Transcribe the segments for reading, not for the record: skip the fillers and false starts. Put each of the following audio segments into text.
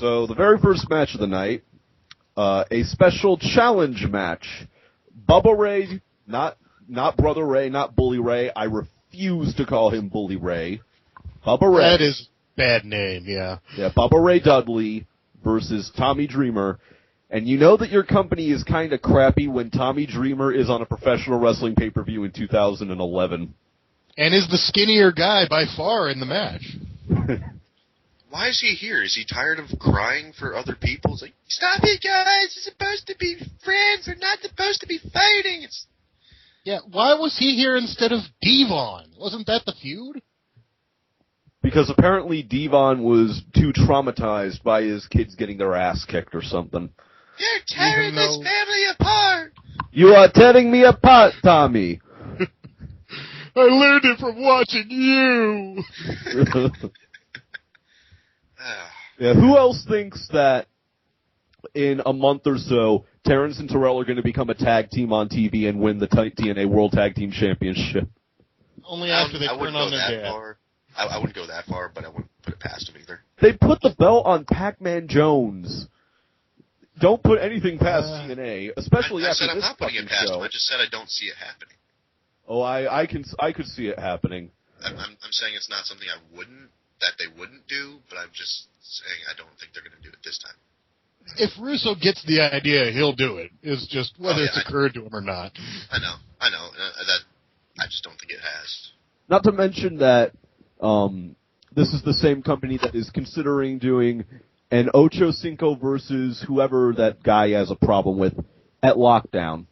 So the very first match of the night, a special challenge match. Bubba Ray, not Brother Ray, not Bully Ray. I refuse to call him Bully Ray. Bubba Ray. That is a bad name, yeah. Yeah, Bubba Ray Dudley versus Tommy Dreamer. And you know that your company is kind of crappy when Tommy Dreamer is on a professional wrestling pay-per-view in 2011. And is the skinnier guy by far in the match. Why is he here? Is he tired of crying for other people? It's like, stop it, guys! It's supposed to be friends. We're not supposed to be fighting. Yeah, why was he here instead of Devon? Wasn't that the feud? Because apparently Devon was too traumatized by his kids getting their ass kicked or something. You're tearing this family apart! You are tearing me apart, Tommy! I learned it from watching you! Yeah, who else thinks that in a month or so, Terrence and Terrell are going to become a tag team on TV and win the TNA World Tag Team Championship? Only after they turn on their dad. I wouldn't go that far, but I wouldn't put it past them either. They put the belt on Pac-Man Jones. Don't put anything past TNA, especially after this fucking show. I said I'm not putting it past them. I just said I don't see it happening. Oh, I could see it happening. I'm saying it's not something they wouldn't do, but I'm just saying I don't think they're going to do it this time. If Russo gets the idea, he'll do it. It's just whether it's occurred to him or not. I know. That I just don't think it has. Not to mention that this is the same company that is considering doing an Ocho Cinco versus whoever that guy has a problem with at Lockdown.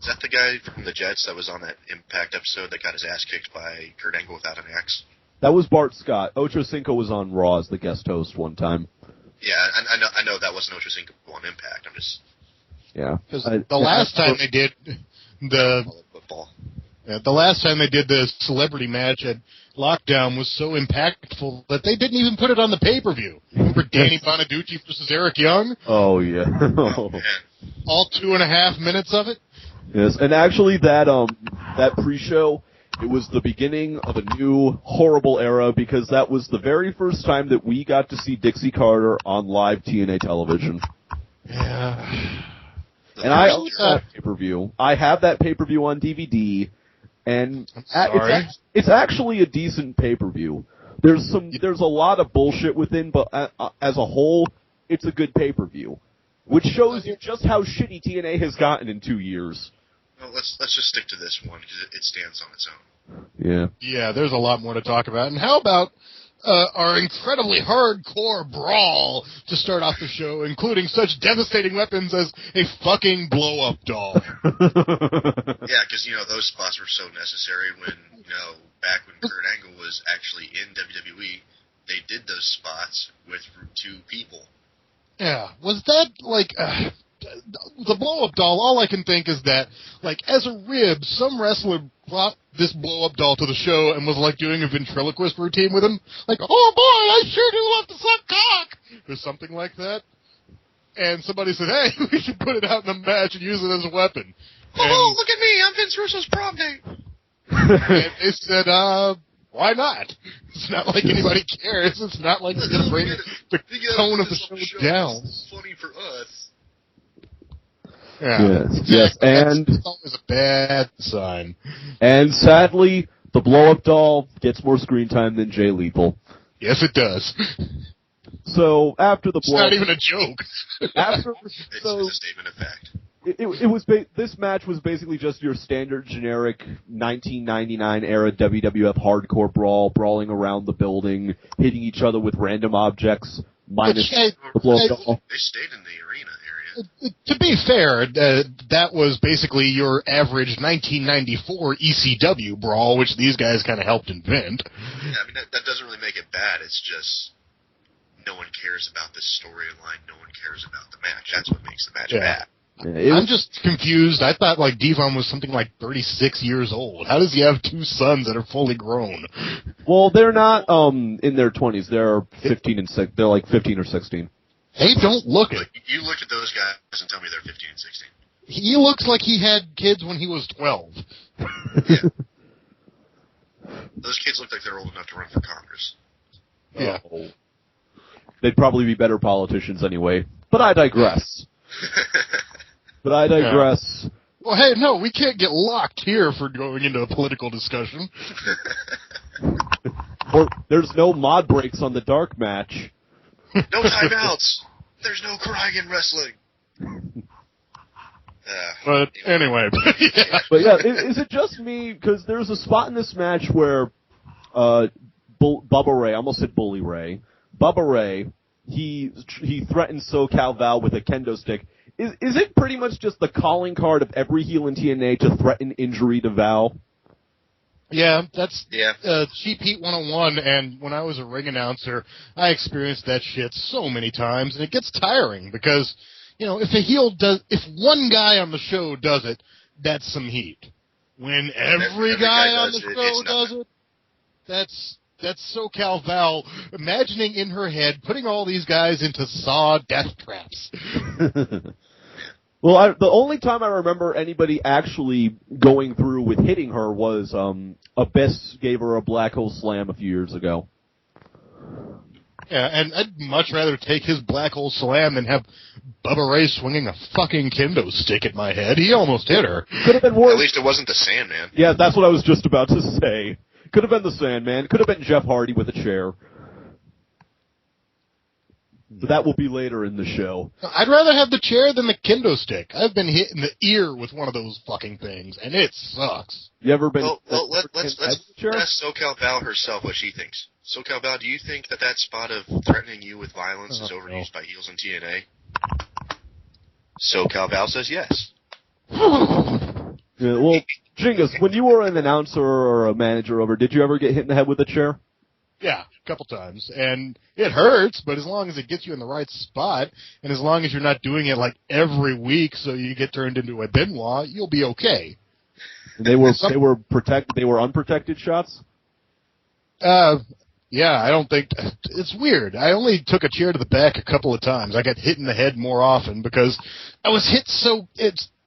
Is that the guy from the Jets that was on that Impact episode that got his ass kicked by Kurt Angle without an axe? That was Bart Scott. Ocho Cinco was on Raw as the guest host one time. Yeah, I know that wasn't Ocho Cinco on Impact. I'm just... Yeah. Because the last time they did the last time they did the celebrity match at Lockdown was so impactful that they didn't even put it on the pay-per-view. Remember Danny Bonaducci versus Eric Young? Oh, yeah. All 2.5 minutes of it? Yes, and actually that pre-show, it was the beginning of a new horrible era because that was the very first time that we got to see Dixie Carter on live TNA television. Yeah. And I own that pay-per-view. I have that pay-per-view on DVD, and it's actually a decent pay-per-view. There's a lot of bullshit within, but as a whole, it's a good pay-per-view, which shows you just how shitty TNA has gotten in 2 years. Well, let's just stick to this one because it stands on its own. Yeah. Yeah, there's a lot more to talk about. And how about our incredibly hardcore brawl to start off the show, including such devastating weapons as a fucking blow-up doll? Yeah, because, those spots were so necessary when, back when Kurt Angle was actually in WWE, they did those spots with 2 people. Yeah, was that, the blow-up doll, all I can think is that, as a rib, some wrestler brought this blow-up doll to the show and was, doing a ventriloquist routine with him. Oh, boy, I sure do love to suck cock! Or something like that. And somebody said, hey, we should put it out in the match and use it as a weapon. Oh, look at me, I'm Vince Russo's prom date! And they said, why not? It's not like anybody cares. It's not like it's going to bring the tone of the show down. It's funny for us. Yeah. Yes, and that's always a bad sign. And sadly, the blow-up doll gets more screen time than Jay Lethal. Yes, it does. So after the blow-up, it's not even a joke. It's a statement of fact. This match was basically just your standard generic 1999 era WWF hardcore brawl, brawling around the building, hitting each other with random objects, minus the blow-up doll. They stayed in the arena area. To be fair, that was basically your average 1994 ECW brawl, which these guys kind of helped invent. Yeah, I mean, that doesn't really make it bad. It's just no one cares about the storyline. No one cares about the match. That's what makes the match bad. Yeah, I'm just confused. I thought Devon was something like 36 years old. How does he have 2 sons that are fully grown? Well, they're not in their 20s. They're 15 and 6. They're 15 or 16. They don't look it. You look at those guys and tell me they're 15 and 16. He looks like he had kids when he was 12. Yeah. Those kids look like they're old enough to run for Congress. Yeah. they'd probably be better politicians anyway. But I digress. Yeah. Well, hey, no, we can't get locked here for going into a political discussion. Or there's no mod breaks on the DarkMatch. No timeouts. There's no crying in wrestling. But anyway. But yeah, is it just me? Because there's a spot in this match where Bubba Ray, I almost said Bully Ray, Bubba Ray, he threatens SoCal Val with a kendo stick. Is it pretty much just the calling card of every heel in TNA to threaten injury to Val? Yeah, that's Cheap Heat 101, and when I was a ring announcer, I experienced that shit so many times, and it gets tiring, because, you know, if one guy on the show does it, that's some heat. When every guy on the show does it, that's SoCal Val imagining in her head putting all these guys into saw death traps. Well, the only time I remember anybody actually going through with hitting her was Abyss gave her a black hole slam a few years ago. Yeah, and I'd much rather take his black hole slam than have Bubba Ray swinging a fucking kendo stick at my head. He almost hit her. Could have been worse. At least it wasn't the Sandman. Yeah, that's what I was just about to say. Could have been the Sandman. Could have been Jeff Hardy with a chair. But that will be later in the show. I'd rather have the chair than the kendo stick. I've been hit in the ear with one of those fucking things, and it sucks. You ever been... Well, let's ask SoCal Val herself what she thinks. SoCal Val, do you think that spot of threatening you with violence is overused by heels in TNA? SoCal Val says yes. Yeah, well, Jingus, when you were an announcer or a manager over, did you ever get hit in the head with a chair? Yeah, a couple times. And it hurts, but as long as it gets you in the right spot, and as long as you're not doing it like every week so you get turned into a Benoit, you'll be okay. They were unprotected shots? Yeah, I don't think... It's weird. I only took a chair to the back a couple of times. I got hit in the head more often because I was hit so...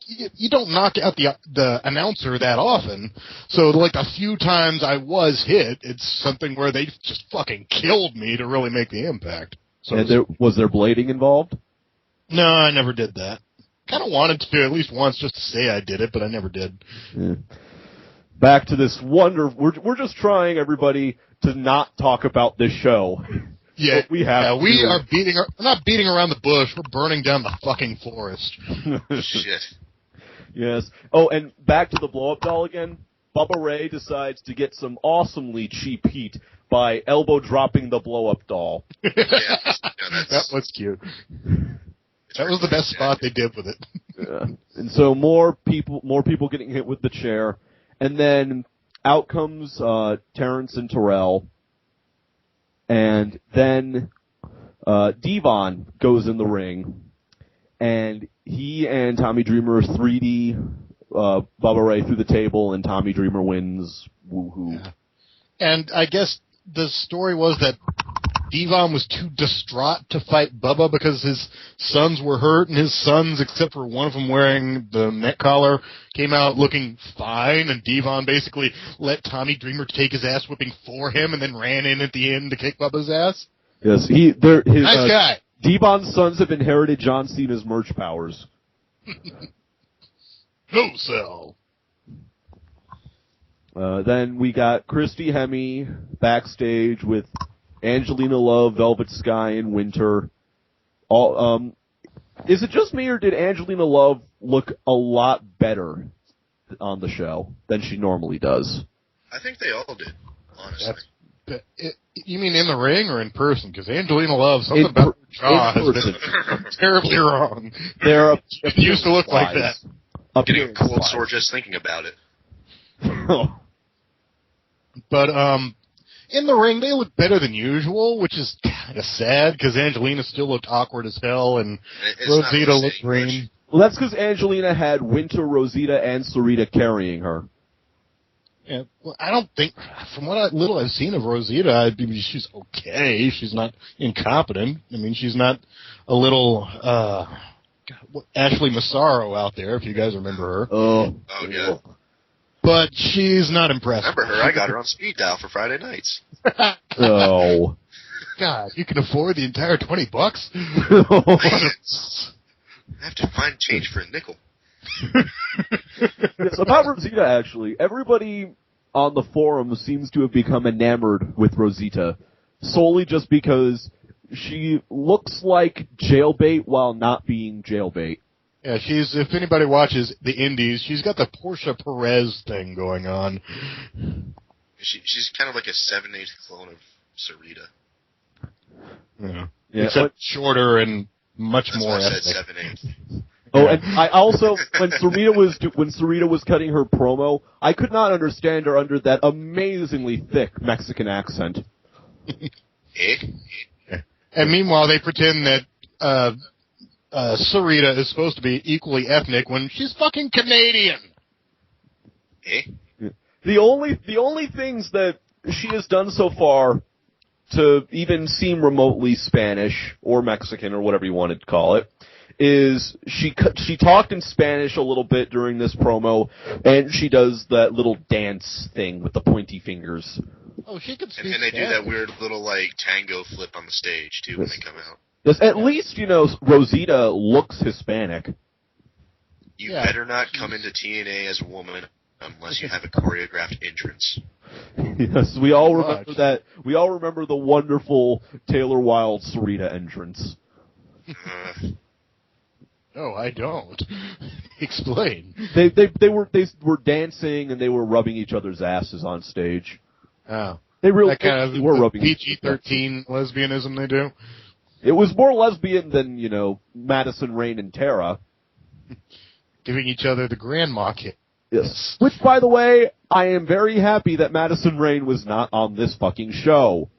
You don't knock out the announcer that often, so like the few times I was hit, it's something where they just fucking killed me to really make the impact. So and was there blading involved? No, I never did that. Kind of wanted to at least once just to say I did it, but I never did. Yeah. Back to this we're just trying, everybody, to not talk about this show. Yeah, we are we're not beating around the bush. We're burning down the fucking forest. Shit. Yes. Oh, and back to the blow-up doll again. Bubba Ray decides to get some awesomely cheap heat by elbow dropping the blow-up doll. That was cute. That was the best spot they did with it. Yeah. And so more people getting hit with the chair, and then out comes Terrence and Terrell, and then Devon goes in the ring. And he and Tommy Dreamer 3D Bubba Ray through the table, and Tommy Dreamer wins. Woohoo! Yeah. And I guess the story was that Devon was too distraught to fight Bubba because his sons were hurt, and his sons, except for one of them wearing the neck collar, came out looking fine, and Devon basically let Tommy Dreamer take his ass whipping for him, and then ran in at the end to kick Bubba's ass. Yes, nice guy. Devon's sons have inherited John Cena's merch powers. No sell. Then we got Christy Hemme backstage with Angelina Love, Velvet Sky, and Winter. Is it just me, or did Angelina Love look a lot better on the show than she normally does? I think they all did, honestly. You mean in the ring or in person? Because Angelina Love, something about her jaw has been terribly wrong. It used to look like that. I'm getting a cold sore just thinking about it. But in the ring, they look better than usual, which is kind of sad because Angelina still looked awkward as hell, and Rosita looked green. Well, that's because Angelina had Winter, Rosita, and Sarita carrying her. Yeah, well, I don't think, from what little I've seen of Rosita, she's okay. She's not incompetent. I mean, she's not a little Ashley Massaro out there, if you guys remember her. Oh yeah. But she's not impressive. Remember her? I got her on speed dial for Friday nights. Oh. God, you can afford the entire $20? I have to find change for a nickel. Yes, about Rosita, actually, everybody on the forum seems to have become enamored with Rosita, solely just because she looks like jailbait while not being jailbait. Yeah, if anybody watches the Indies, she's got the Portia Perez thing going on. She's kind of like a 7/8 clone of Sarita. Yeah. Except shorter and much more ethnic. That's why I said 7/8. Oh, and I also, when Sarita was cutting her promo, I could not understand her under that amazingly thick Mexican accent. And meanwhile, they pretend that Sarita is supposed to be equally ethnic when she's fucking Canadian. The only things that she has done so far to even seem remotely Spanish or Mexican or whatever you want to call it is she talked in Spanish a little bit during this promo, and she does that little dance thing with the pointy fingers. Oh, she could speak And they Spanish. do that weird little, like, tango flip on the stage, too, when they come out. Yes, at least, Rosita looks Hispanic. You better not come into TNA as a woman unless you have a choreographed entrance. Yes, we all remember that. We all remember the wonderful Taylor Wilde Sarita entrance. No, I don't. Explain. They were dancing and they were rubbing each other's asses on stage. Oh. They really that kind of were rubbing PG-13 lesbianism they do? It was more lesbian than, Madison Rayne and Tara. Giving each other the grandma kick. Yes. Which, by the way, I am very happy that Madison Rayne was not on this fucking show.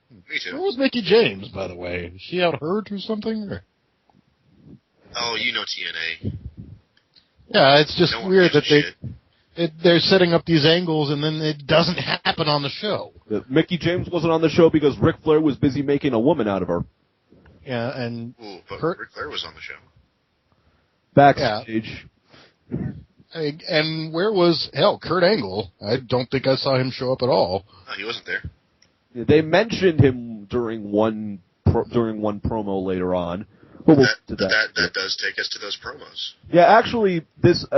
Me too. Where was Mickie James, by the way? Is she out hurt or something? Or? Oh, TNA. Yeah, it's just weird that they're setting up these angles and then it doesn't happen on the show. Mickie James wasn't on the show because Ric Flair was busy making a woman out of her. Yeah, and but Ric Flair was on the show. Backstage. Yeah. And where was Kurt Angle? I don't think I saw him show up at all. No, he wasn't there. They mentioned him during one promo later on. But that does take us to those promos. Yeah, actually,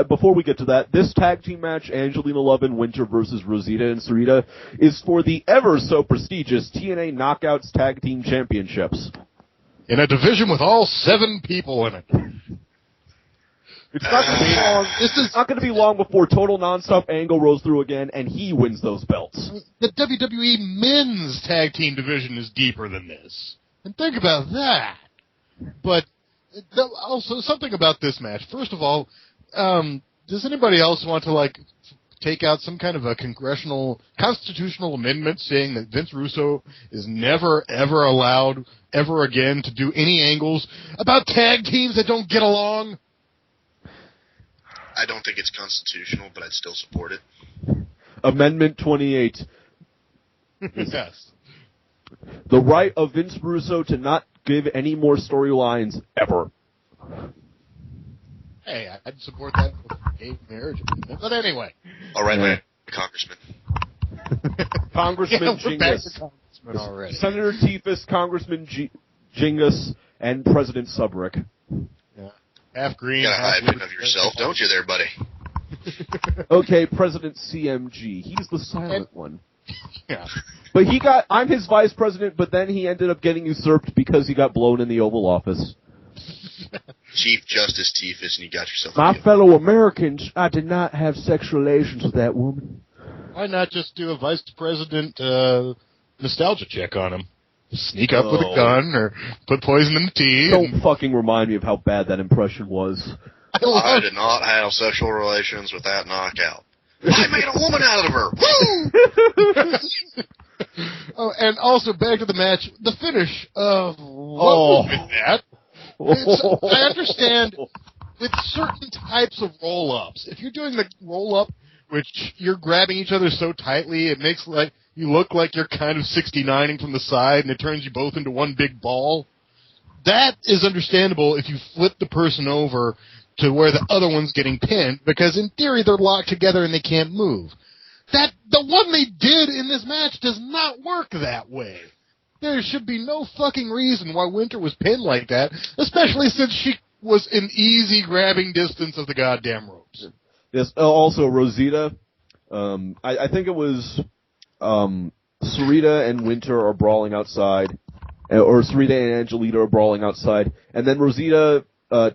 before we get to that, this tag team match, Angelina Love and Winter versus Rosita and Sarita, is for the ever so prestigious TNA Knockouts Tag Team Championships. In a division with all 7 people in it. It's not going to be long. This is not going to be long before Total Nonstop Angle rolls through again, and he wins those belts. The WWE Men's Tag Team division is deeper than this. And think about that. But also something about this match. First of all, does anybody else want to take out some kind of a constitutional amendment saying that Vince Russo is never ever allowed ever again to do any angles about tag teams that don't get along? I don't think it's constitutional, but I'd still support it. Amendment 28. Yes. The right of Vince Russo to not give any more storylines ever. Hey, I'd support that for gay marriage. But anyway. All right, man. Congressman. Congressman Jingus. Already. Senator Tiefus, Congressman Jingus, and President Subrick. Yeah. Half green, You got a half hyphen of yourself, don't you there, buddy? Okay, President CMG. He's the silent one. Yeah. But I'm his vice president, but then he ended up getting usurped because he got blown in the Oval Office. Chief Justice Tiefus, and you got yourself My fellow Americans, I did not have sexual relations with that woman. Why not just do a vice president nostalgia check on him? Sneak up with a gun or put poison in the tea. Don't fucking remind me of how bad that impression was. I did not have sexual relations with that knockout. I made a woman out of her. Woo! Oh, and also back to the match, the finish of what was that? I understand with certain types of roll-ups. If you're doing the roll-up, which you're grabbing each other so tightly, it makes you look like you're kind of 69ing from the side, and it turns you both into one big ball. That is understandable if you flip the person over to where the other one's getting pinned, because in theory they're locked together and they can't move. The one they did in this match does not work that way. There should be no fucking reason why Winter was pinned like that, especially since she was in easy grabbing distance of the goddamn ropes. Yes. Also, Rosita. I think it was Sarita and Winter are brawling outside, or Sarita and Angelita are brawling outside, and then Rosita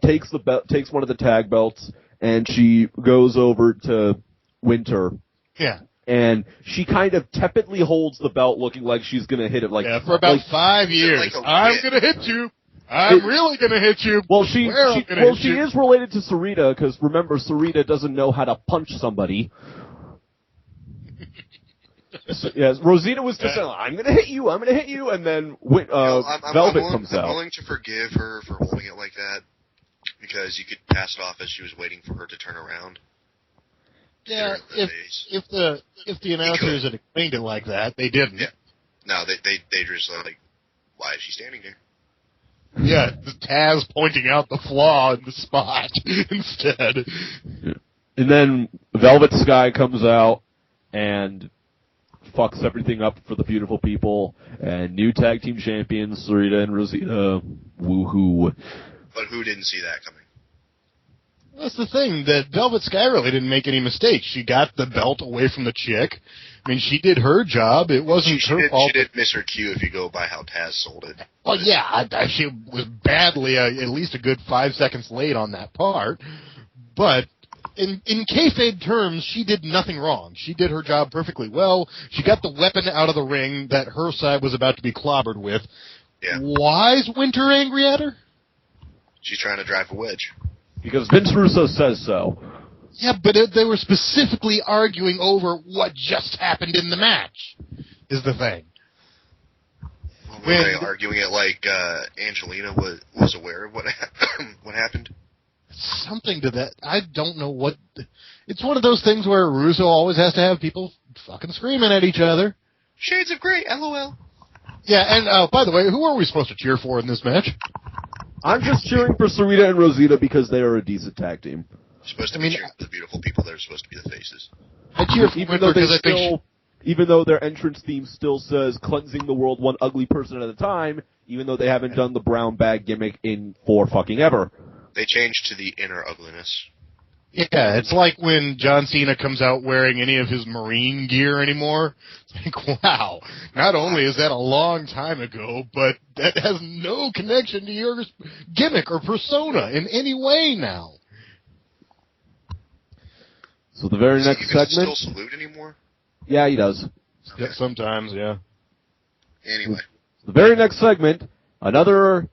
takes one of the tag belts, and she goes over to Winter. Yeah. And she kind of tepidly holds the belt, looking like she's gonna hit it. For about 5 years. I'm gonna hit you. I'm really gonna hit you. Well, she is related to Sarita, because remember, Sarita doesn't know how to punch somebody. So, yes, Rosita was just saying, I'm gonna hit you, and then Velvet comes out. I'm willing to forgive her for holding it like that, because you could pass it off as she was waiting for her to turn around. Yeah, if the announcers had explained it like that, they didn't. Yeah. No, they just like, why is she standing there? Yeah, the Taz pointing out the flaw in the spot instead. And then Velvet Sky comes out and fucks everything up for the beautiful people, and new tag team champions, Sarita and Rosita. Woohoo. But who didn't see that coming? That's the thing, that Velvet Sky really didn't make any mistakes. She got the belt away from the chick. I mean, she did her job. It wasn't her fault. She did miss her cue if you go by how Taz sold it. Well, yeah, she was badly, at least a good 5 seconds late on that part. But in kayfabe terms, she did nothing wrong. She did her job perfectly well. She got the weapon out of the ring that her side was about to be clobbered with. Yeah. Why is Winter angry at her? She's trying to drive a wedge. Because Vince Russo says so. Yeah, but they were specifically arguing over what just happened in the match, is the thing. Well, were they arguing it like Angelina was aware of what happened? Something to that. I don't know what... It's one of those things where Russo always has to have people fucking screaming at each other. Shades of Grey, LOL. Yeah, and by the way, who are we supposed to cheer for in this match? I'm just cheering for Sarita and Rosita because they are a decent tag team. You're supposed to be cheering for the beautiful people. They're supposed to be the faces. I cheer for Winter because I think... Even though their entrance theme still says cleansing the world one ugly person at a time, even though they haven't done the brown bag gimmick in for fucking ever. They changed to the inner ugliness. Yeah, it's like when John Cena comes out wearing any of his Marine gear anymore. It's like, wow, not only is that a long time ago, but that has no connection to your gimmick or persona in any way now. So the very next segment... Does he still salute anymore? Yeah, he does. Okay. Yeah, sometimes, yeah. Anyway. The very next segment, another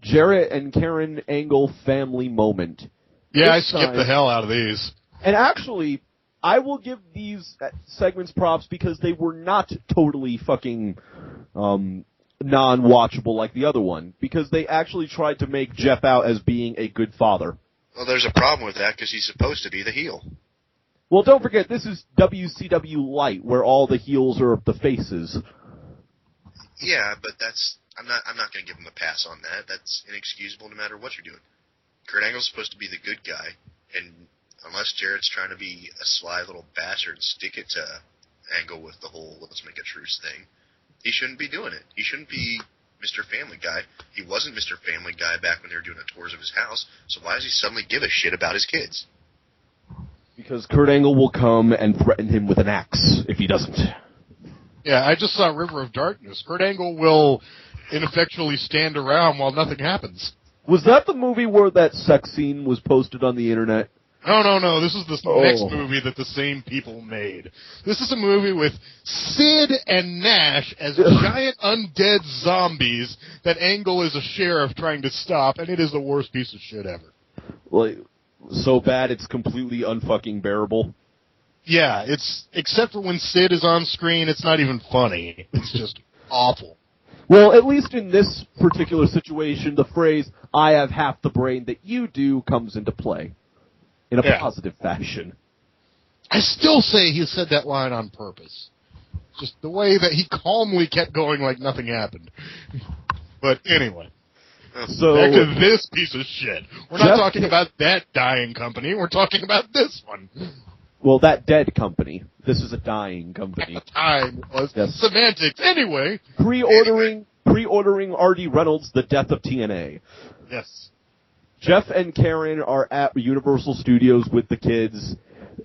Jarrett and Karen Angle family moment. Yeah, I skipped the hell out of these. And actually, I will give these segments props because they were not totally fucking non-watchable like the other one. Because they actually tried to make Jeff out as being a good father. Well, there's a problem with that because he's supposed to be the heel. Well, don't forget, this is WCW Light, where all the heels are the faces. Yeah, but I'm not going to give him a pass on that. That's inexcusable no matter what you're doing. Kurt Angle's supposed to be the good guy, and unless Jarrett's trying to be a sly little bastard and stick it to Angle with the whole let's make a truce thing, he shouldn't be doing it. He shouldn't be Mr. Family Guy. He wasn't Mr. Family Guy back when they were doing the tours of his house, so why does he suddenly give a shit about his kids? Because Kurt Angle will come and threaten him with an axe if he doesn't. Yeah, I just saw River of Darkness. Kurt Angle will ineffectually stand around while nothing happens. Was that the movie where that sex scene was posted on the internet? No. This is the next movie that the same people made. This is a movie with Sid and Nash as giant undead zombies that Angle is a sheriff trying to stop, and it is the worst piece of shit ever. Like, so bad it's completely unfucking bearable. Yeah, except for when Sid is on screen, it's not even funny. It's just awful. Well, at least in this particular situation, the phrase, I have half the brain that you do, comes into play. In a positive fashion. I still say he said that line on purpose. Just the way that he calmly kept going like nothing happened. But anyway. So back to this piece of shit. We're not talking about that dying company. We're talking about this one. Well, that dead company. This is a dying company. At the time was semantics. Anyway. Pre-ordering pre-ordering R.D. Reynolds' The Death of TNA. Yes. Jeff and Karen are at Universal Studios with the kids,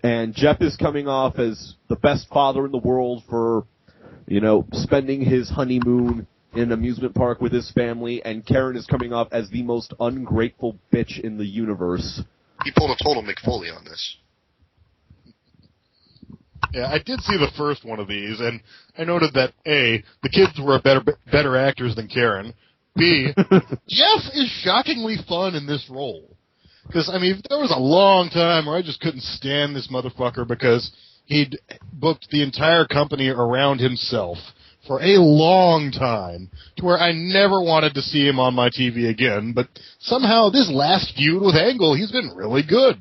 and Jeff is coming off as the best father in the world for, spending his honeymoon in an amusement park with his family, and Karen is coming off as the most ungrateful bitch in the universe. He pulled a total McFoley on this. Yeah, I did see the first one of these, and I noted that, A, the kids were better actors than Karen. B, Jeff is shockingly fun in this role. Because, there was a long time where I just couldn't stand this motherfucker because he'd booked the entire company around himself for a long time, to where I never wanted to see him on my TV again. But somehow, this last feud with Angle, he's been really good.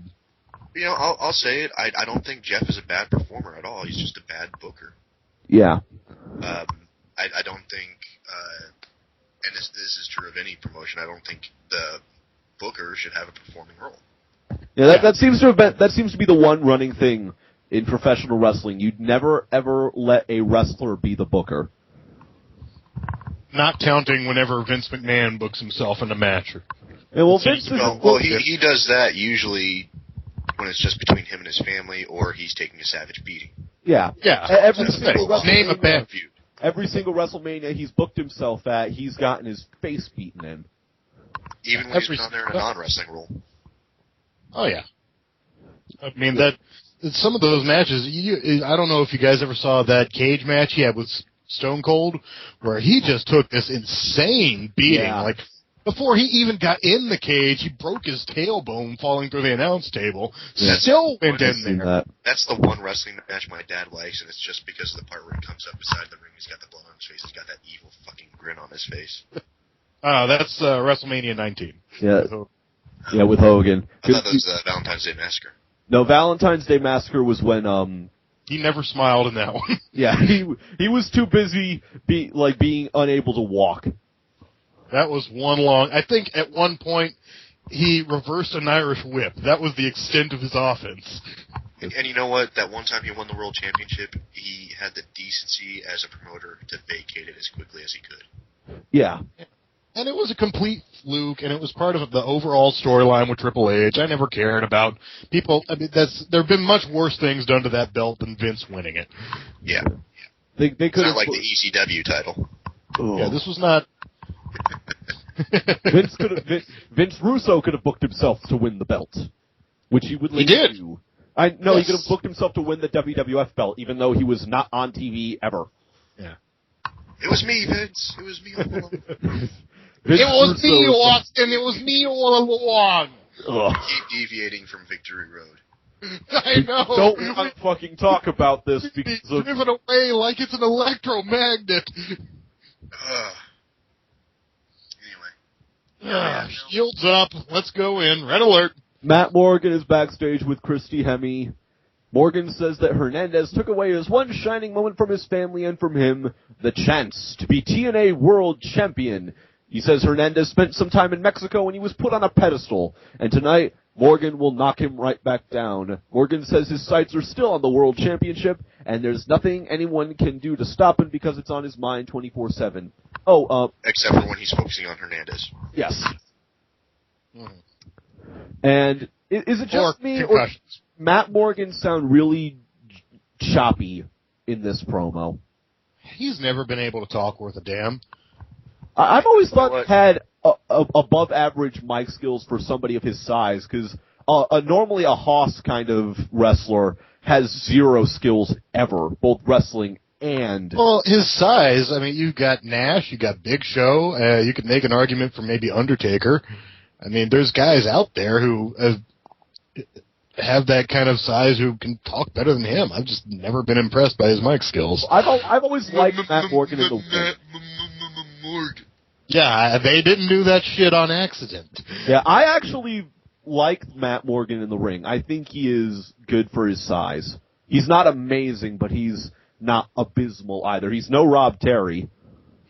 I'll say it. I don't think Jeff is a bad performer at all. He's just a bad booker. Yeah. I don't think, and this is true of any promotion, I don't think the booker should have a performing role. Yeah, that seems to be the one running thing in professional wrestling. You'd never ever let a wrestler be the booker. Not counting whenever Vince McMahon books himself in a match. He does that usually when it's just between him and his family, or he's taking a savage beating. Yeah. Name a bad feud. Every single WrestleMania he's booked himself at, he's gotten his face beaten in. Even when he's been on there in a non-wrestling role. Oh, yeah. That some of those matches, I don't know if you guys ever saw that cage match he had with Stone Cold, where he just took this insane beating. Yeah. Like, before he even got in the cage, he broke his tailbone falling through the announce table. Yeah. Still went in there. That's the one wrestling match my dad likes, and it's just because of the part where he comes up beside the ring, he's got the blood on his face, he's got that evil fucking grin on his face. That's WrestleMania 19. Yeah, with Hogan. I thought that was Valentine's Day Massacre. No, Valentine's Day Massacre was when he never smiled in that one. Yeah, he was too busy being unable to walk. That was I think at one point he reversed an Irish whip. That was the extent of his offense. And you know what? That one time he won the World Championship, he had the decency as a promoter to vacate it as quickly as he could. Yeah. And it was a complete fluke, and it was part of the overall storyline with Triple H. I never cared about people. There have been much worse things done to that belt than Vince winning it. Yeah. They could it's not like the ECW title. Oh. Yeah, this was not. Vince Russo could have booked himself to win the belt, which he would. He did. Do. He could have booked himself to win the WWF belt, even though he was not on TV ever. Yeah. It was me, Vince. It was me all along. It was me, Austin. It was me all along. Keep deviating from Victory Road. I know. Don't want to fucking talk about this because of... driven away like it's an electromagnet. Anyway. Shields up. Let's go in. Red alert. Matt Morgan is backstage with Christy Hemme. Morgan says that Hernandez took away his one shining moment from his family and from him, the chance to be TNA World Champion. He says Hernandez spent some time in Mexico and he was put on a pedestal, and tonight Morgan will knock him right back down. Morgan says his sights are still on the World Championship, and there's nothing anyone can do to stop him because it's on his mind 24/7. Except for when he's focusing on Hernandez. Yes. And is it just me, or Matt Morgan sound really choppy in this promo? He's never been able to talk worth a damn. I've always thought he had above average mic skills for somebody of his size, because normally a Hoss kind of wrestler has zero skills ever, both wrestling and... Well, his size, you've got Nash, you've got Big Show, you could make an argument for maybe Undertaker. There's guys out there who have that kind of size who can talk better than him. I've just never been impressed by his mic skills. I've always liked Matt Morgan in the ring. Yeah, they didn't do that shit on accident. Yeah, I actually like Matt Morgan in the ring. I think he is good for his size. He's not amazing, but he's not abysmal either. He's no Rob Terry.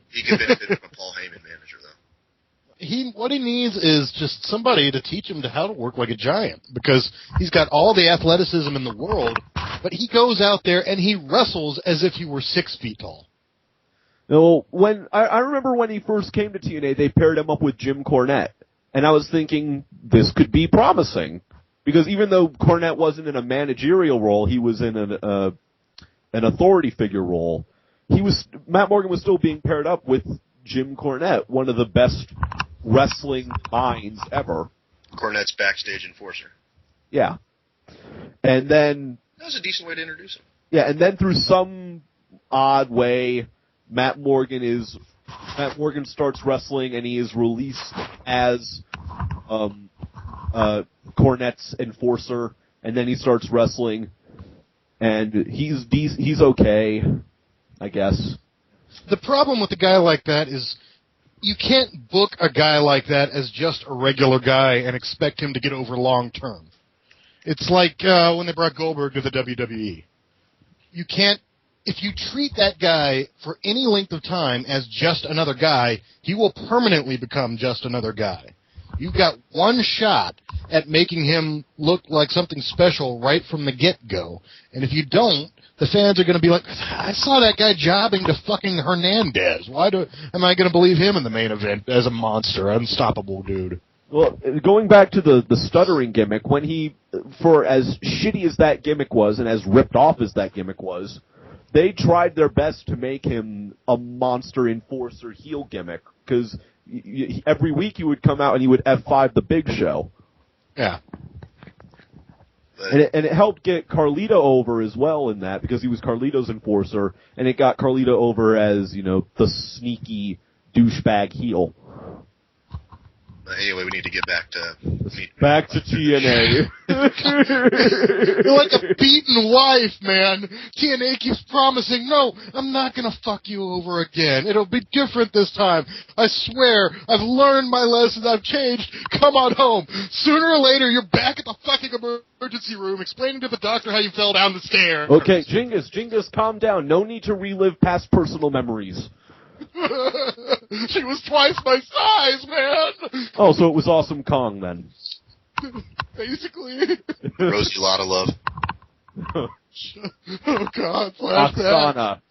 He could benefit from a Paul Heyman manager, though. What he needs is just somebody to teach him how to work like a giant, because he's got all the athleticism in the world, but he goes out there and he wrestles as if he were 6 feet tall. No, when I remember when he first came to TNA, they paired him up with Jim Cornette, and I was thinking this could be promising because even though Cornette wasn't in a managerial role, he was in an authority figure role. Matt Morgan was still being paired up with Jim Cornette, one of the best wrestling minds ever. Cornette's backstage enforcer. Yeah, and then that was a decent way to introduce him. Yeah, and then through some odd way, Matt Morgan starts wrestling, and he is released as Cornette's enforcer, and then he starts wrestling, and he's okay, I guess. The problem with a guy like that is you can't book a guy like that as just a regular guy and expect him to get over long term. It's like when they brought Goldberg to the WWE. You can't. If you treat that guy for any length of time as just another guy, he will permanently become just another guy. You've got one shot at making him look like something special right from the get-go. And if you don't, the fans are going to be like, I saw that guy jobbing to fucking Hernandez. Am I going to believe him in the main event as a monster, unstoppable dude? Well, going back to the stuttering gimmick, for as shitty as that gimmick was and as ripped off as that gimmick was, they tried their best to make him a monster enforcer heel gimmick, because every week he would come out and he would F5 the Big Show. Yeah. And it helped get Carlito over as well in that, because he was Carlito's enforcer, and it got Carlito over as, the sneaky douchebag heel. Anyway, we need to get back to TNA. You're like a beaten wife, man. TNA keeps promising, no, I'm not going to fuck you over again. It'll be different this time. I swear, I've learned my lessons. I've changed. Come on home. Sooner or later, you're back at the fucking emergency room explaining to the doctor how you fell down the stairs. Okay, Genghis, calm down. No need to relive past personal memories. She was twice my size, man! Oh, so it was Awesome Kong, then. Basically. Rosie Lotta Love. Oh, God. Flashback. Oksana.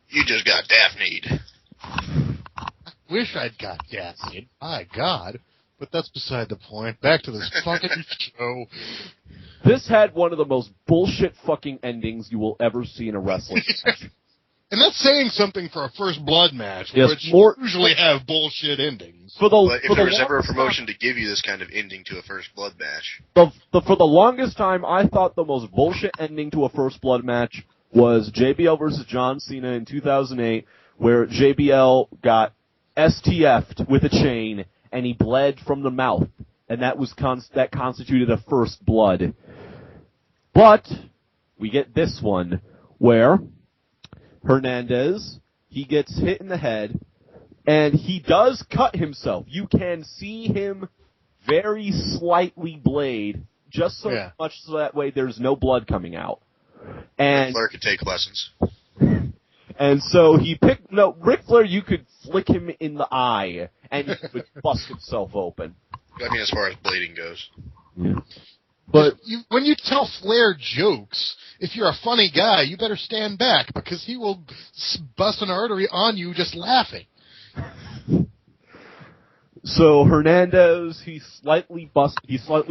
You just got Daphne'd. I wish I'd got Daphne'd. My God. But that's beside the point. Back to this fucking show. This had one of the most bullshit fucking endings you will ever see in a wrestling match. And that's saying something for a First Blood match, yes, which usually have bullshit endings. But if there was ever a promotion to give you this kind of ending to a First Blood match. For the longest time, I thought the most bullshit ending to a First Blood match was JBL versus John Cena in 2008, where JBL got STF'd with a chain, and he bled from the mouth, and that constituted a First Blood. But we get this one, where Hernandez, he gets hit in the head, and he does cut himself. You can see him very slightly blade, just so much so that way there's no blood coming out. And Ric Flair could take lessons. And so Ric Flair, you could flick him in the eye, and he would bust himself open. I mean, as far as blading goes. Yeah. But when you tell Flair jokes, if you're a funny guy, you better stand back, because he will bust an artery on you just laughing. So Hernandez, he slightly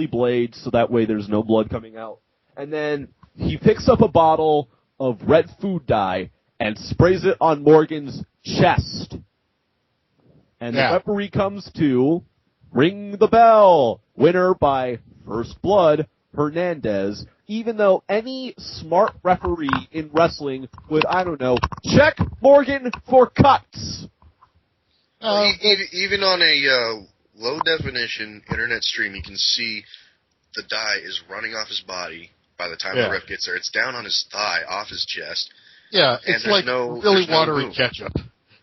blades, so that way there's no blood coming out. And then he picks up a bottle of red food dye and sprays it on Morgan's chest. And the referee comes to ring the bell. Winner by First Blood, Hernandez, even though any smart referee in wrestling would, check Morgan for cuts. Even on a low-definition internet stream, you can see the dye is running off his body by the time the ref gets there. It's down on his thigh, off his chest. Yeah, it's like really watery ketchup.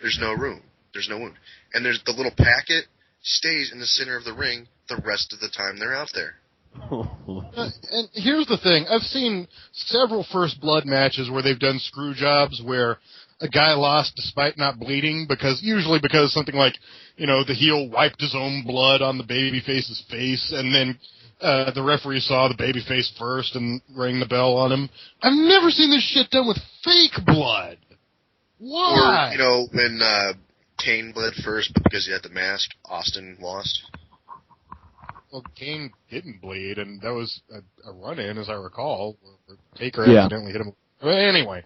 There's no room. There's no wound. And there's the little packet stays in the center of the ring the rest of the time they're out there. And here's the thing. I've seen several First Blood matches where they've done screw jobs where a guy lost despite not bleeding, usually because something like, the heel wiped his own blood on the babyface's face, and then the referee saw the babyface first and rang the bell on him. I've never seen this shit done with fake blood. Why? Or, when Kane bled first, but because he had the mask, Austin lost. Well, Kane didn't bleed, and that was a run-in, as I recall, where Taker accidentally hit him. But anyway.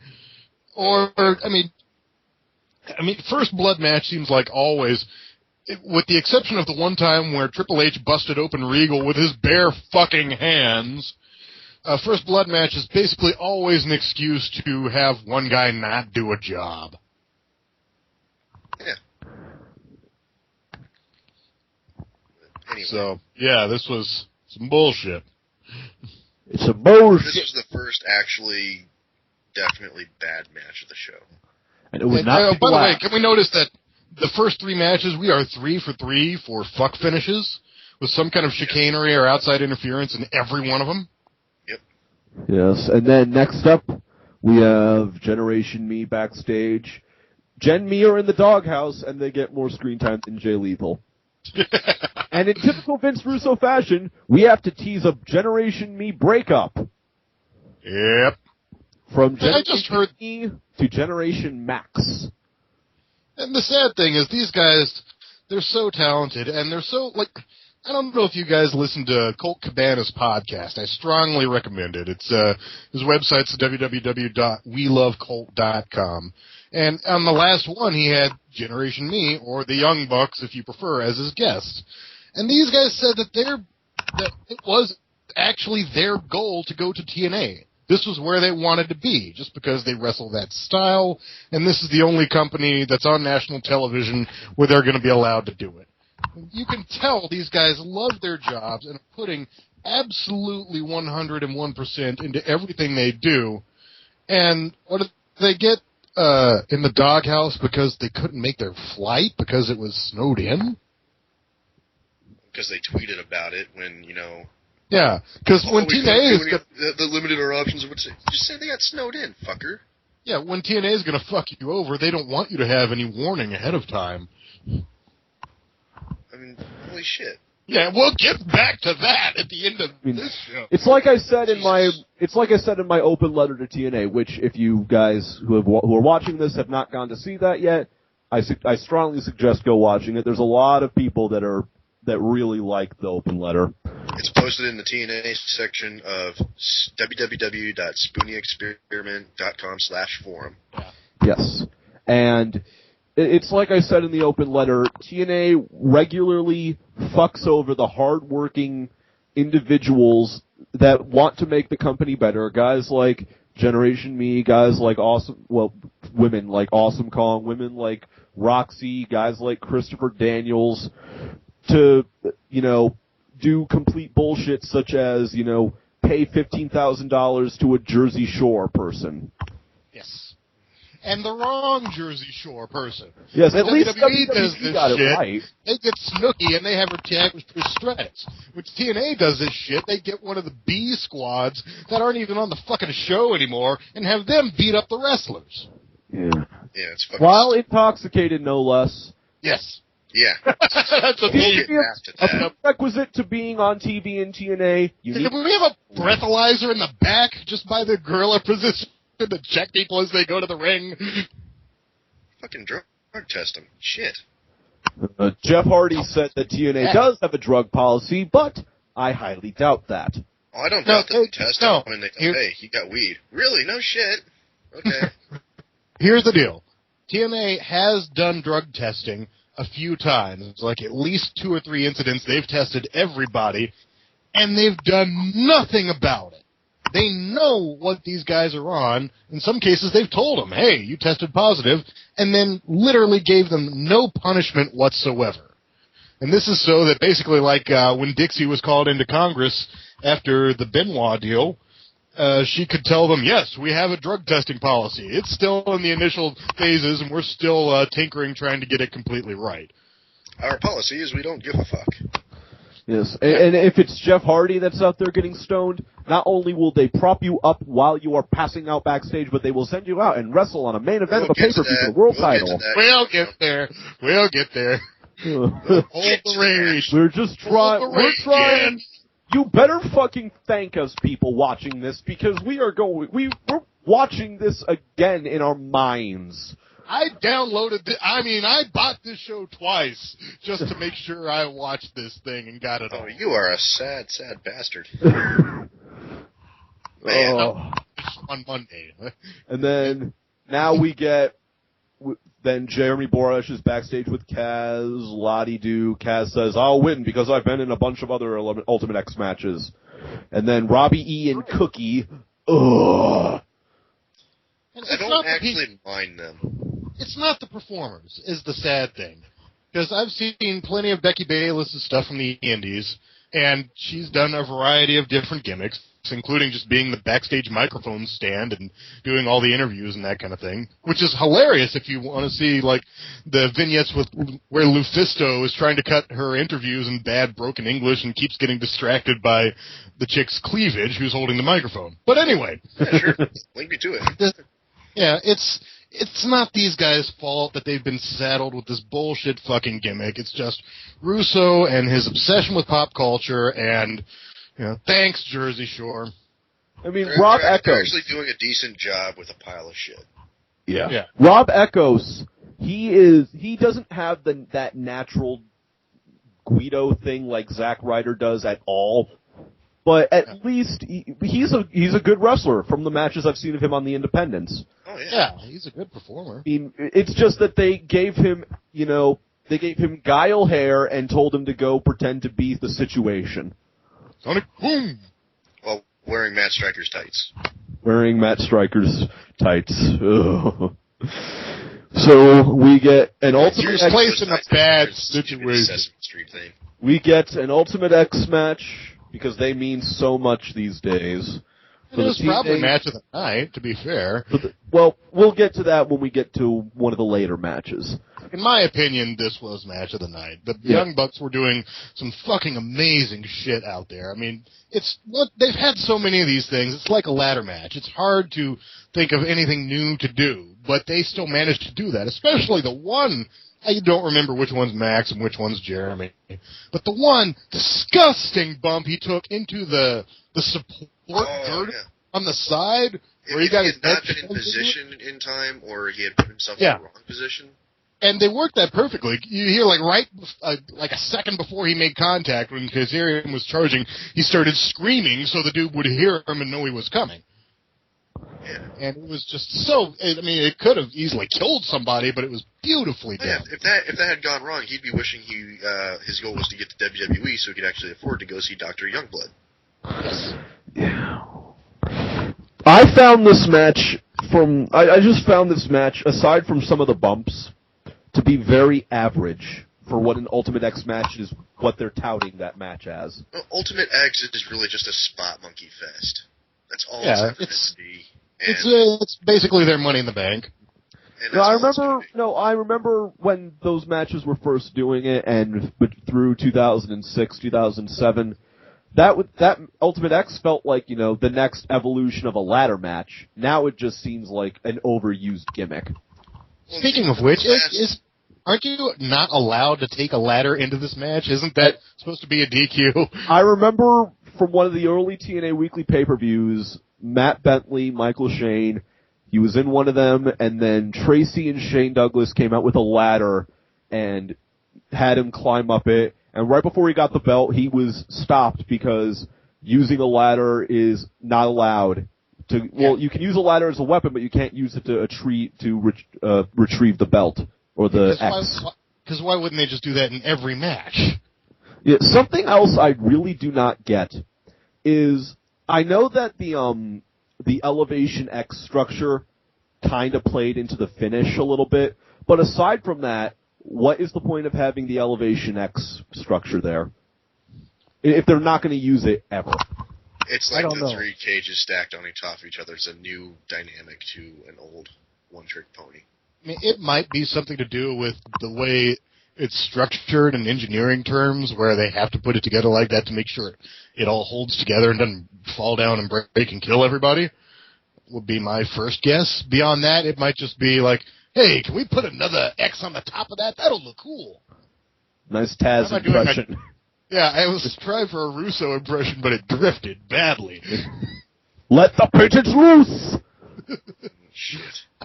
First blood match seems like always, with the exception of the one time where Triple H busted open Regal with his bare fucking hands, first blood match is basically always an excuse to have one guy not do a job. Yeah. Anyway. So, yeah, this was some bullshit. It's a bullshit. This was the first actually definitely bad match of the show. And it would not be by the way, can we notice that the first three matches, we are 3 for 3 for fuck finishes with some kind of chicanery or outside interference in every one of them? Yep. Yes, and then next up, we have Generation Me backstage. Gen Me are in the doghouse, and they get more screen time than Jay Lethal. And in typical Vince Russo fashion, we have to tease a Generation Me breakup. Yep. From Generation Me to Generation Max. And the sad thing is, these guys, they're so talented, and they're so, I don't know if you guys listen to Colt Cabana's podcast. I strongly recommend it. It's, his website's www.welovecolt.com. And on the last one, he had Generation Me, or the Young Bucks, if you prefer, as his guest. And these guys said that it was actually their goal to go to TNA. This was where they wanted to be, just because they wrestle that style, and this is the only company that's on national television where they're going to be allowed to do it. You can tell these guys love their jobs and are putting absolutely 101% into everything they do. And what did they get in the doghouse because they couldn't make their flight because it was snowed in? Because they tweeted about it when, Yeah, because when TNA is the limited our options, just say they got snowed in, fucker. Yeah, when TNA is going to fuck you over, they don't want you to have any warning ahead of time. I mean, holy shit. Yeah, we'll get back to that at the end of this show. It's like I said in my open letter to TNA, which if you guys who are watching this have not gone to see that yet, I strongly suggest go watching it. There's a lot of people that really like the open letter. It's posted in the TNA section of www.spoonyexperiment.com/forum. Yes. And it's like I said in the open letter, TNA regularly fucks over the hard-working individuals that want to make the company better. Guys like Generation Me, guys like women like Awesome Kong, women like Roxy, guys like Christopher Daniels, to, do complete bullshit such as, pay $15,000 to a Jersey Shore person. Yes. And the wrong Jersey Shore person. Yes, at least WWE does this got shit. It right. They get Snooki and they have her tagged with Strats. When TNA does this shit, they get one of the B squads that aren't even on the fucking show anymore and have them beat up the wrestlers. Yeah. Yeah, it's fucking While intoxicated, no less. Yes. Yeah. That's a prerequisite to being on TV in TNA. We have a breathalyzer in the back just by the gorilla position to check people as they go to the ring. Fucking drug test them. Shit. Jeff Hardy said that TNA does have a drug policy, but I highly doubt that. Oh, I don't doubt that they test him when they go, hey, you got weed. Really? No shit. Okay. Here's the deal. TNA has done drug testing a few times. It's like at least 2 or 3 incidents. They've tested everybody, and they've done nothing about it. They know what these guys are on. In some cases, they've told them, hey, you tested positive, and then literally gave them no punishment whatsoever. And this is so that basically like when Dixie was called into Congress after the Benoit deal, she could tell them, yes, we have a drug testing policy. It's still in the initial phases, and we're still tinkering, trying to get it completely right. Our policy is we don't give a fuck. Yes, and if it's Jeff Hardy that's out there getting stoned, not only will they prop you up while you are passing out backstage, but they will send you out and wrestle on a main event of a pay-per-view for the world title. We'll get there. We'll get there. Hold the rage. We're trying. You better fucking thank us, people watching this, because we're watching this again in our minds. I bought this show twice just to make sure I watched this thing and got it all. Oh, you are a sad, sad bastard. Man. On Monday. And then now we get then Jeremy Borash is backstage with Kaz, Lottie-Doo. Kaz says, "I'll win because I've been in a bunch of other Ultimate X matches." And then Robbie E and Cookie. Ugh. I don't actually mind them. It's not the performers, is the sad thing. Because I've seen plenty of Becky Bayless' stuff from the Indies, and she's done a variety of different gimmicks, including just being the backstage microphone stand and doing all the interviews and that kind of thing, which is hilarious if you want to see, like, the vignettes where Lufisto is trying to cut her interviews in bad broken English and keeps getting distracted by the chick's cleavage who's holding the microphone. But anyway. Yeah, sure. Link me to it. Yeah, it's not these guys' fault that they've been saddled with this bullshit fucking gimmick. It's just Russo and his obsession with pop culture and, thanks, Jersey Shore. I mean, Rob Echoes. They're actually doing a decent job with a pile of shit. Yeah. Rob Echoes, he doesn't have that natural Guido thing like Zack Ryder does at all. But at least he's a good wrestler from the matches I've seen of him on the Independents. Oh yeah, he's a good performer. I mean, it's just that they gave him, guile hair and told him to go pretend to be the Situation. Sonic boom. Well, wearing Matt Striker's tights. Wearing Matt Striker's tights. Ugh. So we get an Ultimate X. Placed in a bad situation. Sesame Street thing. We get an Ultimate X match. Because they mean so much these days. It was probably match of the night, to be fair. Well, we'll get to that when we get to one of the later matches. In my opinion, this was match of the night. The Young Bucks were doing some fucking amazing shit out there. I mean, they've had so many of these things. It's like a ladder match. It's hard to think of anything new to do, but they still managed to do that. Especially the one. I don't remember which one's Max and which one's Jeremy. But the one disgusting bump he took into the support girder on the side. Where he had not been in position in time, or he had put himself in the wrong position. And they worked that perfectly. You hear, like a second before he made contact, when Kazarian was charging, he started screaming so the dude would hear him and know he was coming. Yeah. And it was just it could have easily killed somebody, but it was beautifully done. Yeah, if that had gone wrong, he'd be wishing his goal was to get to WWE so he could actually afford to go see Dr. Youngblood. Yes. Yeah. I found this match I just found this match, aside from some of the bumps, to be very average for what an Ultimate X match is, what they're touting that match as. Well, Ultimate X is really just a spot monkey fest. That's all it's ever meant to be. It's basically their Money in the Bank. I remember when those matches were first doing it, and through 2006, 2007, that Ultimate X felt like, the next evolution of a ladder match. Now it just seems like an overused gimmick. Speaking of which, aren't you not allowed to take a ladder into this match? Isn't that supposed to be a DQ? I remember from one of the early TNA Weekly pay-per-views, Matt Bentley, Michael Shane, he was in one of them, and then Tracy and Shane Douglas came out with a ladder and had him climb up it, and right before he got the belt, he was stopped because using a ladder is not allowed. You can use a ladder as a weapon, but you can't use it to retrieve the belt or the X. Because why wouldn't they just do that in every match? Yeah, something else I really do not get is I know that the Elevation X structure kind of played into the finish a little bit, but aside from that, what is the point of having the Elevation X structure there if they're not going to use it ever? It's like the three cages stacked on top of each other. It's a new dynamic to an old one-trick pony. I mean, it might be something to do with the way it's structured in engineering terms, where they have to put it together like that to make sure it all holds together and doesn't fall down and break and kill everybody, would be my first guess. Beyond that, it might just be like, hey, can we put another X on the top of that? That'll look cool. Nice Taz impression. I was trying for a Russo impression, but it drifted badly. Let the pigeons loose! Shit.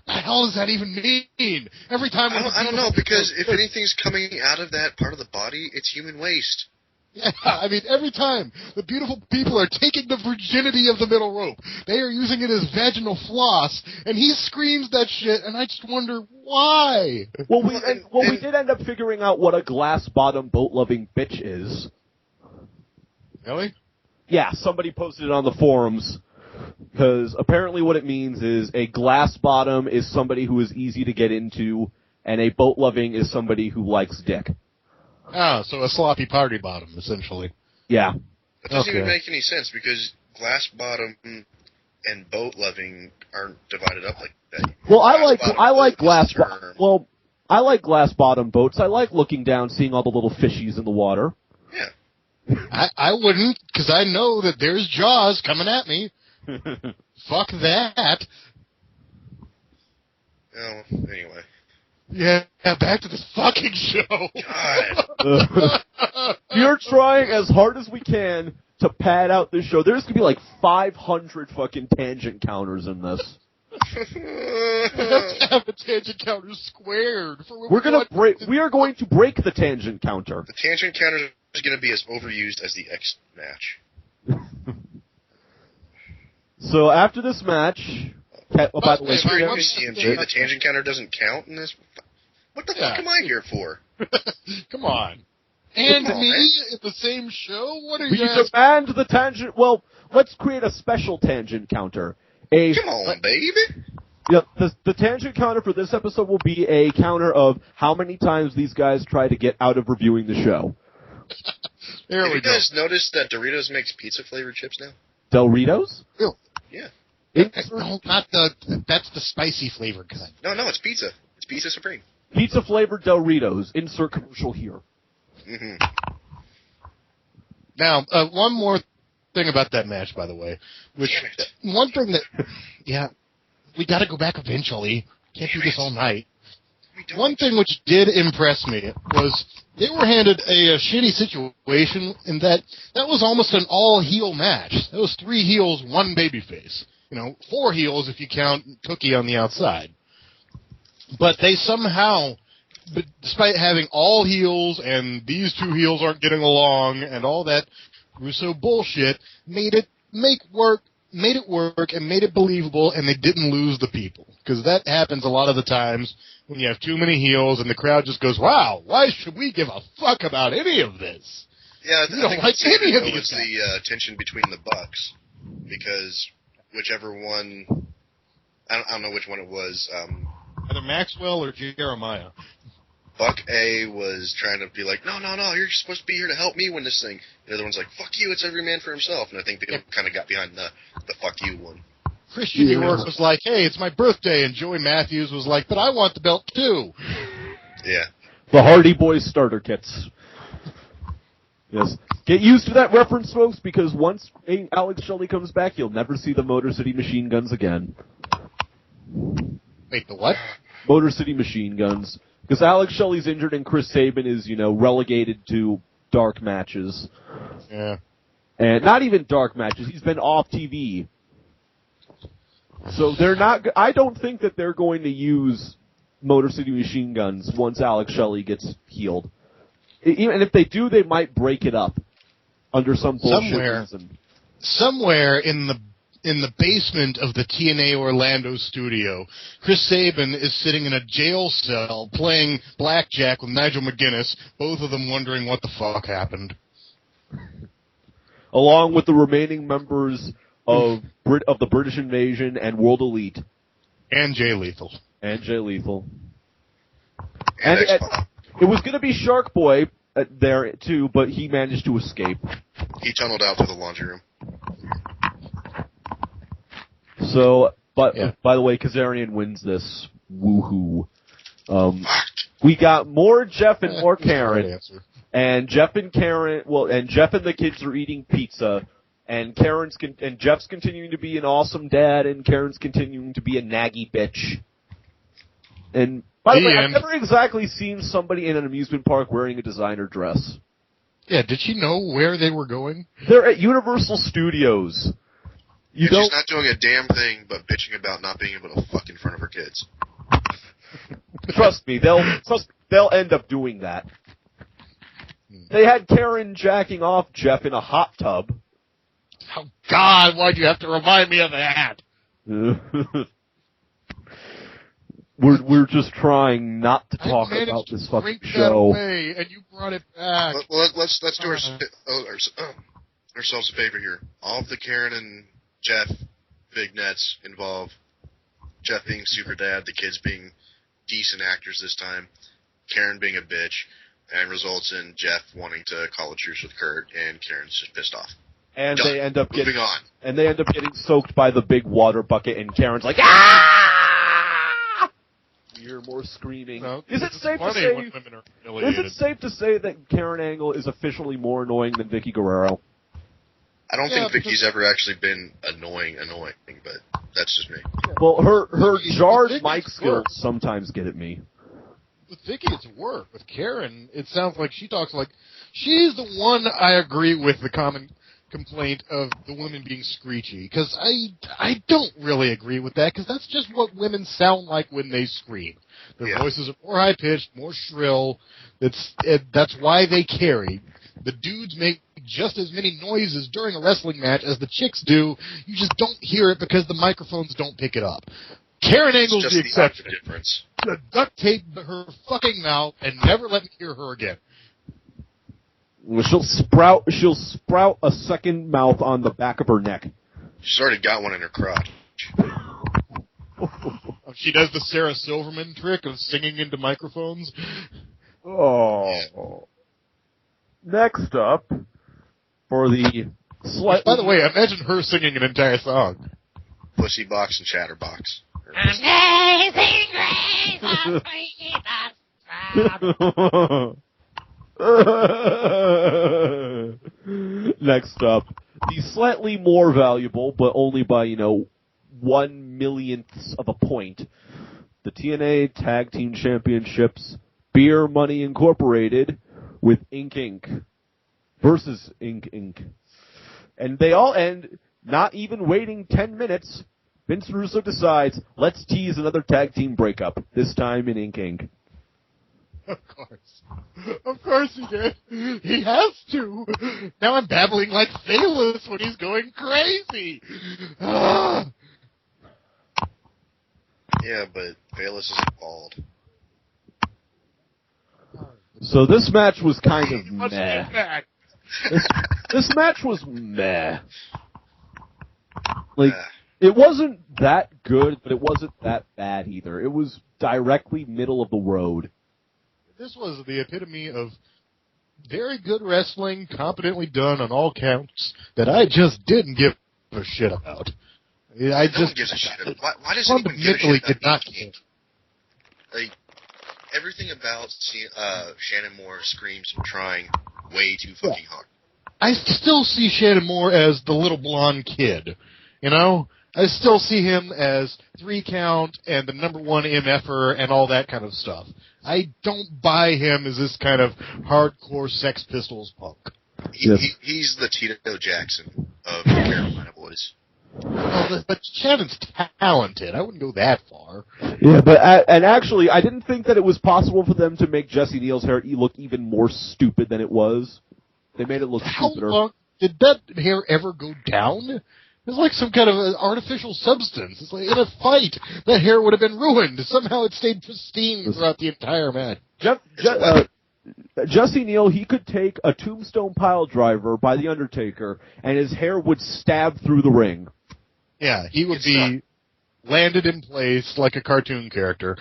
the hell does that even mean? Every time I don't know, because if anything's coming out of that part of the body, it's human waste. Yeah, I mean, every time the beautiful people are taking the virginity of the middle rope, they are using it as vaginal floss, and he screams that shit, and I just wonder why. Well, we did end up figuring out what a glass-bottom boat-loving bitch is. Really? Yeah, somebody posted it on the forums, because apparently what it means is a glass bottom is somebody who is easy to get into, and a boat-loving is somebody who likes dick. Ah, so a sloppy party bottom, essentially. Yeah. That doesn't even make any sense, because glass bottom and boat loving aren't divided up like that. Well, I like glass bottom boats. I like looking down, seeing all the little fishies in the water. Yeah. I wouldn't, because I know that there's Jaws coming at me. Fuck that. Oh, anyway. Yeah, back to this fucking show. God. We're trying as hard as we can to pad out this show. There's gonna be like 500 fucking tangent counters in this. We have to have the tangent counter squared. We are going to break the tangent counter. The tangent counter is going to be as overused as the X match. So after this match, by the way, CMG, the tangent counter doesn't count in this. What the fuck am I here for? Come on. And me in the same show? What are you We demand the tangent. Well, let's create a special tangent counter. Come on, baby. Yeah, the tangent counter for this episode will be a counter of how many times these guys try to get out of reviewing the show. There we go. Have you guys noticed that Doritos makes pizza-flavored chips now? Doritos? Really? Yeah. No, not that's the spicy flavor kind. No, it's pizza. It's Pizza Supreme. Pizza-flavored Doritos. Insert commercial here. Mm-hmm. Now, one more thing about that match, by the way. One thing that, we got to go back eventually. Can't do this all night. One thing which did impress me was they were handed a shitty situation in that was almost an all-heel match. That was 3 heels, 1 babyface. 4 heels if you count Cookie on the outside. But they somehow, despite having all heels and these 2 heels aren't getting along and all that Russo bullshit, made it work and made it believable, and they didn't lose the people. Because that happens a lot of the times when you have too many heels and the crowd just goes, wow, why should we give a fuck about any of this? Yeah, we don't like any of these. It was the tension between the Bucks, because whichever one, I don't know which one it was. Either Maxwell or Jeremiah. Buck A was trying to be like, no, you're supposed to be here to help me win this thing. The other one's like, fuck you, it's every man for himself. And I think they kind of got behind the fuck you one. Christian York was like, hey, it's my birthday. And Joey Matthews was like, but I want the belt too. Yeah. The Hardy Boys starter kits. Yes. Get used to that reference, folks, because once Alex Shelley comes back, you'll never see the Motor City Machine Guns again. Wait, the what? Motor City Machine Guns. Because Alex Shelley's injured and Chris Sabin is, relegated to dark matches. Yeah. And not even dark matches. He's been off TV. So I don't think that they're going to use Motor City Machine Guns once Alex Shelley gets healed. Even if they do, they might break it up under some bullshit reason. Somewhere in the basement of the TNA Orlando studio, Chris Sabin is sitting in a jail cell playing blackjack with Nigel McGuinness, both of them wondering what the fuck happened. Along with the remaining members of the British Invasion and World Elite. And Jay Lethal. And it was going to be Shark Boy there, too, but he managed to escape. He tunneled out to the laundry room. So, by the way, Kazarian wins this. Woohoo. We got more Jeff and more Karen. And Jeff and Karen, and Jeff and the kids are eating pizza. And Jeff's continuing to be an awesome dad, and Karen's continuing to be a naggy bitch. And, by the way, I've never exactly seen somebody in an amusement park wearing a designer dress. Yeah, did she know where they were going? They're at Universal Studios. You She's not doing a damn thing but bitching about not being able to fuck in front of her kids. Trust me, they'll end up doing that. They had Karen jacking off Jeff in a hot tub. Oh, God, why'd you have to remind me of that? We're just trying not to talk about this fucking show. Away, and you brought it back. Let's do ourselves a favor here. All of the Karen and Jeff vignettes involve Jeff being super dad, the kids being decent actors this time, Karen being a bitch, and results in Jeff wanting to call a truce with Kurt, and Karen's just pissed off. And Done. they end up Moving on. And they end up getting soaked by the big water bucket, and Karen's like, ah! You hear more screaming. No, is it safe to say that Karen Angle is officially more annoying than Vicky Guerrero? I don't think Vicky's ever actually been annoying, but that's just me. Well, her jarred mic skills sometimes get at me. With Vicky, it's work. With Karen, it sounds like she talks like she's the one I agree with the common complaint of the women being screechy, because I don't really agree with that, because that's just what women sound like when they scream. Their voices are more high-pitched, more shrill. That's why they carry. The dudes make just as many noises during a wrestling match as the chicks do. You just don't hear it because the microphones don't pick it up. Karen Angle's the exception. Difference. Duct tape her fucking mouth and never let me hear her again. She'll sprout a second mouth on the back of her neck. She's already got one in her crotch. She does the Sarah Silverman trick of singing into microphones. Oh. Next up, for the slightly... By the way, imagine her singing an entire song. Pussy Box and Chatterbox. Amazing grace of Next up, the slightly more valuable, but only by, 1/1,000,000th of a point, the TNA Tag Team Championships, Beer Money Incorporated, with Inc. versus Inc. And they all end, not even waiting 10 minutes, Vince Russo decides, let's tease another tag team breakup, this time in Inc. Of course. Of course he did. He has to. Now I'm babbling like Phaelus when he's going crazy. Yeah, but Phaelus is bald. So this match was kind of meh. This match was meh. Like, it wasn't that good, but it wasn't that bad either. It was directly middle of the road. This was the epitome of very good wrestling, competently done on all counts, that I just didn't give a shit about. No one gives a shit. Why does anyone give a shit? Did not care. Like, everything about Shannon Moore screams trying way too fucking hard. I still see Shannon Moore as the little blonde kid, I still see him as 3 count and the number 1 MFer and all that kind of stuff. I don't buy him as this kind of hardcore Sex Pistols punk. He's the Tito Jackson of the Carolina Boys. But Shannon's talented. I wouldn't go that far. Yeah, but and actually, I didn't think that it was possible for them to make Jesse Neal's hair look even more stupid than it was. They made it look stupider. How long did that hair ever go down? It was like some kind of artificial substance. It's like in a fight, that hair would have been ruined. Somehow it stayed pristine throughout the entire match. Jesse Neal, he could take a tombstone pile driver by The Undertaker, and his hair would stab through the ring. Yeah, he would be landed in place like a cartoon character.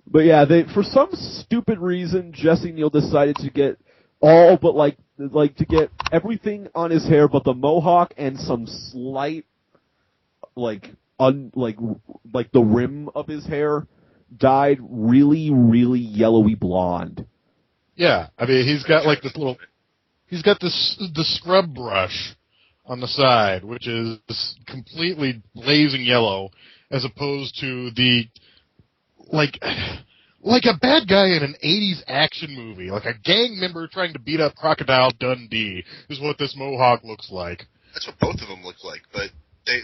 But yeah, for some stupid reason, Jesse Neal decided to get all but like to get everything on his hair but the mohawk and some slight like the rim of his hair dyed really, really yellowy blonde. Yeah, I mean he's got like the scrub brush on the side, which is completely blazing yellow, as opposed to the like a bad guy in an 80s action movie, like a gang member trying to beat up Crocodile Dundee, is what this mohawk looks like. That's what both of them look like. But I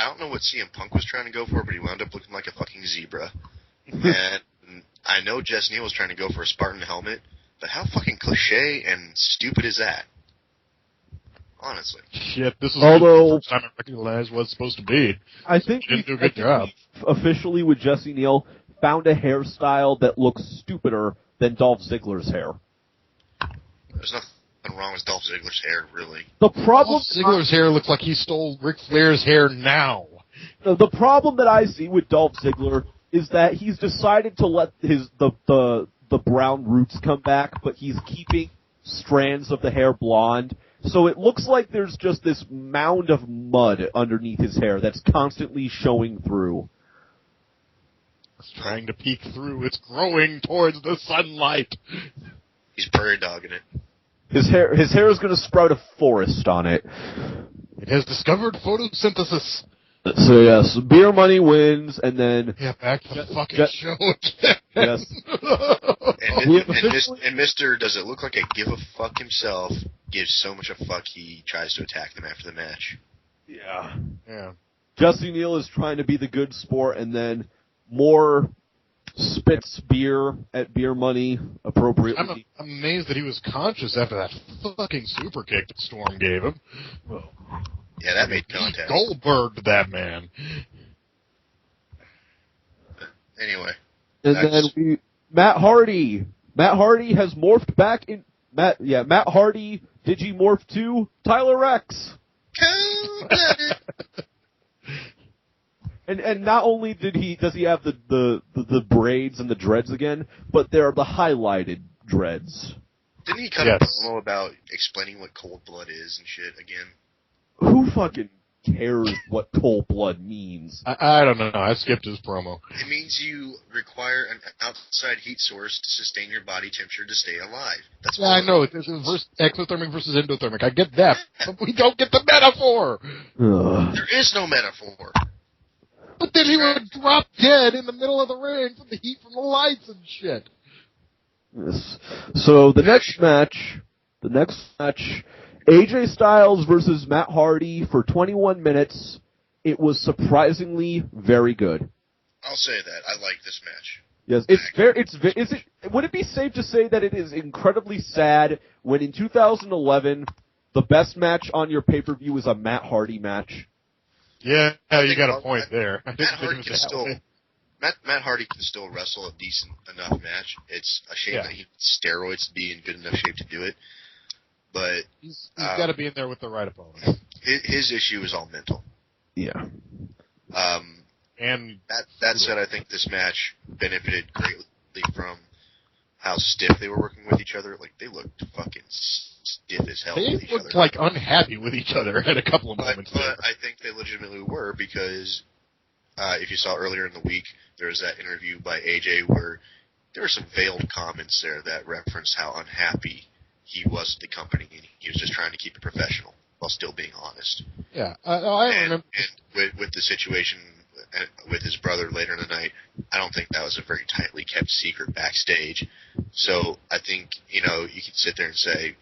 don't know what CM Punk was trying to go for, but he wound up looking like a fucking zebra. And I know Jess Neal was trying to go for a Spartan helmet, but how fucking cliche and stupid is that? Honestly. Shit, this is the first time I recognized what it's supposed to be. I think didn't do a good job. Officially with Jesse Neal found a hairstyle that looks stupider than Dolph Ziggler's hair. There's nothing wrong with Dolph Ziggler's hair, really. The problem Dolph Ziggler's hair looks like he stole Ric Flair's hair now. The problem that I see with Dolph Ziggler is that he's decided to let the brown roots come back, but he's keeping strands of the hair blonde. So it looks like there's just this mound of mud underneath his hair that's constantly showing through. It's trying to peek through. It's growing towards the sunlight. He's prairie dogging it. His hair is going to sprout a forest on it. It has discovered photosynthesis. So yes, Beer Money wins, and then back to the fucking show again. Yes. And Mr. Does it look like a give a fuck himself gives so much a fuck he tries to attack them after the match. Yeah. Jesse Neal is trying to be the good sport, and then more spits beer at Beer Money appropriately. I'm amazed that he was conscious after that fucking super kick that Storm gave him. Yeah, that made contact. Goldberg, that man. Anyway. And then Matt Hardy. Matt Hardy has morphed back in... Matt Hardy Digimorph to Tyler Rex. And not only does he have the braids and the dreads again, but they're the highlighted dreads. Didn't he cut a promo about explaining what cold blood is and shit again? Who fucking cares what cold blood means? I don't know. I skipped his promo. It means you require an outside heat source to sustain your body temperature to stay alive. That's all. I know. It's exothermic versus endothermic. I get that. But we don't get the metaphor. There is no metaphor. But then he would drop dead in the middle of the ring from the heat from the lights and shit. Yes. So the next match, AJ Styles versus Matt Hardy for 21 minutes. It was surprisingly very good. I'll say that. I like this match. Yes, would it be safe to say that it is incredibly sad when in 2011 the best match on your pay-per-view is a Matt Hardy match? Yeah, you got a point there. Matt Hardy can still wrestle a decent enough match. It's a shame that he needs steroids to be in good enough shape to do it. But he's got to be in there with the right opponent. His issue is all mental. Yeah. And that said, I think this match benefited greatly from how stiff they were working with each other. Like, they looked fucking stiff as hell with each other. They looked like unhappy with each other at a couple of moments. But I think they legitimately were, because if you saw earlier in the week, there was that interview by AJ where there were some veiled comments there that referenced how unhappy he was at the company, and he was just trying to keep it professional while still being honest. Yeah, I remember. And with the situation with his brother later in the night, I don't think that was a very tightly kept secret backstage. So I think, you could sit there and say,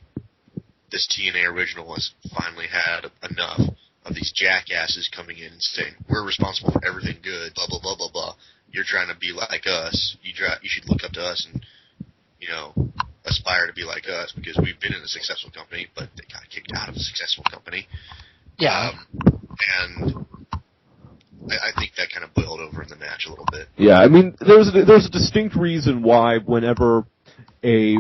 this TNA original has finally had enough of these jackasses coming in and saying, we're responsible for everything good, blah, blah, blah, blah, blah. You're trying to be like us. You should look up to us and, aspire to be like us, because we've been in a successful company, but they got kicked out of a successful company. Yeah. And I think that kind of boiled over in the match a little bit. Yeah, I mean, there's a distinct reason why whenever a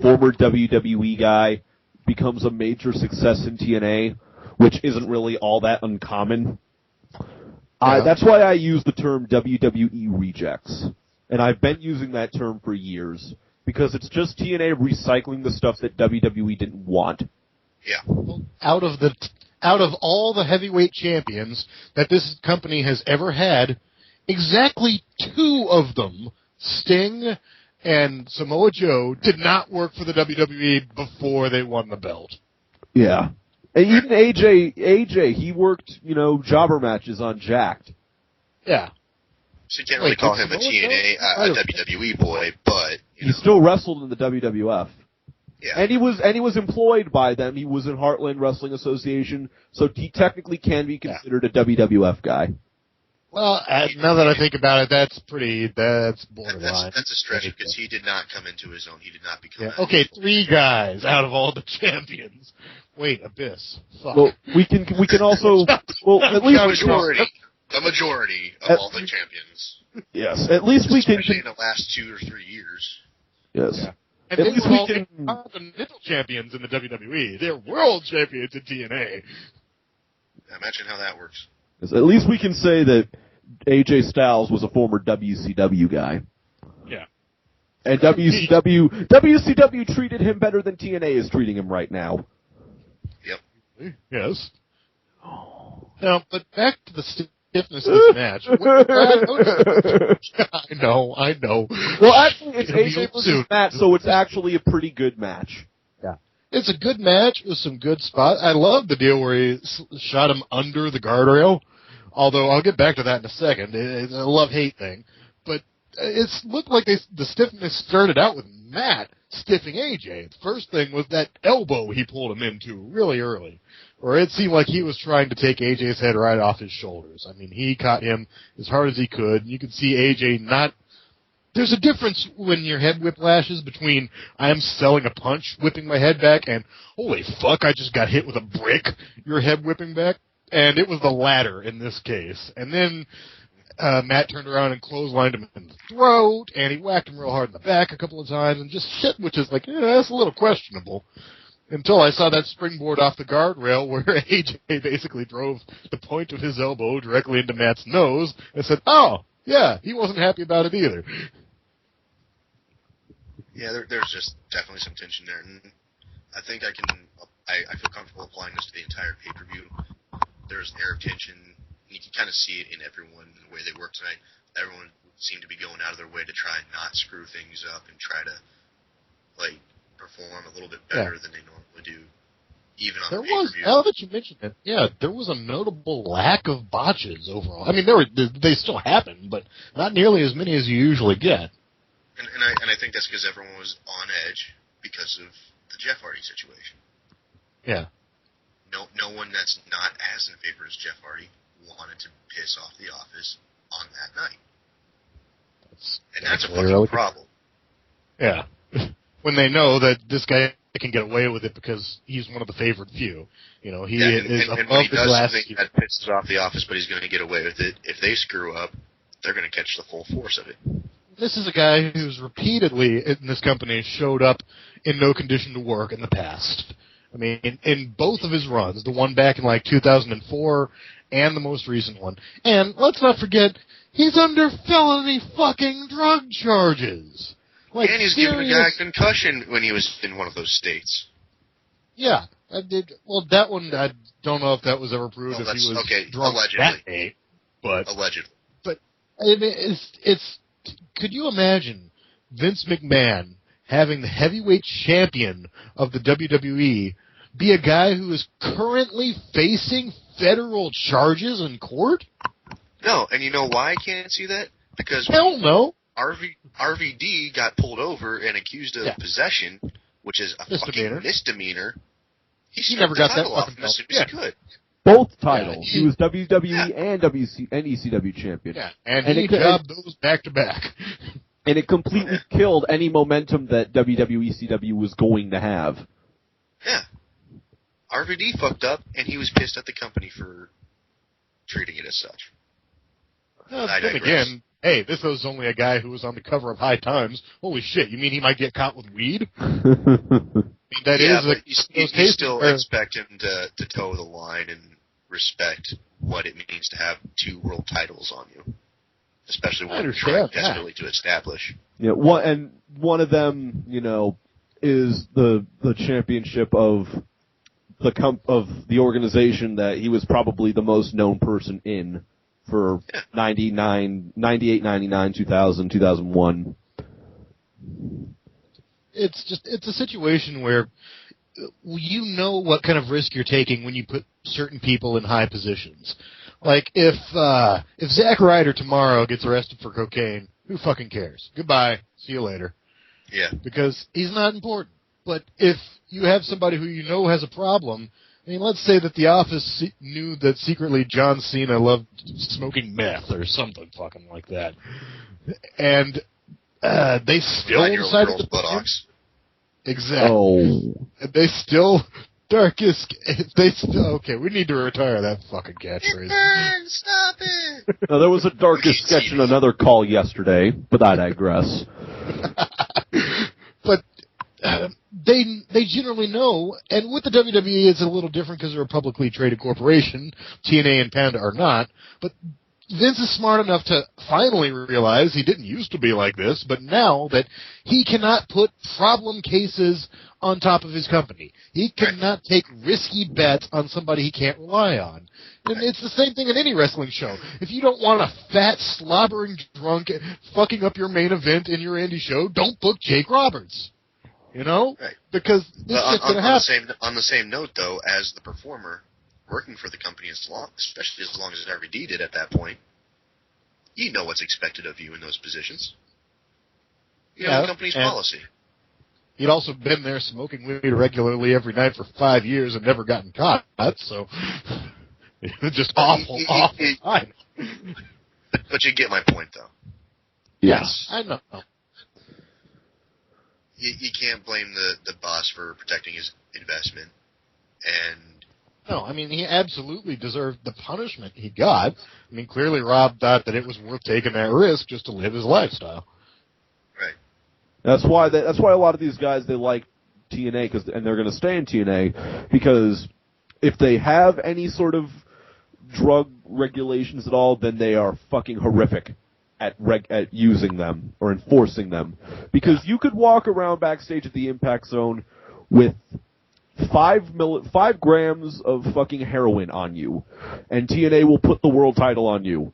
former WWE guy becomes a major success in TNA, which isn't really all that uncommon, that's why I use the term WWE rejects. And I've been using that term for years, because it's just TNA recycling the stuff that WWE didn't want. Yeah. Out of all the heavyweight champions that this company has ever had, exactly 2 of them, Sting and Samoa Joe, did not work for the WWE before they won the belt. Yeah. And even AJ, he worked, jobber matches on Jacked. Yeah. So you can't really call him a TNA, a WWE boy, but... He still wrestled in the WWF. Yeah. And he was employed by them. He was in Heartland Wrestling Association, so he technically can be considered a WWF guy. Well, now that I think about it, that's borderline. That's a stretch because he did not come into his own. He did not become. Yeah. Okay, 3 guys out of all the champions. Wait, Abyss. Fuck. Well, we can also at least the majority of all the champions. Yes, at least we can. Especially in the last 2 or 3 years. Yes. Yeah. And at least we can. Continental champions in the WWE. They're world champions in TNA. Imagine how that works. Yes, at least we can say that AJ Styles was a former WCW guy. Yeah. And WCW treated him better than TNA is treating him right now. Yep. Yes. Now, but back to the stiffness of this match. I know. Well, actually, it's AJ versus Matt, so it's actually a pretty good match. Yeah. It's a good match with some good spots. I love the deal where he shot him under the guardrail, although I'll get back to that in a second. It's a love-hate thing. But it looked like the stiffness started out with Matt stiffing AJ. The first thing was that elbow he pulled him into really early, or it seemed like he was trying to take AJ's head right off his shoulders. I mean, he caught him as hard as he could. You could see AJ not... There's a difference when your head whiplashes between I'm selling a punch, whipping my head back, and holy fuck, I just got hit with a brick, your head whipping back. And it was the latter in this case. And then Matt turned around and clotheslined him in the throat, and he whacked him real hard in the back a couple of times, and just shit, which is like, that's a little questionable. Until I saw that springboard off the guardrail where AJ basically drove the point of his elbow directly into Matt's nose, and said, oh, yeah, he wasn't happy about it either. Yeah, there's just definitely some tension there, and I think I feel comfortable applying this to the entire pay-per-view. There's an air of tension. You can kind of see it in everyone, the way they work tonight. Everyone seemed to be going out of their way to try and not screw things up and try to, perform a little bit better than they normally do, even on the pay-per-view. Now that you mentioned it, there was a notable lack of botches overall. I mean, they still happened, but not nearly as many as you usually get. And I think that's because everyone was on edge because of the Jeff Hardy situation. Yeah. No one that's not as in favor as Jeff Hardy wanted to piss off the office on that night. That's a fucking problem. Yeah. When they know that this guy can get away with it because he's one of the favored few. You know, he is above and when he the does glass. something that pisses off the office, but he's going to get away with it, if they screw up, they're going to catch the full force of it. This is a guy who's repeatedly in this company showed up in no condition to work in the past. I mean, in both of his runs, the one back in 2004 and the most recent one. And let's not forget, he's under felony fucking drug charges. And he's giving a guy a concussion when he was in one of those states. Yeah. Well, that one, I don't know if that was ever proved if he was drunk allegedly. that day. But, allegedly. But I mean, could you imagine Vince McMahon having the heavyweight champion of the WWE be a guy who is currently facing federal charges in court? No, and you know why I can't see that? Because hell no. RVD got pulled over and accused of possession, which is a fucking misdemeanor. He never got that off as soon as he could. Both titles. He was WWE and ECW champion. Yeah, and he jobbed those back to back. And it completely killed any momentum that WWE ECW was going to have. Yeah. RVD fucked up, and he was pissed at the company for treating it as such. Then again, hey, this was only a guy who was on the cover of High Times. Holy shit, you mean he might get caught with weed? You still expect him to toe the line and respect what it means to have 2 world titles on you. Especially when you're trying desperately to establish. Yeah, one of them, is the championship of the organization that he was probably the most known person in for 98, 99, 2000, 2001. It's a situation where you know what kind of risk you're taking when you put certain people in high positions. Like, if Zack Ryder tomorrow gets arrested for cocaine, who fucking cares? Goodbye. See you later. Yeah. Because he's not important. But if you have somebody who you know has a problem, I mean, let's say that the office knew that secretly John Cena loved smoking meth or something fucking like that, and they still decided to put him. Exactly. Oh. And they still okay, we need to retire that fucking catchphrase. Stop it! Now, there was a Darkest sketch in another call yesterday, but I digress. But they generally know, and with the WWE it's a little different because they're a publicly traded corporation. TNA and Panda are not, but Vince is smart enough to finally realize he didn't used to be like this, but now that he cannot put problem cases on top of his company. He cannot take risky bets on somebody he can't rely on. And it's the same thing in any wrestling show. If you don't want a fat, slobbering drunk fucking up your main event in your indie show, don't book Jake Roberts. You know? Right. Because this shit's going to happen. On the same note, though, as the performer working for the company especially as long as RVD did at that point, you know what's expected of you in those positions. You know the company's policy. He'd also been there smoking weed regularly every night for 5 years and never gotten caught, so it was just awful time. But you get my point, though. Yes. I know. You can't blame the boss for protecting his investment. And no, I mean, he absolutely deserved the punishment he got. I mean, clearly Rob thought that it was worth taking that risk just to live his lifestyle. Right. That's why a lot of these guys, they like TNA, and they're going to stay in TNA, because if they have any sort of drug regulations at all, then they are fucking horrific at using them or enforcing them. Because you could walk around backstage at the Impact Zone with 5 grams of fucking heroin on you, and TNA will put the world title on you.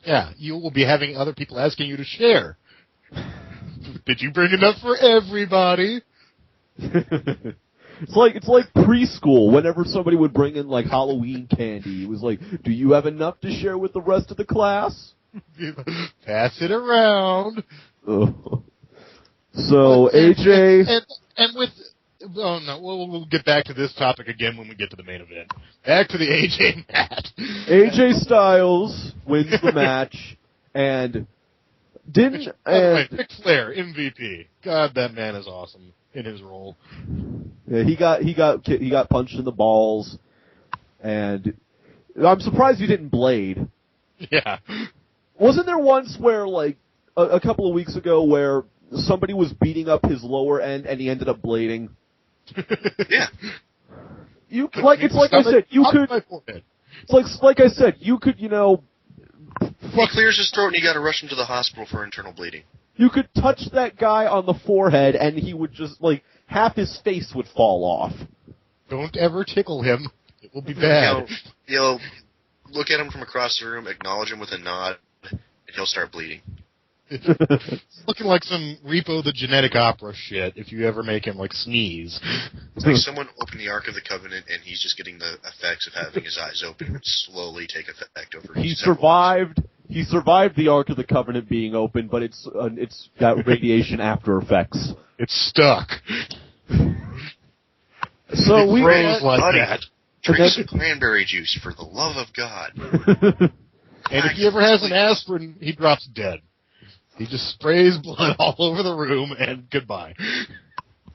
Yeah, you will be having other people asking you to share. Did you bring enough for everybody? It's like preschool. Whenever somebody would bring in like Halloween candy, it was like, do you have enough to share with the rest of the class? Pass it around. Oh. So AJ and with. Oh, no, we'll get back to this topic again when we get to the main event. Back to the AJ match. AJ Styles wins the match, and Ric Flair, MVP. God, that man is awesome in his role. Yeah, he got punched in the balls, and I'm surprised he didn't blade. Yeah. Wasn't there once where, like, a couple of weeks ago where somebody was beating up his lower end and he ended up blading? Yeah. It's like I said, you could, you know, he clears his throat and you gotta rush him to the hospital for internal bleeding. You could touch that guy on the forehead and he would just, like, half his face would fall off. Don't ever tickle him. It will be bad. You'll look at him from across the room, acknowledge him with a nod, and he'll start bleeding. Looking like some Repo the Genetic Opera shit if you ever make him, like, sneeze. It's like someone opened the Ark of the Covenant and he's just getting the effects of having his eyes open slowly take effect over He survived the Ark of the Covenant being open, but it's got radiation after effects. It's stuck. So we like that. Drink some cranberry juice, for the love of God. And if he ever has an aspirin, he drops dead. He just sprays blood all over the room, and goodbye.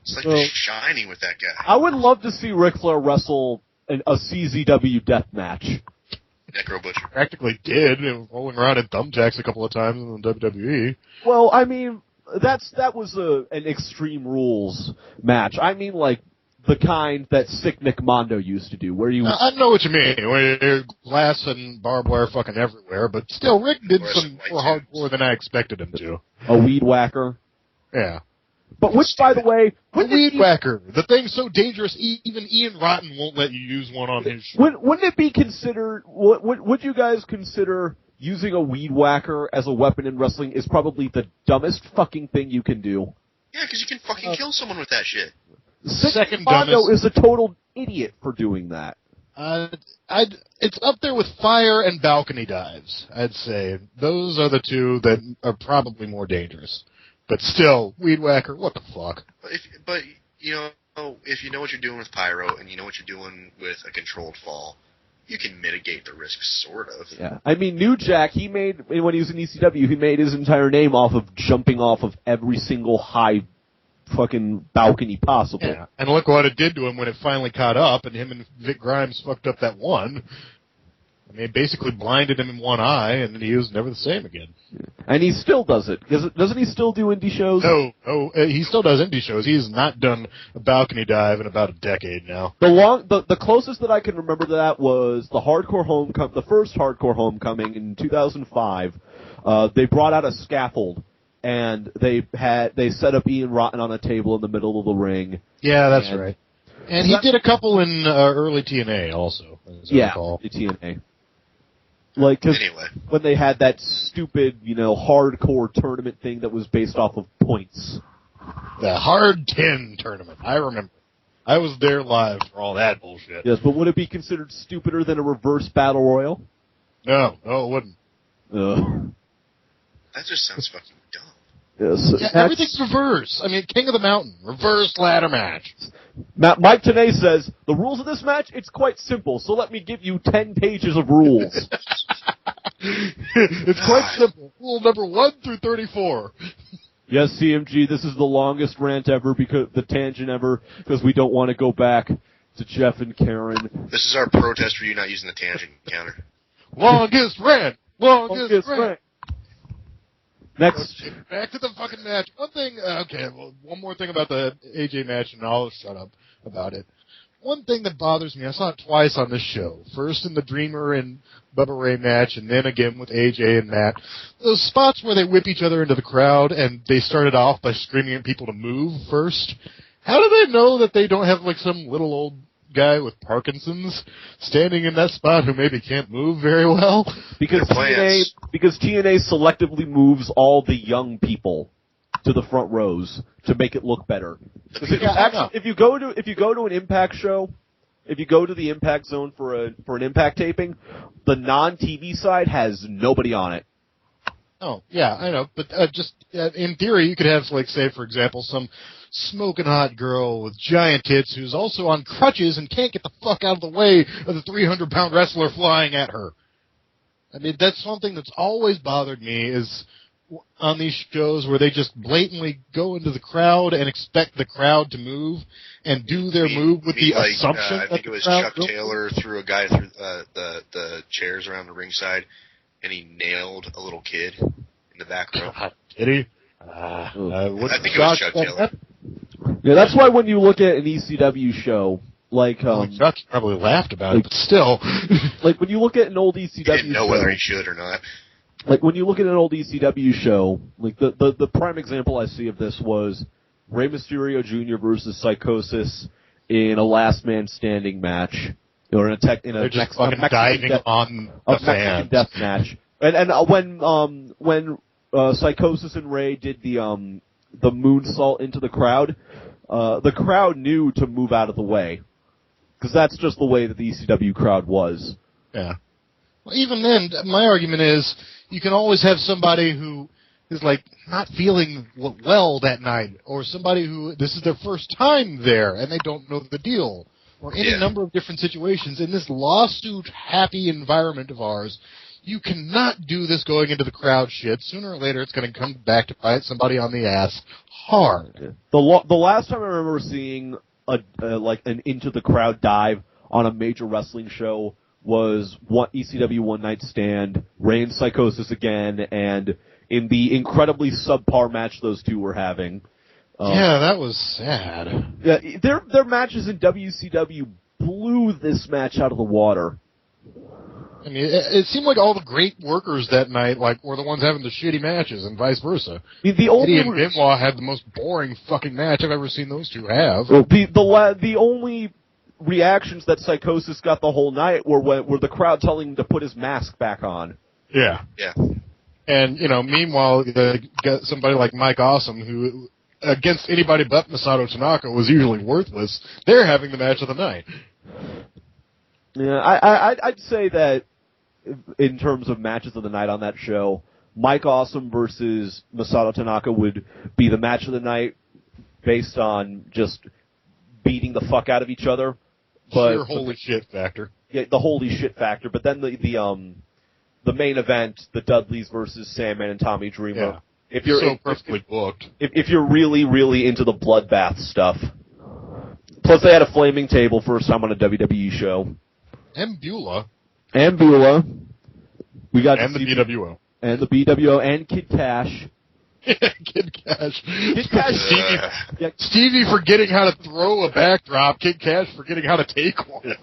It's like The Shining with that guy. I would love to see Ric Flair wrestle a CZW death match. Necro Butcher. Practically did, rolling around in thumbtacks a couple of times in the WWE. Well, I mean, that was an Extreme Rules match. I mean, like, the kind that Sick Nick Mondo used to do, where you... I know what you mean, where there's glass and barbed wire fucking everywhere, but still, Rick did some more hardcore than I expected him to. A weed whacker? Yeah. But which, by the way... A weed whacker. The thing's so dangerous, even Ian Rotten won't let you use one on his show. Wouldn't it be considered... Would you guys consider using a weed whacker as a weapon in wrestling is probably the dumbest fucking thing you can do? Yeah, because you can fucking kill someone with that shit. Second Mondo dumbest. is a total idiot for doing that. It's up there with fire and balcony dives, I'd say. Those are the two that are probably more dangerous. But still, weed whacker, what the fuck? But you know, if you know what you're doing with pyro and you know what you're doing with a controlled fall, you can mitigate the risk, sort of. Yeah. I mean, New Jack, when he was in ECW, he made his entire name off of jumping off of every single high fucking balcony possible. Yeah. And look what it did to him when it finally caught up, and him and Vic Grimes fucked up that one. I mean, it basically blinded him in one eye, and he was never the same again. And he still does it. Doesn't he still do indie shows? No, he still does indie shows. He's not done a balcony dive in about a decade now. The closest that I can remember to that was the first Hardcore Homecoming in 2005. They brought out a scaffold, and they set up Ian Rotten on a table in the middle of the ring. Yeah, that's right. And he did a couple in early TNA also. The TNA. Like, cause anyway. When they had that stupid, hardcore tournament thing that was based off of points. The Hard 10 tournament. I remember. I was there live for all that bullshit. Yes, but would it be considered stupider than a reverse battle royal? No, it wouldn't. That just sounds fucking dumb. Yes. Yeah, everything's reverse. I mean, King of the Mountain, reverse ladder match. Mike Tenay says, the rules of this match, it's quite simple, so let me give you 10 pages of rules. It's quite simple. Rule number 1 through 34. Yes, CMG, this is the longest rant ever, the tangent ever, because we don't want to go back to Jeff and Karen. This is our protest for you not using the tangent counter. Longest rant. Longest rant. Next. Back to the fucking match. One more thing about the AJ match, and I'll shut up about it. One thing that bothers me, I saw it twice on this show. First in the Dreamer and Bubba Ray match, and then again with AJ and Matt. Those spots where they whip each other into the crowd, and they started off by screaming at people to move first. How do they know that they don't have, like, some little old guy with Parkinson's standing in that spot who maybe can't move very well? Because TNA selectively moves all the young people to the front rows to make it look better. If you go to an Impact show, if you go to the Impact Zone for an Impact taping, the non-TV side has nobody on it. Oh, yeah, I know, but in theory, you could have, like, say, for example, some smoking hot girl with giant tits who's also on crutches and can't get the fuck out of the way of the 300-pound wrestler flying at her. I mean, that's something that's always bothered me is on these shows where they just blatantly go into the crowd and expect the crowd to move and do their move with the assumption I think it was Chuck Taylor threw a guy through the chairs around the ringside, and he nailed a little kid in the back row. Did he? I think it was Chuck Taylor. Yeah, that's why when you look at an ECW show, like Chuck probably laughed about it, but still, like when you look at an old ECW he didn't know show, whether he should or not. Like when you look at an old ECW show, like the prime example I see of this was Rey Mysterio Jr. versus Psychosis in a Last Man Standing match, or in a Mexican death match. And when Psychosis and Rey did the moonsault into the crowd knew to move out of the way, because that's just the way that the ECW crowd was. Yeah. Well, even then, my argument is you can always have somebody who is, like, not feeling well that night, or somebody who this is their first time there and they don't know the deal, or any number of different situations. In this lawsuit-happy environment of ours, you cannot do this going into the crowd shit. Sooner or later, it's going to come back to bite somebody on the ass hard. Yeah. The last time I remember seeing an into the crowd dive on a major wrestling show was ECW One Night Stand, Rey and Psychosis again, and in the incredibly subpar match those two were having. Yeah, that was sad. Yeah, their matches in WCW blew this match out of the water. I mean, it seemed like all the great workers that night, were the ones having the shitty matches, and vice versa. Eddie and Benoit had the most boring fucking match I've ever seen those two have. Well, the only reactions that Psychosis got the whole night were the crowd telling him to put his mask back on. Yeah. Yeah. And, meanwhile, got somebody like Mike Awesome, who, against anybody but Masato Tanaka, was usually worthless. They're having the match of the night. Yeah, I'd say that in terms of matches of the night on that show, Mike Awesome versus Masato Tanaka would be the match of the night based on just beating the fuck out of each other. But Sheer holy shit factor. Yeah, the holy shit factor. But then the main event, the Dudleys versus Sandman and Tommy Dreamer. Yeah. If you're so perfectly booked. If you're really, really into the bloodbath stuff. Plus they had a flaming table first time on a WWE show. And Beulah. We got and the BWO. And the BWO and Kid Cash. Kid Cash. Stevie forgetting how to throw a backdrop. Kid Cash forgetting how to take one.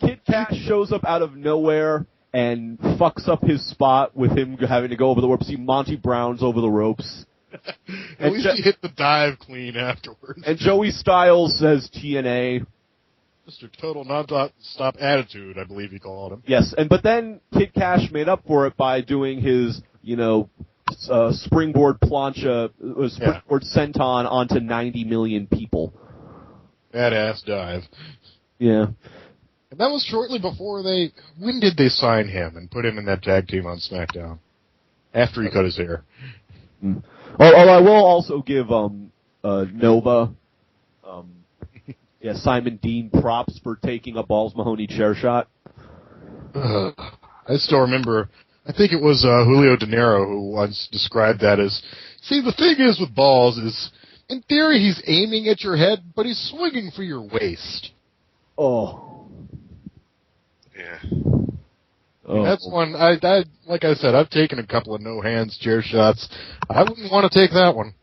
Kid Cash shows up out of nowhere and fucks up his spot with him having to go over the ropes. He Monty Browns over the ropes. At least he hit the dive clean afterwards. And Joey Styles says TNA. Mr. Total Non-Stop Attitude, I believe he called him. Yes, but then Kid Cash made up for it by doing his, springboard plancha, springboard senton onto 90 million people. Badass dive. Yeah. And that was shortly before when did they sign him and put him in that tag team on SmackDown? After he cut his hair. I will also give, Nova, Simon Dean props for taking a Balls Mahoney chair shot. I still remember, I think it was Julio De Niro who once described that as, see, the thing is with Balls is, in theory he's aiming at your head, but he's swinging for your waist. Oh. Yeah. Oh. That's one, I like I said, I've taken a couple of no-hands chair shots. I wouldn't want to take that one.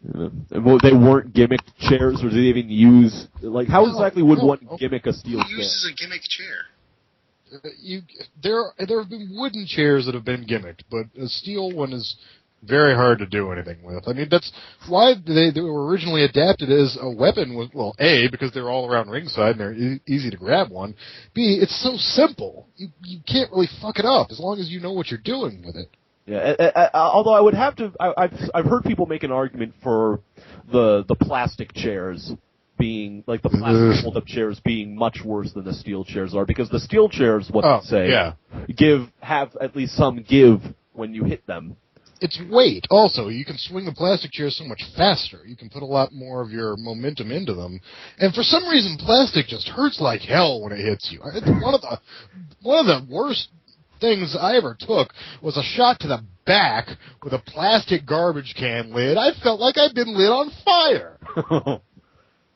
Well, they weren't gimmicked chairs, or did they even use, how exactly would one gimmick a steel chair? Who uses a gimmick chair? There have been wooden chairs that have been gimmicked, but a steel one is very hard to do anything with. I mean, that's why they were originally adapted as a weapon. Well, A, because they're all around ringside and they're easy to grab one. B, it's so simple. You can't really fuck it up as long as you know what you're doing with it. Yeah, although I would have to, I've heard people make an argument for the plastic chairs being, the plastic hold-up chairs being much worse than the steel chairs are, because the steel chairs, have at least some give when you hit them. It's weight, also. You can swing the plastic chairs so much faster. You can put a lot more of your momentum into them. And for some reason, plastic just hurts like hell when it hits you. It's one of the worst things I ever took was a shot to the back with a plastic garbage can lid. I felt like I'd been lit on fire.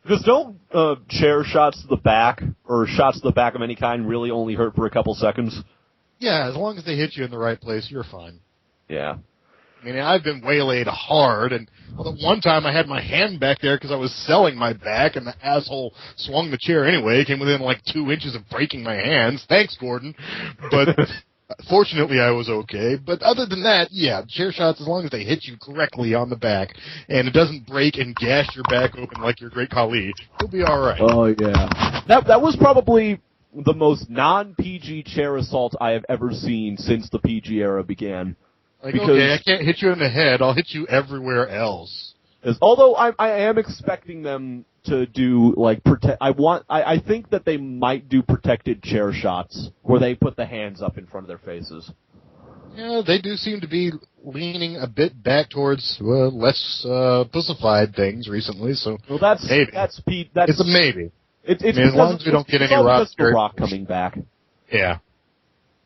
Because don't chair shots to the back, or shots to the back of any kind, really only hurt for a couple seconds? Yeah, as long as they hit you in the right place, you're fine. Yeah. I mean, I've been waylaid hard, and one time I had my hand back there because I was selling my back, and the asshole swung the chair anyway. Came within 2 inches of breaking my hands. Thanks, Gordon. But fortunately, I was okay. But other than that, yeah, chair shots, as long as they hit you correctly on the back, and it doesn't break and gash your back open like your great Khali, you'll be all right. Oh, yeah. That was probably the most non-PG chair assault I have ever seen since the PG era began. Okay, I can't hit you in the head. I'll hit you everywhere else. Although I am expecting them to do I think that they might do protected chair shots where they put the hands up in front of their faces. Yeah, they do seem to be leaning a bit back towards less pussified things recently. So that's maybe. It's a maybe. It's as long as we don't get any Rock coming back. Yeah.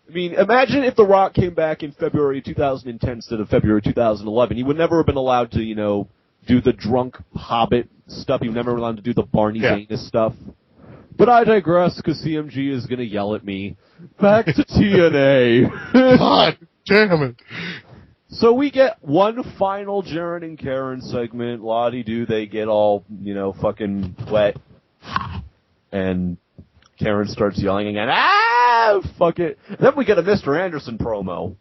I mean, imagine if The Rock came back in February 2010 instead of February 2011. He would never have been allowed to, do the drunk Hobbit stuff. He would never have been allowed to do the Barney Zanus stuff. But I digress, because CMG is going to yell at me. Back to TNA. God damn it. So we get one final Jaren and Karen segment. La-di-do, they get all, fucking wet. And Karen starts yelling again, fuck it. Then we get a Mr. Anderson promo.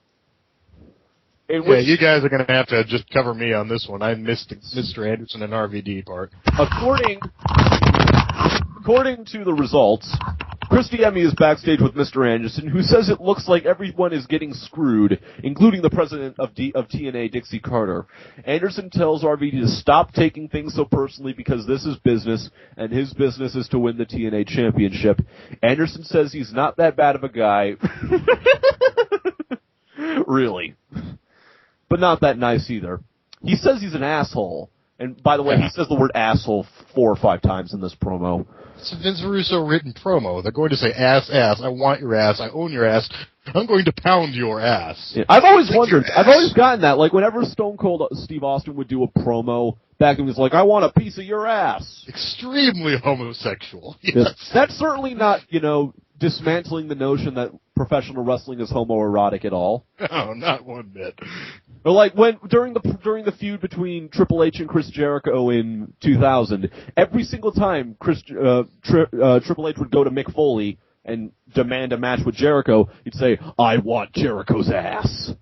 You guys are going to have to just cover me on this one. I missed the Mr. Anderson and RVD part. According to the results, Christy Emmy is backstage with Mr. Anderson, who says it looks like everyone is getting screwed, including the president of TNA, Dixie Carter. Anderson tells RVD to stop taking things so personally because this is business, and his business is to win the TNA championship. Anderson says he's not that bad of a guy. Really. But not that nice either. He says he's an asshole. And by the way, he says the word asshole 4 or 5 times in this promo. It's a Vince Russo written promo. They're going to say, ass, ass, I want your ass, I own your ass, I'm going to pound your ass. Yeah, I've always wondered, I've always gotten that, like whenever Stone Cold Steve Austin would do a promo, back and was like, I want a piece of your ass. Extremely homosexual. Yes. Yeah. That's certainly not, dismantling the notion that professional wrestling is homoerotic at all. No, not one bit. Or like during the feud between Triple H and Chris Jericho in 2000, every single time Triple H would go to Mick Foley and demand a match with Jericho, he'd say, I want Jericho's ass.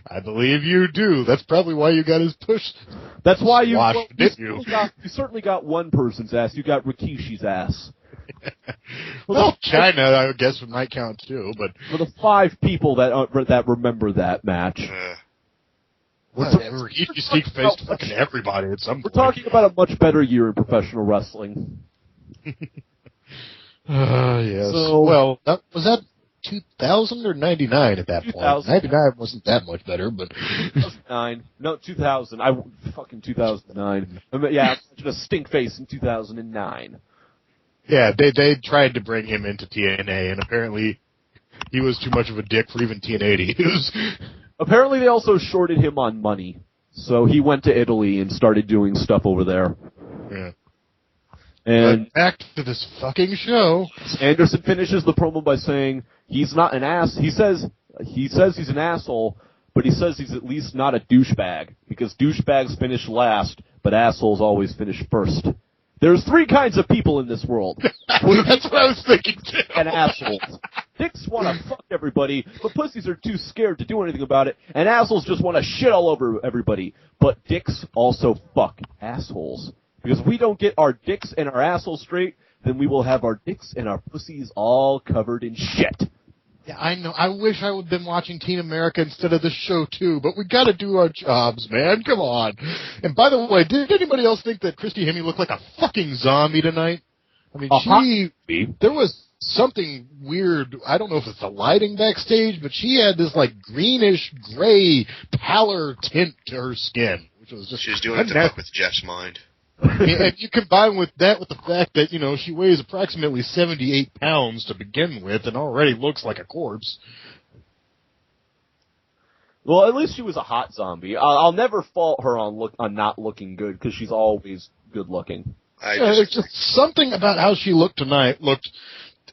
I believe you do. That's probably why you got his push. That's why you certainly got one person's ass. You got Rikishi's ass. Well, China, I guess, might count too, but for the 5 people that remember that match. Rikishi Sneak faced fucking everybody at some point. We're talking about a much better year in professional wrestling. Yes. So, well, was that 2000 or 99 at that 2000. Point? 99 wasn't that much better, but 2009. No, 2000. Fucking 2009. Yeah, a stink face in 2009. Yeah, they tried to bring him into TNA, and apparently he was too much of a dick for even TNA to use. Apparently they also shorted him on money, so he went to Italy and started doing stuff over there. Yeah. And but back to this fucking show. Anderson finishes the promo by saying he's not an ass. He says he's an asshole, but he says he's at least not a douchebag, because douchebags finish last, but assholes always finish first. There's 3 kinds of people in this world. That's what I was thinking, too. And assholes. Dicks want to fuck everybody, but pussies are too scared to do anything about it, and assholes just want to shit all over everybody. But dicks also fuck assholes. Because if we don't get our dicks and our assholes straight, then we will have our dicks and our pussies all covered in shit. Yeah, I know. I wish I would have been watching Team America instead of this show, too, but we gotta do our jobs, man. Come on. And by the way, did anybody else think that Christy Hemme looked like a fucking zombie tonight? I mean, there was something weird. I don't know if it's the lighting backstage, but she had this, like, greenish, gray, pallor tint to her skin, which was just... She was doing it to fuck with Jeff's mind. And you combine with that with the fact that, she weighs approximately 78 pounds to begin with and already looks like a corpse. Well, at least she was a hot zombie. I'll never fault her on not looking good, because she's always good looking. There's just something about how she looked tonight looked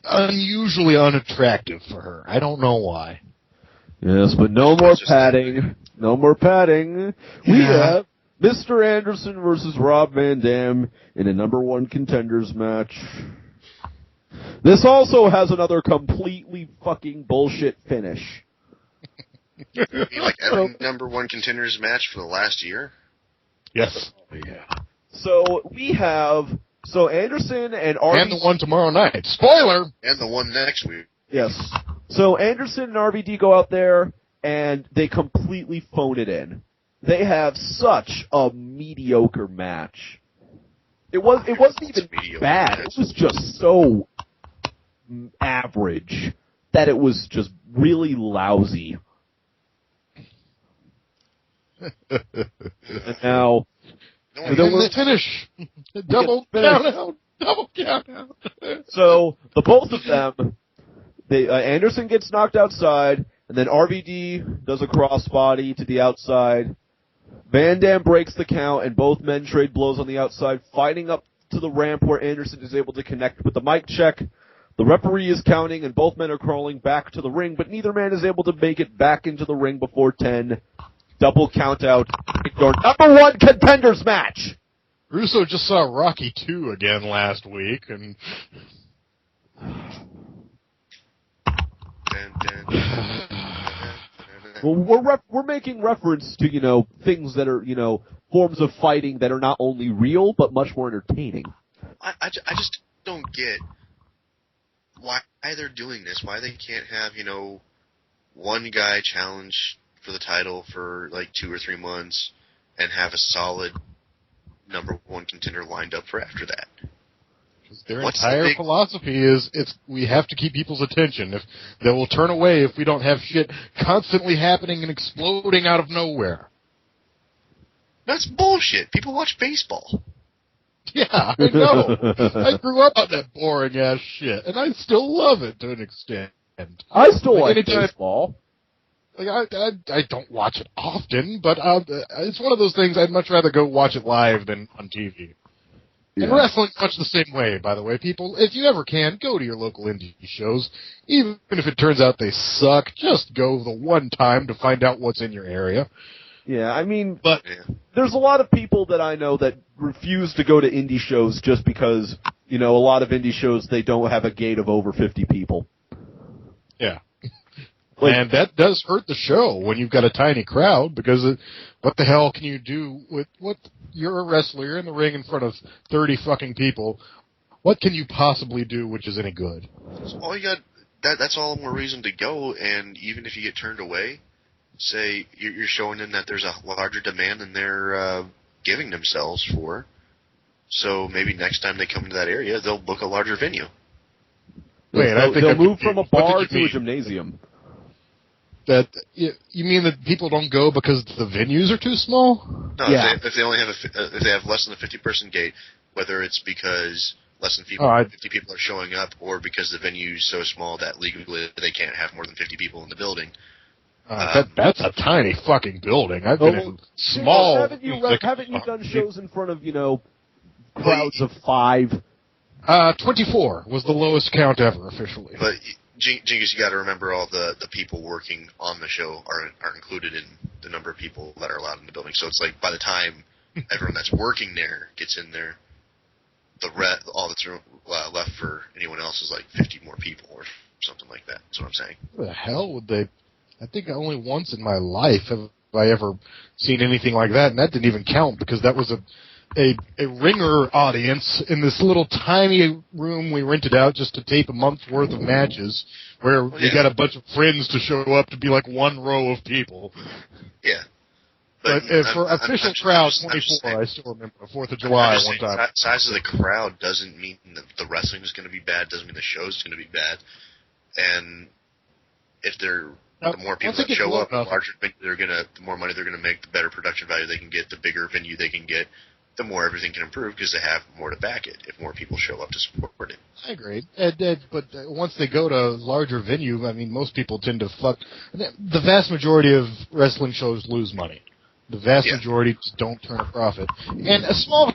unusually unattractive for her. I don't know why. Yes, but no more padding. No more padding. We have Mr. Anderson versus Rob Van Dam in a #1 contenders match. This also has another completely fucking bullshit finish. You mean like every #1 contenders match for the last year? Yes. Yeah. So we have Anderson and RVD. And the one tomorrow night. Spoiler! And the one next week. Yes. So Anderson and RVD go out there and they completely phone it in. They have such a mediocre match. It wasn't even bad. It was just so average that it was just really lousy. And now, the finish. Double count out. Double count out. So the both of them, Anderson gets knocked outside, and then RVD does a crossbody to the outside. Van Dam breaks the count, and both men trade blows on the outside, fighting up to the ramp where Anderson is able to connect with the mic check. The referee is counting, and both men are crawling back to the ring, but neither man is able to make it back into the ring before 10. Double count out. Your #1 contenders match! Russo just saw Rocky 2 again last week, and... Well, we're making reference to, things that are, forms of fighting that are not only real, but much more entertaining. I just don't get why they're doing this, why they can't have, one guy challenge for the title for, 2 or 3 months and have a solid #1 contender lined up for after that. Their entire philosophy is we have to keep people's attention. If they will turn away if we don't have shit constantly happening and exploding out of nowhere. That's bullshit. People watch baseball. Yeah, I know. I grew up on that boring ass shit, and I still love it to an extent. I still like anytime, baseball. Like I don't watch it often, but it's one of those things I'd much rather go watch it live than on TV. Yeah. And wrestling's much the same way, by the way, people. If you ever can, go to your local indie shows. Even if it turns out they suck, just go the one time to find out what's in your area. Yeah, I mean, but there's a lot of people that I know that refuse to go to indie shows just because, a lot of indie shows, they don't have a gate of over 50 people. Yeah. And that does hurt the show when you've got a tiny crowd, because what the hell can you do with you're a wrestler, you're in the ring in front of 30 fucking people. What can you possibly do which is any good? All you got, that's all more reason to go, and even if you get turned away, say you're showing them that there's a larger demand than they're giving themselves for. So maybe next time they come to that area, they'll book a larger venue. Wait, they'll move from a bar to a gymnasium. That you mean that people don't go because the venues are too small? No, yeah. if they only have if they have less than a 50-person gate, whether it's because less than 50 people are showing up, or because the venue's so small that legally they can't have more than 50 people in the building. That's a tiny fucking building. I've been in small. Haven't you done shows in front of crowds of 5? 24 was the lowest count ever officially. But Jingus, you got to remember all the people working on the show are included in the number of people that are allowed in the building. So it's like by the time everyone that's working there gets in there, all that's left for anyone else is like 50 more people or something like that. That's what I'm saying. What the hell would they? I think only once in my life have I ever seen anything like that, and that didn't even count because that was a ringer audience in this little tiny room we rented out just to tape a month's worth of matches, where we got a bunch of friends to show up to be like one row of people. Yeah. But for official crowd, 24, I still remember the 4th of July one time. Size of the crowd doesn't mean that the wrestling is going to be bad, doesn't mean the show is going to be bad. And if the more people that show up, the more money they're going to make, the better production value they can get, the bigger venue they can get, the more everything can improve because they have more to back it if more people show up to support it. I agree. But once they go to a larger venue, I mean, most people tend to fuck. The vast majority of wrestling shows lose money. The vast majority just don't turn a profit. And a small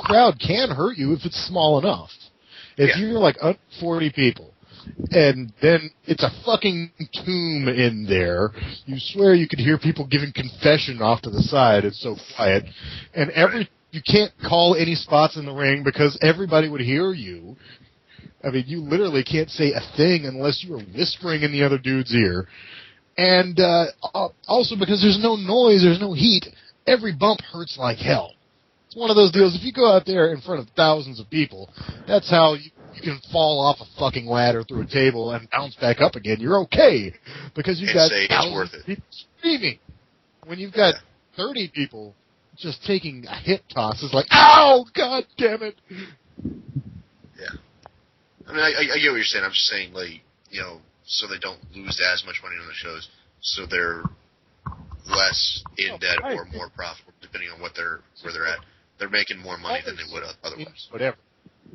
crowd can hurt you if it's small enough. If you're like 40 people, and then it's a fucking tomb in there. You swear you could hear people giving confession off to the side. It's so quiet. And you can't call any spots in the ring because everybody would hear you. I mean, you literally can't say a thing unless you are whispering in the other dude's ear. And also because there's no noise, there's no heat, every bump hurts like hell. It's one of those deals. If you go out there in front of thousands of people, that's how you can fall off a fucking ladder through a table and bounce back up again. You're okay because you've got thousands of people screaming. When you've got 30 people just taking a hip toss, it's like, ow, god damn it. Yeah. I mean, I get what you're saying. I'm just saying, like, so they don't lose as much money on the shows, so they're less in debt or more profitable, depending on where they're at. They're making more money than they would otherwise. Whatever.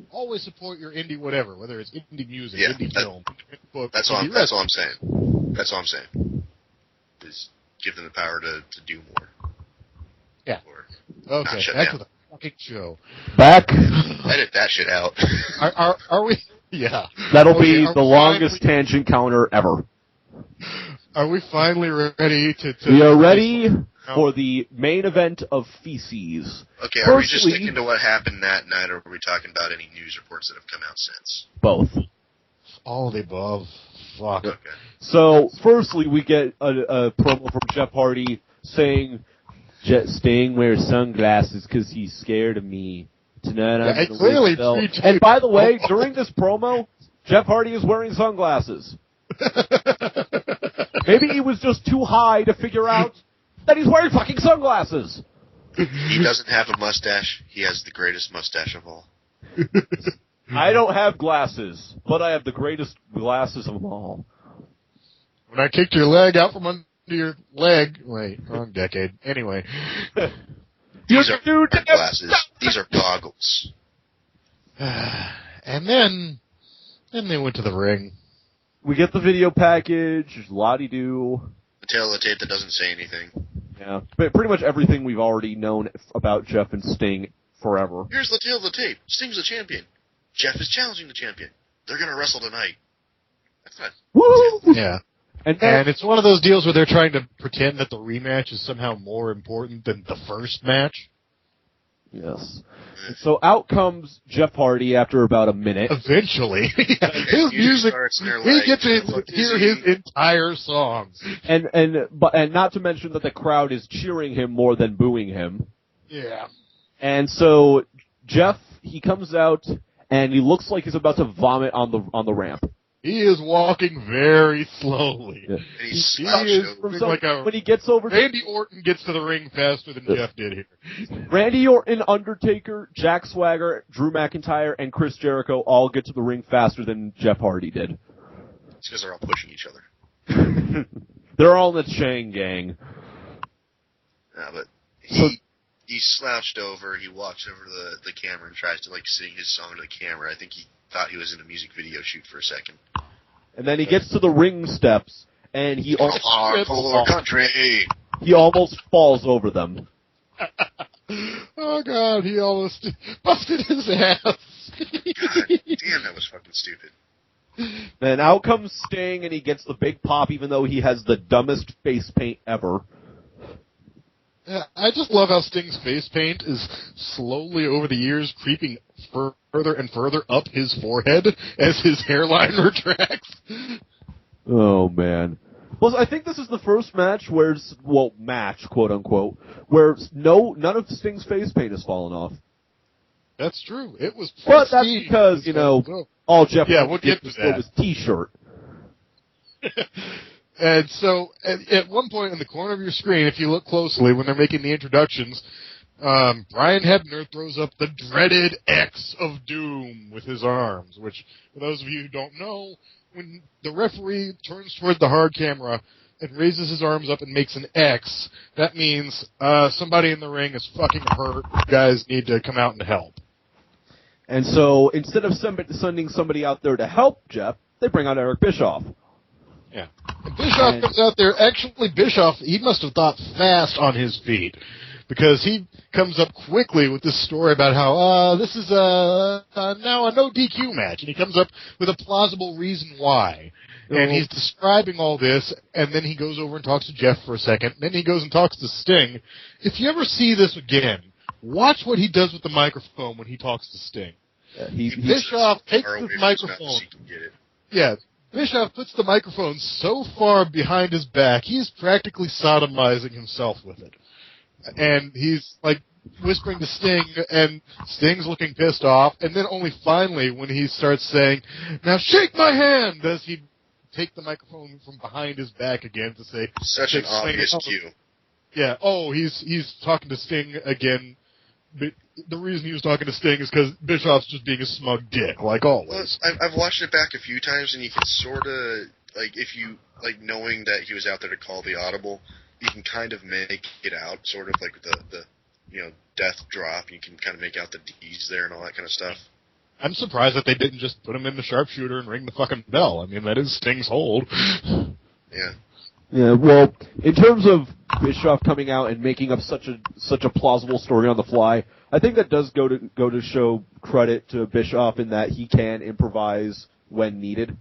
Always support your indie whatever, whether it's indie music, indie film, book. That's all I'm saying. That's all I'm saying. Is give them the power to do more. Yeah. Okay, back to the fucking show. Edit that shit out. Are we? Yeah. That'll be the longest tangent counter ever. Are we finally ready to... We are ready for the main event of Feces. Okay, are we just sticking to what happened that night, or are we talking about any news reports that have come out since? Both. All of the above. Fuck. Okay. So, firstly, we get a promo from Jeff Hardy saying, Sting wears sunglasses because he's scared of me. Tonight I'm clearly And by the way, during this promo, Jeff Hardy is wearing sunglasses. Maybe he was just too high to figure out that he's wearing fucking sunglasses. He doesn't have a mustache. He has the greatest mustache of all. I don't have glasses, but I have the greatest glasses of them all. When I kicked your leg out from under your leg... Wait, wrong decade. Anyway. These are glasses. These are goggles. And then they went to the ring. We get the video package, la-di-do. The tail of the tape that doesn't say anything. Yeah, but pretty much everything we've already known about Jeff and Sting forever. Here's the tail of the tape. Sting's the champion. Jeff is challenging the champion. They're gonna wrestle tonight. That's not... Woo! Yeah. And it's one of those deals where they're trying to pretend that the rematch is somehow more important than the first match. Yes. And so out comes Jeff Hardy after about a minute. Eventually. His music, we get to hear his entire songs. And not to mention that the crowd is cheering him more than booing him. Yeah. And so Jeff, he comes out and he looks like he's about to vomit on the ramp. He is walking very slowly. Yeah. And he's when he gets over Randy Orton gets to the ring faster than Jeff did here. Randy Orton, Undertaker, Jack Swagger, Drew McIntyre, and Chris Jericho all get to the ring faster than Jeff Hardy did. It's because they're all pushing each other. They're all in the chain gang. Yeah, but he slouched over, he walks over to the camera and tries to sing his song to the camera. I think he thought he was in a music video shoot for a second. And then he gets to the ring steps, and he almost falls over them. Oh, God, he almost busted his ass. God damn, that was fucking stupid. Then out comes Sting, and he gets the big pop, even though he has the dumbest face paint ever. Yeah, I just love how Sting's face paint is slowly over the years creeping further and further up his forehead as his hairline retracts. Oh, man. Well, I think this is the first match match, quote unquote, where none of Sting's face paint has fallen off. That's true. It was But that's because, all Jeff we'll get to was that. his t-shirt. And so, at one point in the corner of your screen, if you look closely, when they're making the introductions, Brian Hebner throws up the dreaded X of Doom with his arms, which, for those of you who don't know, when the referee turns toward the hard camera and raises his arms up and makes an X, that means somebody in the ring is fucking hurt. You guys need to come out and help. And so, instead of sending somebody out there to help Jeff, they bring out Eric Bischoff. Yeah. And Bischoff comes out there. Actually, Bischoff, he must have thought fast on his feet, because he comes up quickly with this story about how this is now a no DQ match, and he comes up with a plausible reason why. And he's describing all this, and then he goes over and talks to Jeff for a second, and then he goes and talks to Sting. If you ever see this again, watch what he does with the microphone when he talks to Sting. Bischoff takes the microphone. Yeah. Bischoff puts the microphone so far behind his back, he's practically sodomizing himself with it. And he's, whispering to Sting, and Sting's looking pissed off, and then only finally, when he starts saying, "Now shake my hand," does he take the microphone from behind his back again to say... Such an obvious cue. Yeah, he's talking to Sting again. But the reason he was talking to Sting is because Bischoff's just being a smug dick, like always. Well, I've watched it back a few times, and you can sort of, if you, knowing that he was out there to call the audible, you can kind of make it out, sort of with the death drop. You can kind of make out the D's there and all that kind of stuff. I'm surprised that they didn't just put him in the sharpshooter and ring the fucking bell. I mean, that is Sting's hold. Yeah. Yeah, well, in terms of Bischoff coming out and making up such a plausible story on the fly, I think that does go to show credit to Bischoff in that he can improvise when needed.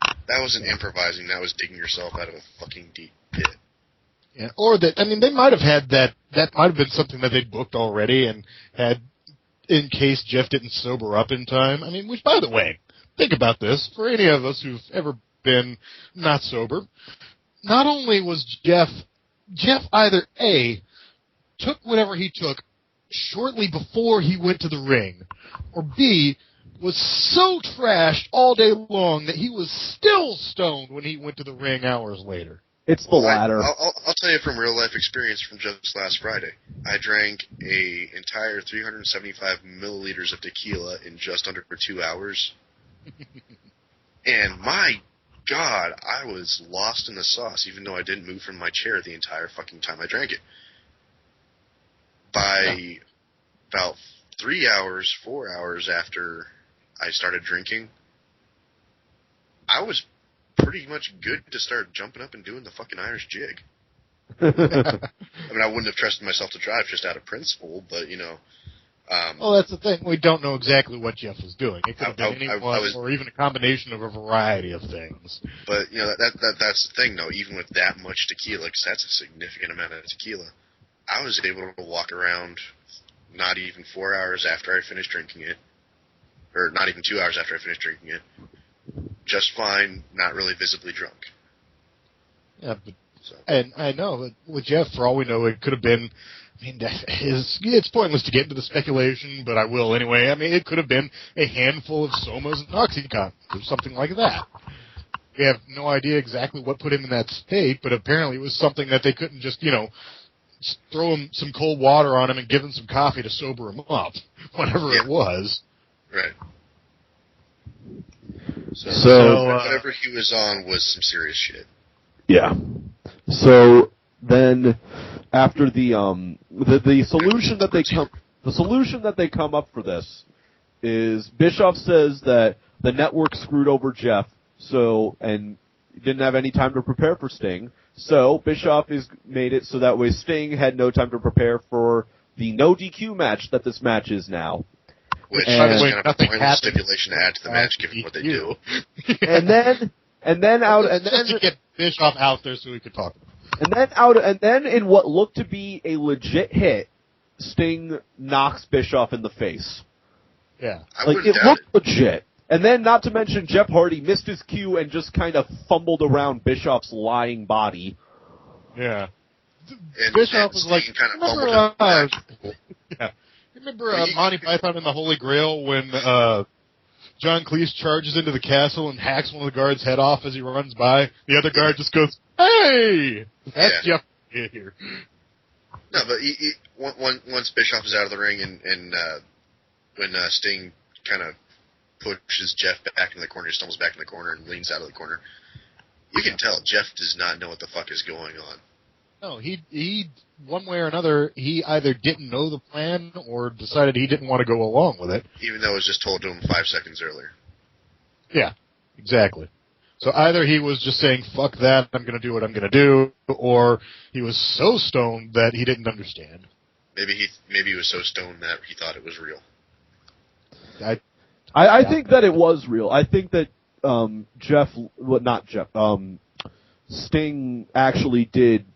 That wasn't improvising. That was digging yourself out of a fucking deep pit. Yeah, or they might have had that might have been something that they'd booked already and had in case Jeff didn't sober up in time. I mean, which, by the way, think about this. For any of us who've ever been not sober, not only was Jeff either A, took whatever he took shortly before he went to the ring, or B, was so trashed all day long that he was still stoned when he went to the ring hours later. It's the latter. I'll tell you from real life experience from just last Friday. I drank a entire 375 milliliters of tequila in just under 2 hours. And my God, I was lost in the sauce, even though I didn't move from my chair the entire fucking time I drank it. by about 3 hours, 4 hours after I started drinking, I was pretty much good to start jumping up and doing the fucking Irish jig. I mean, I wouldn't have trusted myself to drive just out of principle, but, you know. Well, that's the thing. We don't know exactly what Jeff was doing. It could have been anyone, or even a combination of a variety of things. But, you know, that's the thing, though. Even with that much tequila, because that's a significant amount of tequila, I was able to walk around not even 4 hours after I finished drinking it, or not even 2 hours after I finished drinking it, just fine, not really visibly drunk. Yeah, but, and I know that with Jeff, for all we know, it could have been, I mean, it's pointless to get into the speculation, but I will anyway. I mean, it could have been a handful of Somas and Oxycontin, or something like that. We have no idea exactly what put him in that state, but apparently it was something that they couldn't just, you know, just throw him some cold water on him and give him some coffee to sober him up, whatever it was. Right. So whatever he was on was some serious shit. Yeah. So then, after the solution that they come up for this is Bischoff says that the network screwed over Jeff, and didn't have any time to prepare for Sting. So Bischoff made it so that way Sting had no time to prepare for the no DQ match that this match is now. Which is kind of a pointless stipulation to add to the match, given what they do. and then to get Bischoff out there so we could talk. And then in what looked to be a legit hit, Sting knocks Bischoff in the face. Yeah, it looked legit. And then, not to mention, Jeff Hardy missed his cue and just kind of fumbled around Bischoff's lying body. Yeah. And Bischoff was like, kind of yeah. Remember Monty Python and the Holy Grail when John Cleese charges into the castle and hacks one of the guards' head off as he runs by? The other guard just goes, "Hey!" That's Jeff here. No, but once Bischoff is out of the ring and when Sting kind of pushes Jeff back into the corner, he stumbles back in the corner and leans out of the corner, you can tell Jeff does not know what the fuck is going on. No, he one way or another, he either didn't know the plan or decided he didn't want to go along with it. Even though it was just told to him 5 seconds earlier. Yeah, exactly. So either he was just saying, fuck that, I'm going to do what I'm going to do, or he was so stoned that he didn't understand. Maybe he was so stoned that he thought it was real. I think that it was real. I think that Sting actually did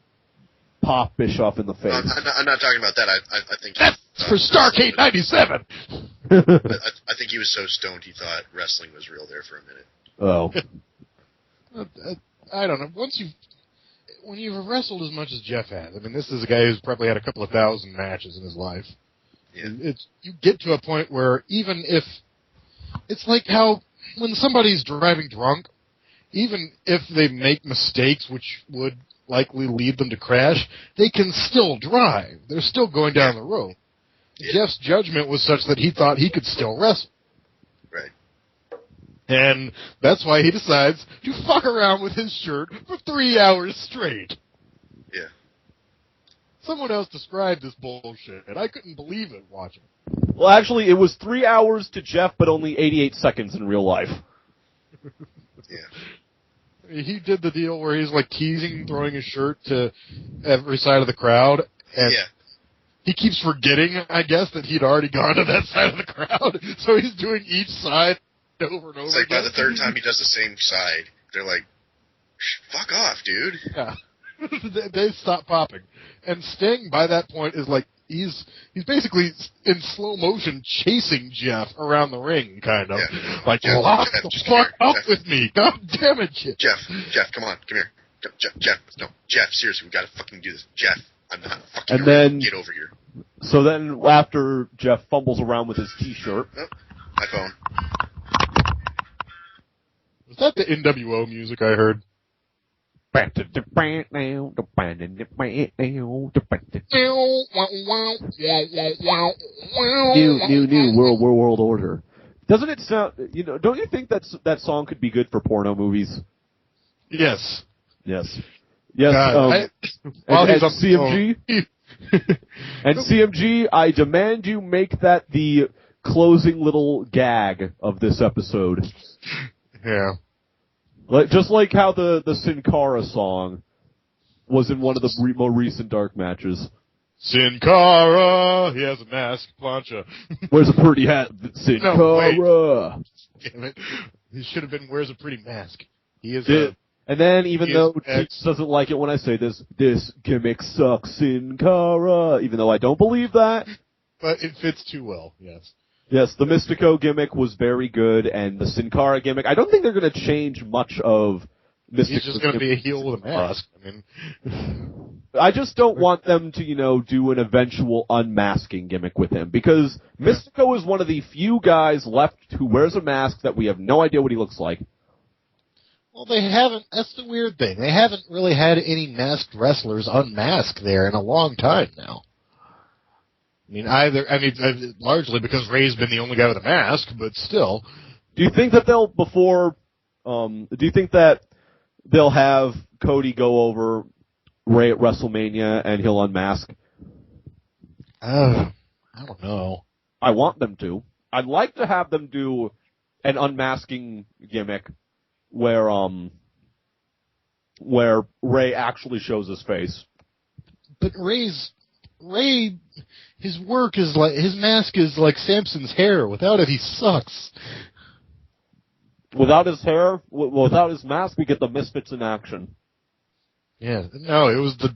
pop Bischoff in the face. I'm not talking about that. I think that's for Starrcade '97. I think he was so stoned he thought wrestling was real there for a minute. Oh. I don't know. When you've wrestled as much as Jeff has, I mean, this is a guy who's probably had a couple of thousand matches in his life. Yeah. You get to a point where even if it's like how when somebody's driving drunk, even if they make mistakes which would likely lead them to crash, they can still drive. They're still going down the road. Yeah. Jeff's judgment was such that he thought he could still wrestle. Right. And that's why he decides to fuck around with his shirt for 3 hours straight. Yeah. Someone else described this bullshit, and I couldn't believe it watching. Well, actually, it was 3 hours to Jeff, but only 88 seconds in real life. Yeah. He did the deal where he's like teasing, throwing his shirt to every side of the crowd, and he keeps forgetting, I guess, that he'd already gone to that side of the crowd, so he's doing each side over and over it's like again. By the third time he does the same side, they're like, fuck off, dude. Yeah. They stop popping. And Sting, by that point, is like, he's basically in slow motion chasing Jeff around the ring, kind of. Yeah. Like, lock the fuck up with me. God damn it, Jeff. Jeff, come on, come here. Jeff, seriously, we gotta fucking do this. Jeff, I'm not fucking around. Get over here. So then, after Jeff fumbles around with his t-shirt. Oh, my phone. Was that the NWO music I heard? New world order. Doesn't it sound? Don't you think that song could be good for porno movies? Yes. Yes. While he's on CMG. And CMG, I demand you make that the closing little gag of this episode. Yeah. Just like how the Sin Cara song was in one of the more recent Dark matches. Sin Cara, he has a mask, plancha. Where's a pretty hat, Sin Cara? Damn it. He should have been, where's a pretty mask? He is And then, even though Teach doesn't like it when I say this gimmick sucks, Sin Cara, even though I don't believe that. But it fits too well, yes. Yes, the Mystico gimmick was very good, and the Sin Cara gimmick, I don't think they're going to change much of Mystico's. He's just going to be a heel with a mask. I mean, I just don't want them to, do an eventual unmasking gimmick with him, because Mystico is one of the few guys left who wears a mask that we have no idea what he looks like. Well, they haven't. That's the weird thing. They haven't really had any masked wrestlers unmasked there in a long time now. Largely because Ray's been the only guy with a mask, but still. Do you think that they'll have Cody go over Ray at WrestleMania and he'll unmask? I don't know. I want them to. I'd like to have them do an unmasking gimmick where Ray actually shows his face. But Ray, his work is like, his mask is like Samson's hair. Without it, he sucks. Without his hair, without his mask, we get the Misfits in action. Yeah, no, it was the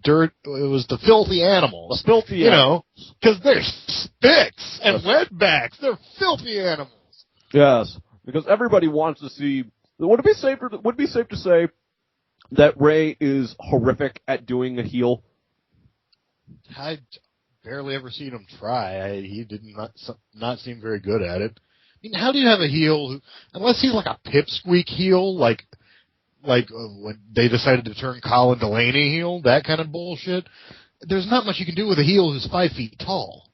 filthy animals. The filthy animals. Because they're sticks and wetbacks. They're filthy animals. Yes, because everybody wants to see. Would it be safe to say that Ray is horrific at doing a heel? I barely ever seen him try. He did not seem very good at it. I mean, how do you have a heel who, unless he's like a pipsqueak heel, like when they decided to turn Colin Delaney heel, that kind of bullshit? There's not much you can do with a heel who's 5 feet tall.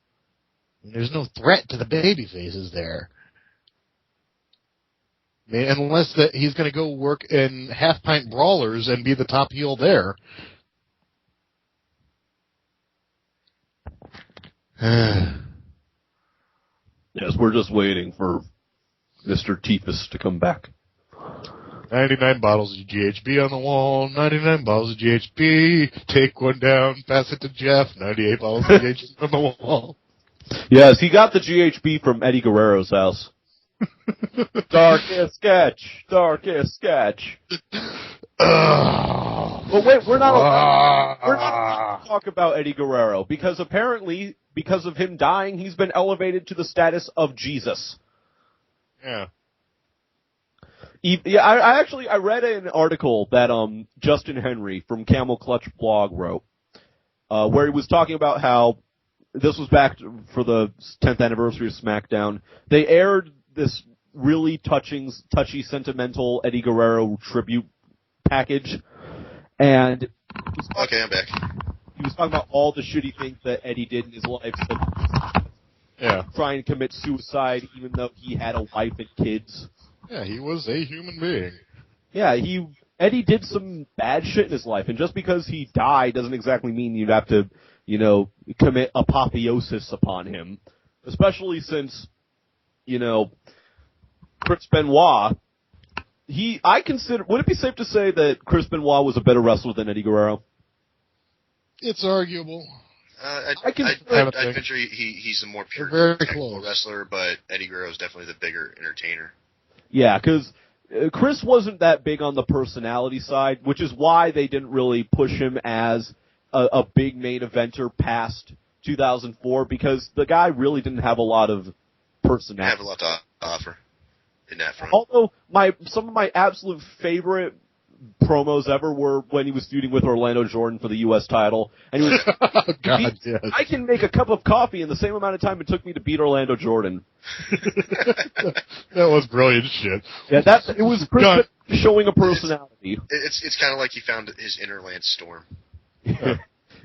I mean, there's no threat to the baby faces there. I mean, unless he's going to go work in half-pint brawlers and be the top heel there. Yes, we're just waiting for Mr. Teefus to come back. 99 bottles of GHB on the wall, 99 bottles of GHB, take one down, pass it to Jeff, 98 bottles of GHB on the wall. Yes, he got the GHB from Eddie Guerrero's house. Darkest sketch. But wait, we're not allowed to talk about Eddie Guerrero, because apparently, because of him dying, he's been elevated to the status of Jesus. Yeah. Yeah, I read an article that Justin Henry from Camel Clutch blog wrote, where he was talking about how this was back for the 10th anniversary of SmackDown. They aired this really touchy, sentimental Eddie Guerrero tribute package, and okay, I'm back. He was talking about all the shitty things that Eddie did in his life, trying to commit suicide even though he had a wife and kids. Yeah, he was a human being. Yeah, Eddie did some bad shit in his life, and just because he died doesn't exactly mean you'd have to, commit apotheosis upon him. Especially since, Chris Benoit, would it be safe to say that Chris Benoit was a better wrestler than Eddie Guerrero? It's arguable. I'd venture he's a more pure technical wrestler, but Eddie Guerrero is definitely the bigger entertainer. Yeah, because Chris wasn't that big on the personality side, which is why they didn't really push him as a big main eventer past 2004, because the guy really didn't have a lot of personality. Have a lot to offer in that front. Although some of my absolute favorite promos ever were when he was feuding with Orlando Jordan for the U.S. title. And he was, yes. I can make a cup of coffee in the same amount of time it took me to beat Orlando Jordan. That was brilliant shit. Yeah, it was Chris showing a personality. It's kind of like he found his inner Lance Storm. Yeah,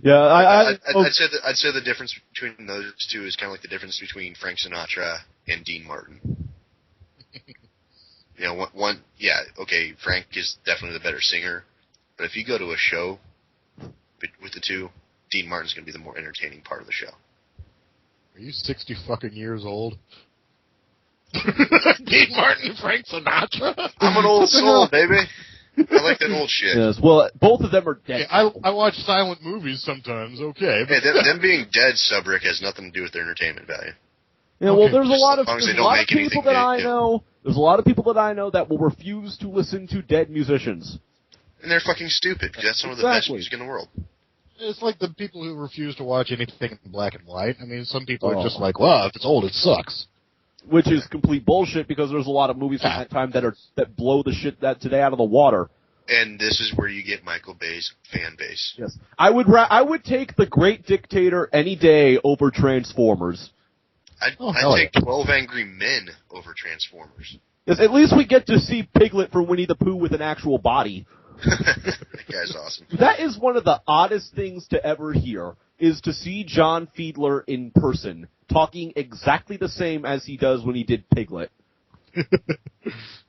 I'd say the difference between those two is kind of like the difference between Frank Sinatra and Dean Martin. Frank is definitely the better singer, but if you go to a show with the two, Dean Martin's going to be the more entertaining part of the show. Are you 60 fucking years old? Dean Martin and Frank Sinatra? I'm an old soul, baby. I like that old shit. Yes, well, both of them are dead. Yeah, I watch silent movies sometimes, okay. Hey, them being dead, Subrick, has nothing to do with their entertainment value. Yeah, well, Okay, there's a lot of as long as they don't make people anything that I new. know. There's a lot of people that I know that will refuse to listen to dead musicians. And they're fucking stupid, because that's some of the best Exactly. music in the world. It's like the people who refuse to watch anything in black and white. I mean, some people are just like, well, if it's old, it sucks. Which is complete bullshit because there's a lot of movies from that time that blow the shit that today out of the water. And this is where you get Michael Bay's fan base. Yes, I would take The Great Dictator any day over Transformers. I'd take 12 Angry Men over Transformers. Yes, at least we get to see Piglet for Winnie the Pooh with an actual body. That guy's awesome. That is one of the oddest things to ever hear, is to see John Fiedler in person, talking exactly the same as he does when he did Piglet.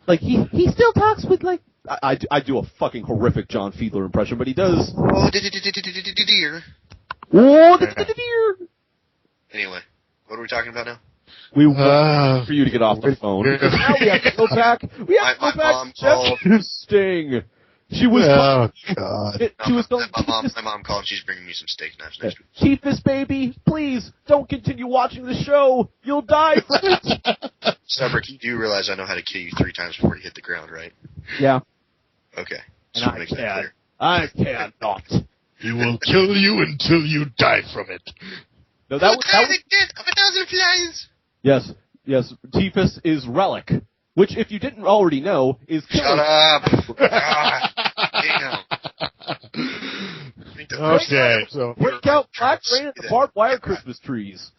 Like, he still talks with, like... I do a fucking horrific John Fiedler impression, but he does... Oh, dear. Oh, dear. Anyway, what are we talking about now? We want for you to get off the phone. Because now we have to go back. We have to go back to Sting. She was... Oh, God. She was going... My mom called. She's bringing me some steak knives next week. Keep this, baby. Please, don't continue watching the show. You'll die from it. Stubrick, you do realize I know how to kill you 3 times before you hit the ground, right? Yeah. Okay. And Just make that clear. I cannot. He will kill you until you die from it. No, that was death of 1,000 flies. Yes. Tiphys is Relic, which, if you didn't already know, is Shut up. Damn. Okay, so break out Black Rain and the barbed wire Christmas trees.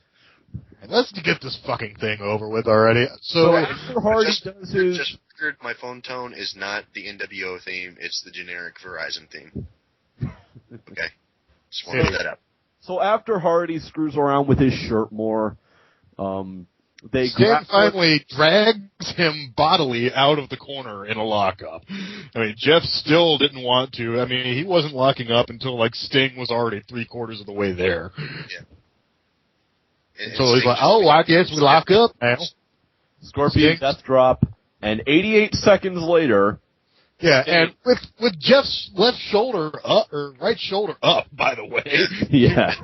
let's get this fucking thing over with already. So after Hardy does his... Just figured my phone tone is not the NWO theme, it's the generic Verizon theme. Okay. Just want to put that up. So after Hardy screws around with his shirt more, they Sting finally drags him bodily out of the corner in a lockup. I mean, Jeff still didn't want to. I mean, he wasn't locking up until, like, Sting was already 3/4 of the way there. Yeah. So he's like, oh, I guess we lock up now. Scorpion death drop, and 88 seconds later... Yeah, and with Jeff's left shoulder up, or right shoulder up, by the way. Yeah.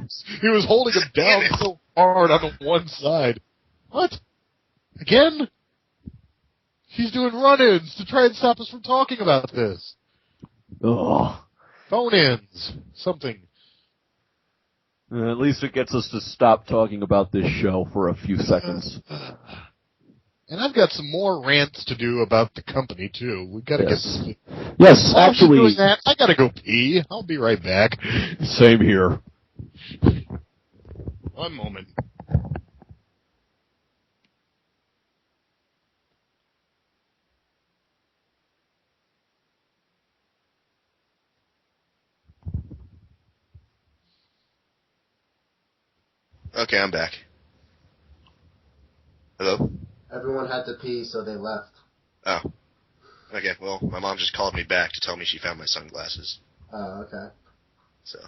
He was holding him down so hard on the one side. What? Again? She's doing run-ins to try and stop us from talking about this. Ugh. Phone-ins. Something. At least it gets us to stop talking about this show for a few seconds. And I've got some more rants to do about the company, too. We've got to get this. Yes, While actually... doing that, I got to go pee. I'll be right back. Same here. One moment. Okay, I'm back. Hello? Everyone had to pee, so they left. Oh. Okay, well, my mom just called me back to tell me she found my sunglasses. Oh, okay. So,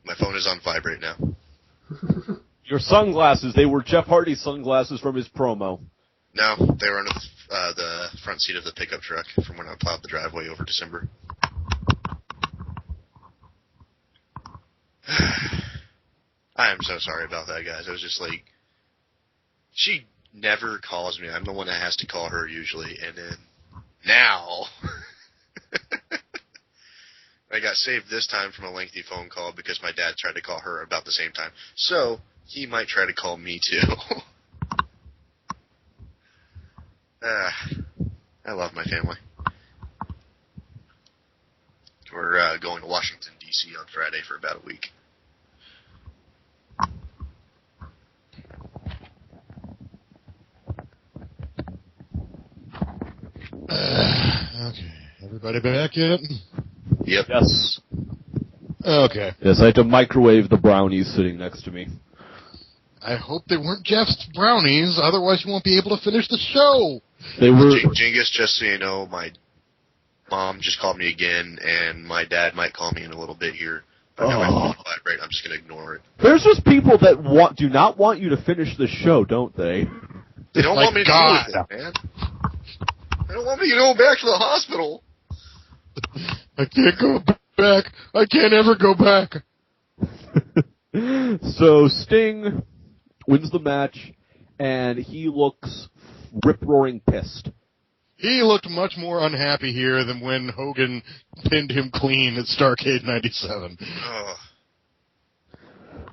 my phone is on vibrate now. Your sunglasses, they were Jeff Hardy's sunglasses from his promo. No, they were under the front seat of the pickup truck from when I plowed the driveway over December. I am so sorry about that, guys. I was just like, she never calls me. I'm the one that has to call her usually, and then now I got saved this time from a lengthy phone call because my dad tried to call her about the same time. So he might try to call me too. I love my family. We're going to Washington, D.C. on Friday for about a week. Okay. Everybody back yet? Yep. Yes. Okay. Yes, I had to microwave the brownies sitting next to me. I hope they weren't Jeff's brownies, otherwise you won't be able to finish the show. They were... Genghis, just so you know, my mom just called me again, and my dad might call me in a little bit here. I've got my phone vibrate. I'm just going to ignore it. There's just people that do not want you to finish the show, don't they? They don't want me to deal with it, man. They don't want me to go back to the hospital. I can't go back. I can't ever go back. So Sting wins the match, and he looks rip-roaring pissed. He looked much more unhappy here than when Hogan pinned him clean at Starrcade 97.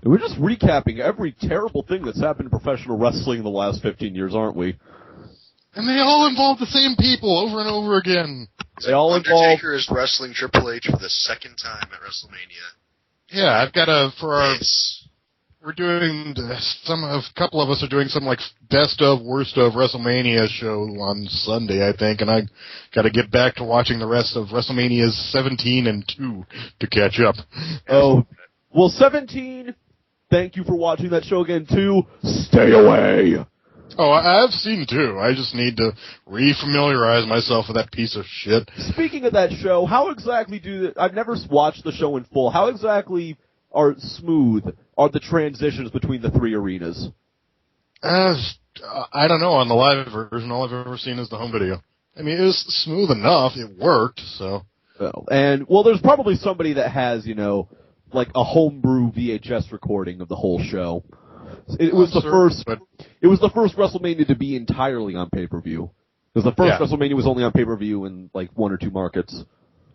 And we're just recapping every terrible thing that's happened in professional wrestling in the last 15 years, aren't we? And they all involve the same people over and over again. They all Undertaker is wrestling Triple H for the second time at WrestleMania. Yeah, I've got we're doing a couple of us are doing some like best of, worst of WrestleMania show on Sunday, I think, and I got to get back to watching the rest of WrestleManias 17 and 2 to catch up. Oh, well, 17. Thank you for watching that show again. 2, stay away. Oh, I've seen 2. I just need to refamiliarize myself with that piece of shit. Speaking of that show, how exactly I've never watched the show in full. How exactly smooth are the transitions between the 3 arenas? I don't know. On the live version, all I've ever seen is the home video. I mean, it was smooth enough. It worked, so. There's probably somebody that has, like a homebrew VHS recording of the whole show. It was the first WrestleMania to be entirely on pay-per-view. Because the first WrestleMania was only on pay-per-view in like 1 or 2 markets.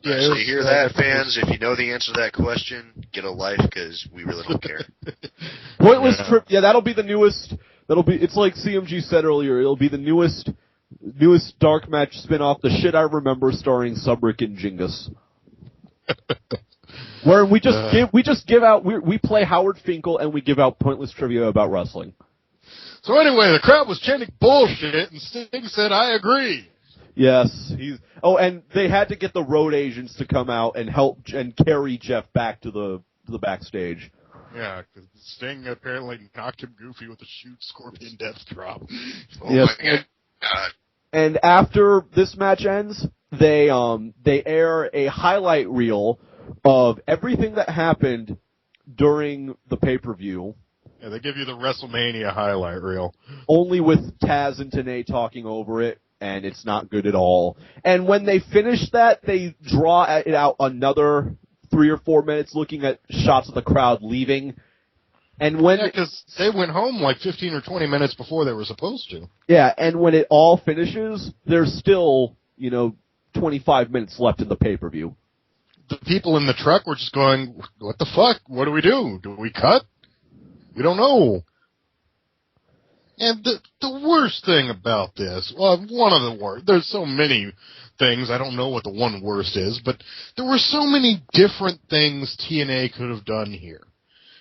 Yeah, so you hear that, fans? If you know the answer to that question, get a life, because we really don't care. Pointless Trip. Yeah, that'll be the newest. It's like CMG said earlier. It'll be the newest dark match spin-off. The shit I remember, starring Subrick and Jingus. Where we play Howard Finkel and we give out pointless trivia about wrestling. So anyway, the crowd was chanting bullshit, and Sting said, "I agree." Yes, and they had to get the road agents to come out and help and carry Jeff back to the backstage. Yeah, because Sting apparently knocked him goofy with a shoot Scorpion Death Drop. Yes, and after this match ends, they air a highlight reel of everything that happened during the pay-per-view. Yeah, they give you the WrestleMania highlight reel. Only with Taz and Tenay talking over it, and it's not good at all. And when they finish that, they draw it out another 3 or 4 minutes looking at shots of the crowd leaving. And because they went home like 15 or 20 minutes before they were supposed to. Yeah, and when it all finishes, there's still, 25 minutes left in the pay-per-view. The people in the truck were just going, what the fuck? What do we do? Do we cut? We don't know. And the worst thing about this, well, one of the worst, there's so many things, I don't know what the one worst is, but there were so many different things TNA could have done here.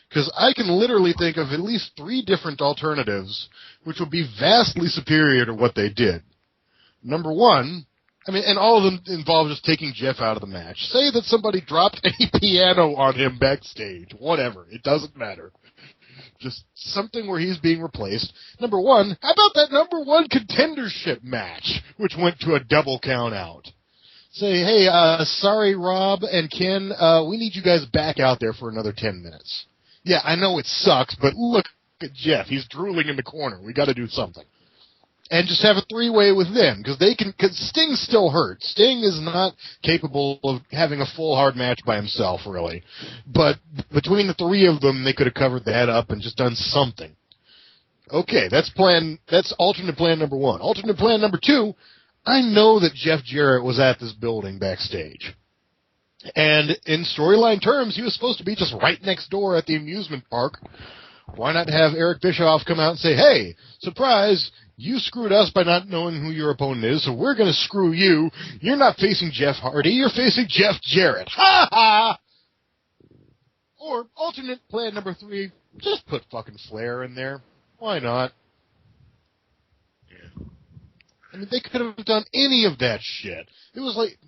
Because I can literally think of at least 3 different alternatives which would be vastly superior to what they did. Number 1, and all of them involve just taking Jeff out of the match. Say that somebody dropped a piano on him backstage. Whatever. It doesn't matter. Just something where he's being replaced. Number 1, how about that number 1 contendership match, which went to a double count out? Say, hey, sorry, Rob and Ken, we need you guys back out there for another 10 minutes. Yeah, I know it sucks, but look at Jeff. He's drooling in the corner. We got to do something. And just have a 3-way with them, because Sting still hurt. Sting is not capable of having a full hard match by himself, really. But between the 3 of them, they could have covered that up and just done something. Okay, that's alternate plan number 1. Alternate plan number 2, I know that Jeff Jarrett was at this building backstage. And in storyline terms, he was supposed to be just right next door at the amusement park. Why not have Eric Bischoff come out and say, hey, surprise, you screwed us by not knowing who your opponent is, so we're going to screw you. You're not facing Jeff Hardy, you're facing Jeff Jarrett. Ha ha! Or alternate plan number 3, just put fucking Flair in there. Why not? Yeah. They could have done any of that shit. It was like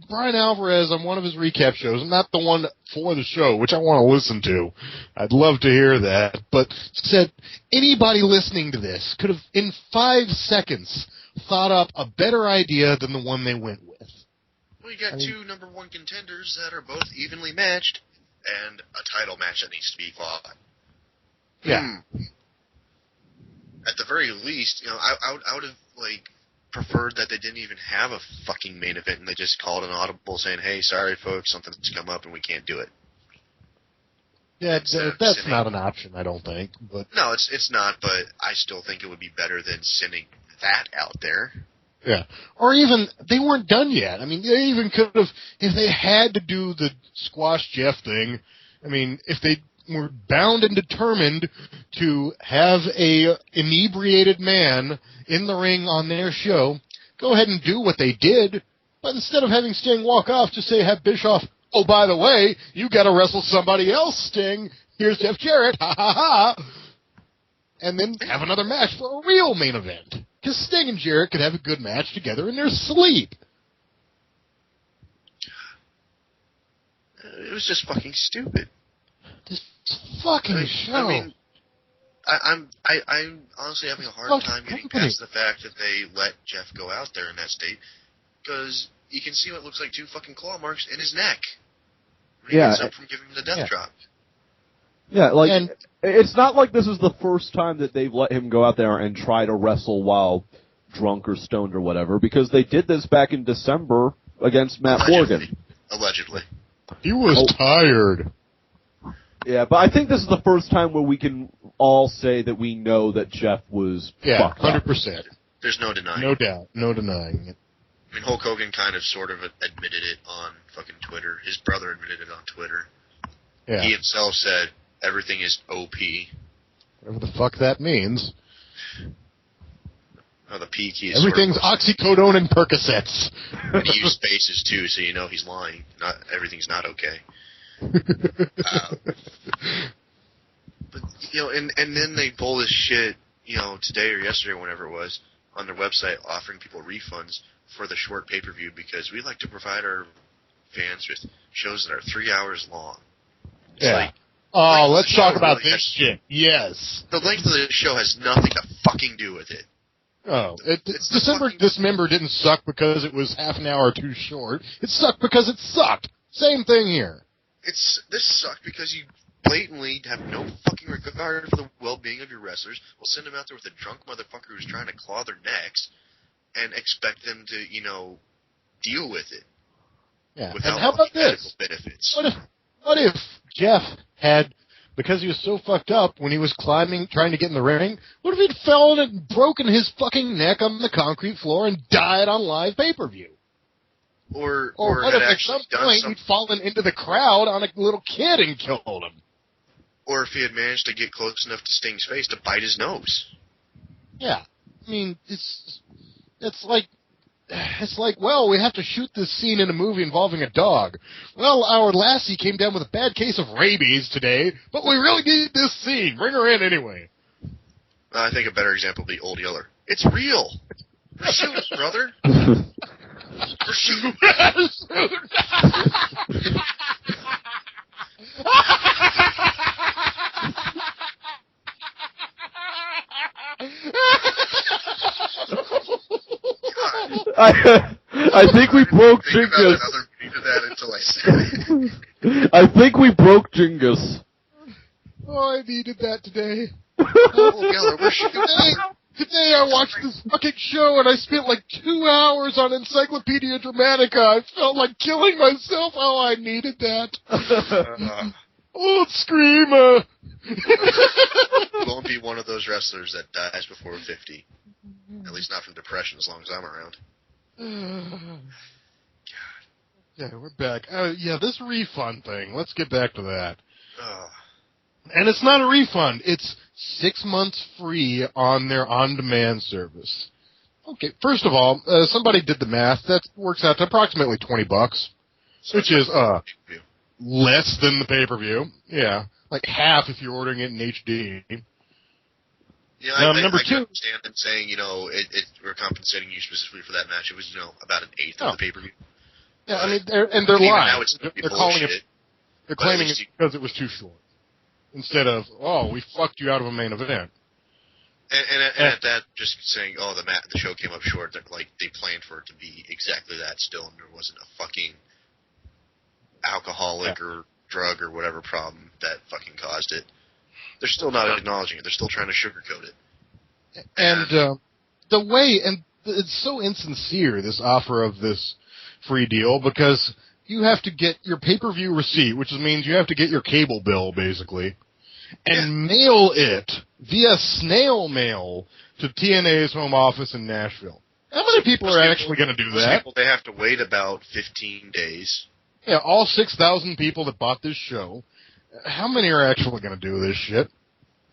Brian Alvarez on one of his recap shows, not the one for the show, which I want to listen to. I'd love to hear that. But said anybody listening to this could have, in 5 seconds, thought up a better idea than the one they went with. Well, you got 2 number 1 contenders that are both evenly matched. and a title match that needs to be fought. Yeah. At the very least, you know, I would have, like, preferred that they didn't even have a fucking main event and they just called an audible saying, hey, sorry, folks, something's come up and we can't do it. Yeah, that's not an option, I don't think. But no, it's not, but I still think it would be better than sending that out there. Yeah. Or even, they weren't done yet. I mean, they even could have, if they had to do the Squash Jeff thing, I mean, if they were bound and determined to have a inebriated man in the ring on their show, go ahead and do what they did, but instead of having Sting walk off, just say, have Bischoff, oh, by the way, you gotta wrestle somebody else, Sting. Here's Jeff Jarrett, ha ha ha. And then have another match for a real main event. Because Sting and Jarrett could have a good match together in their sleep. It was just fucking stupid. This fucking show. I mean, I'm honestly having a hard time getting past the fact that they let Jeff go out there in that state, because you can see what looks like 2 fucking claw marks in his neck. He ends up from giving him the death drop. Yeah, like, it's not like this is the first time that they've let him go out there and try to wrestle while drunk or stoned or whatever, because they did this back in December against Matt Morgan. Allegedly. He was tired. Yeah, but I think this is the first time where we can all say that we know that Jeff was fucked up. 100%. There's no denying it. No doubt. No denying it. I mean, Hulk Hogan kind of sort of admitted it on fucking Twitter. His brother admitted it on Twitter. Yeah. He himself said, everything is OP. Whatever the fuck that means. Oh, the P key is everything's oxycodone and Percocets. And he used spaces, too, so you know he's lying. Not everything's not okay. But, you know, and then they pull this shit, you know, today or yesterday or whenever it was, on their website offering people refunds for the short pay-per-view because we like to provide our fans with shows that are 3 hours long. It's like, let's talk about this shit. Yes. The length of the show has nothing to fucking do with it. Oh, December didn't suck because it was half an hour too short. It sucked because it sucked. Same thing here. This sucked because you blatantly have no fucking regard for the well-being of your wrestlers. We'll send them out there with a drunk motherfucker who's trying to claw their necks and expect them to, you know, deal with it. Yeah. Without and how about this? Benefits. What if Jeff had, because he was so fucked up when he was trying to get in the ring, what if he'd fallen and broken his fucking neck on the concrete floor and died on live pay-per-view? Or what if at some point he'd fallen into the crowd on a little kid and killed him? Or if he had managed to get close enough to Sting's face to bite his nose. Yeah. I mean, it's like, well, we have to shoot this scene in a movie involving a dog. Well, our lassie came down with a bad case of rabies today, but we really need this scene. Bring her in anyway. I think a better example would be Old Yeller. It's real. We're shooting, brother. We're shooting. I think we broke Jingus. I think we broke Jingus. Oh, I needed that today. Geller, Today I watched this fucking show and I spent like 2 hours on Encyclopedia Dramatica. I felt like killing myself. Oh, I needed that. Old Screamer. You won't be one of those wrestlers that dies before 50. At least not from depression as long as I'm around. God. Yeah, we're back. Yeah, this refund thing. Let's get back to that. And it's not a refund. It's 6 months free on their on-demand service. Okay, first of all, somebody did the math. That works out to approximately $20, which is less than the pay-per-view. Yeah, like half if you're ordering it in HD. Yeah, I understand them saying, you know, we're compensating you specifically for that match. It was, you know, about an eighth of the pay-per-view. Yeah, I mean, they're lying. They're calling it. They're claiming it because it was too short. Instead of, we fucked you out of a main event. And at that, just saying, the show came up short, like, they planned for it to be exactly that still, and there wasn't a fucking alcoholic or drug or whatever problem that fucking caused it. They're still not acknowledging it. They're still trying to sugarcoat it. And the way, and it's so insincere, this offer of this free deal, because you have to get your pay-per-view receipt, which means you have to get your cable bill, basically, and mail it via snail mail to TNA's home office in Nashville. How many people are actually going to do that? People, they have to wait about 15 days. Yeah, all 6,000 people that bought this show, how many are actually going to do this shit?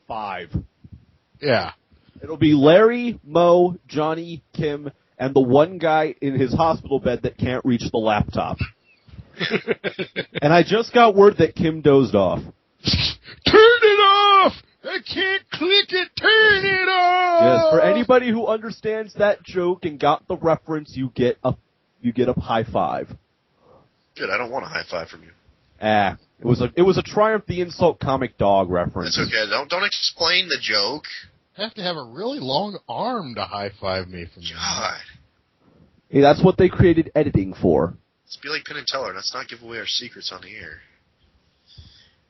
5. Yeah. It'll be Larry, Mo, Johnny, Kim, and the one guy in his hospital bed that can't reach the laptop. And I just got word that Kim dozed off. Turn it off! I can't click it! Turn it off! Yes, for anybody who understands that joke and got the reference, you get a high five. Good, I don't want a high five from you. It was a Triumph the Insult Comic Dog reference. That's okay. Don't explain the joke. I have to have a really long arm to high five me from you. God. Hey, that's what they created editing for. Let's be like Penn and Teller. Let's not give away our secrets on the air.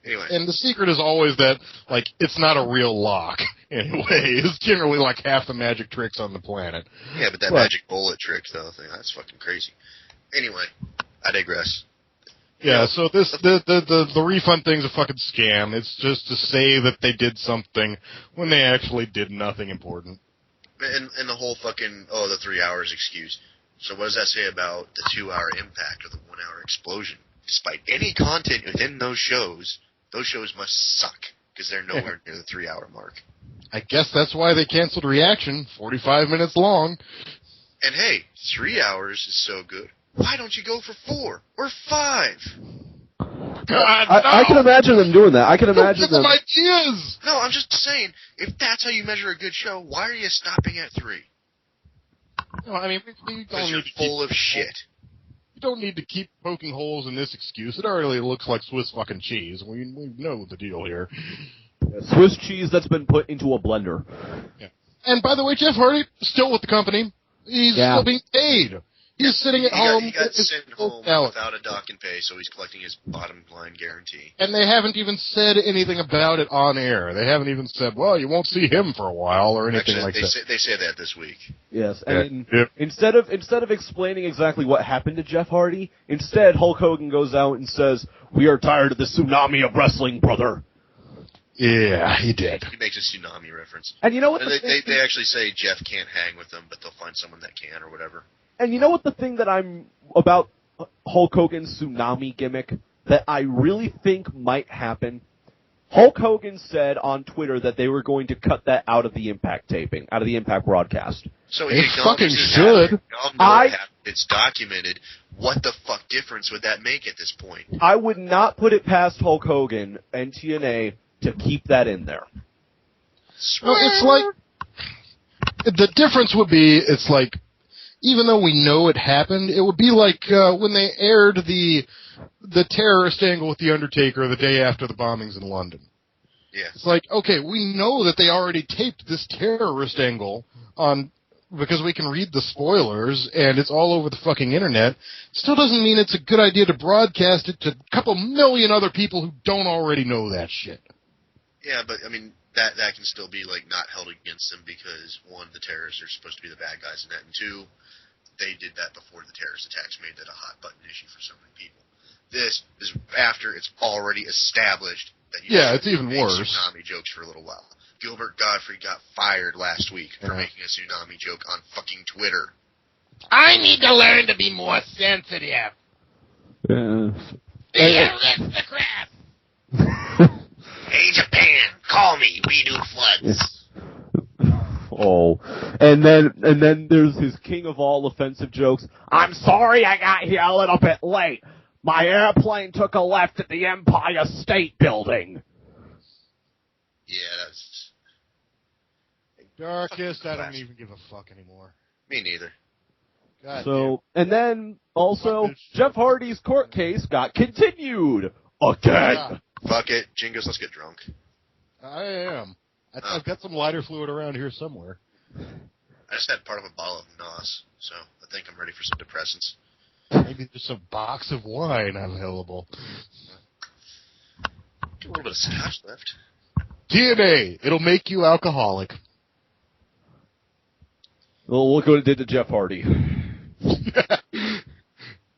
Anyway. And the secret is always that, like, it's not a real lock, anyway. It's generally like half the magic tricks on the planet. Yeah, but that magic bullet trick, though, that's fucking crazy. Anyway, I digress. Yeah, so the refund thing's a fucking scam. It's just to say that they did something when they actually did nothing important. And the whole fucking, the 3 hours excuse. So what does that say about the 2-hour impact or the 1-hour explosion? Despite any content within those shows must suck, because they're nowhere near the 3-hour mark. I guess that's why they canceled Reaction, 45 minutes long. And hey, 3 hours is so good. Why don't you go for 4 or 5? God, no. I can imagine them doing that. I can imagine them. Ideas. No, I'm just saying, if that's how you measure a good show, why are you stopping at 3? No, I mean, we don't you're need to full of shit. You don't need to keep poking holes in this excuse. It already looks like Swiss fucking cheese. We know the deal here. Swiss cheese that's been put into a blender. Yeah. And by the way, Jeff Hardy, still with the company. He's still being paid. He's sitting at home. He got sent home without a dock and pay, so he's collecting his bottom line guarantee. And they haven't even said anything about it on air. They haven't even said, well, you won't see him for a while or anything like that. They say that this week. Yes, and instead of explaining exactly what happened to Jeff Hardy, instead Hulk Hogan goes out and says, "We are tired of the tsunami of wrestling, brother." Yeah, he did. He makes a tsunami reference. And you know what? They actually say Jeff can't hang with them, but they'll find someone that can or whatever. And you know what the thing that I'm about Hulk Hogan's tsunami gimmick that I really think might happen? Hulk Hogan said on Twitter that they were going to cut that out of the Impact taping, out of the Impact broadcast. So it fucking should. It's documented. What the fuck difference would that make at this point? I would not put it past Hulk Hogan and TNA to keep that in there. Well, it's like, the difference would be, it's like, even though we know it happened, it would be like when they aired the terrorist angle with The Undertaker the day after the bombings in London. Yeah. It's like, okay, we know that they already taped this terrorist angle because we can read the spoilers, and it's all over the fucking internet. Still doesn't mean it's a good idea to broadcast it to a couple million other people who don't already know that shit. Yeah, but, I mean, that can still be, like, not held against them because, one, the terrorists are supposed to be the bad guys in that, and two, they did that before the terrorist attacks made that a hot-button issue for so many people. This is after it's already established that you it's even worse. Tsunami jokes for a little while. Gilbert Gottfried got fired last week for making a tsunami joke on fucking Twitter. I need to learn to be more sensitive. The aristocrat. Hey, Japan, call me. We do floods. Oh, and then there's his king of all offensive jokes. I'm sorry I got here a little bit late. My airplane took a left at the Empire State Building. Yeah, that's... Darkest, I don't even give a fuck anymore. Me neither. God so, damn. And then, also, Jeff Hardy's court case got continued. Again. Yeah. Fuck it. Jingles, let's get drunk. I am. I've got some lighter fluid around here somewhere. I just had part of a bottle of NOS, so I think I'm ready for some depressants. Maybe just a box of wine available. A little bit of scotch left. TNA, it'll make you alcoholic. Well, look what it did to Jeff Hardy.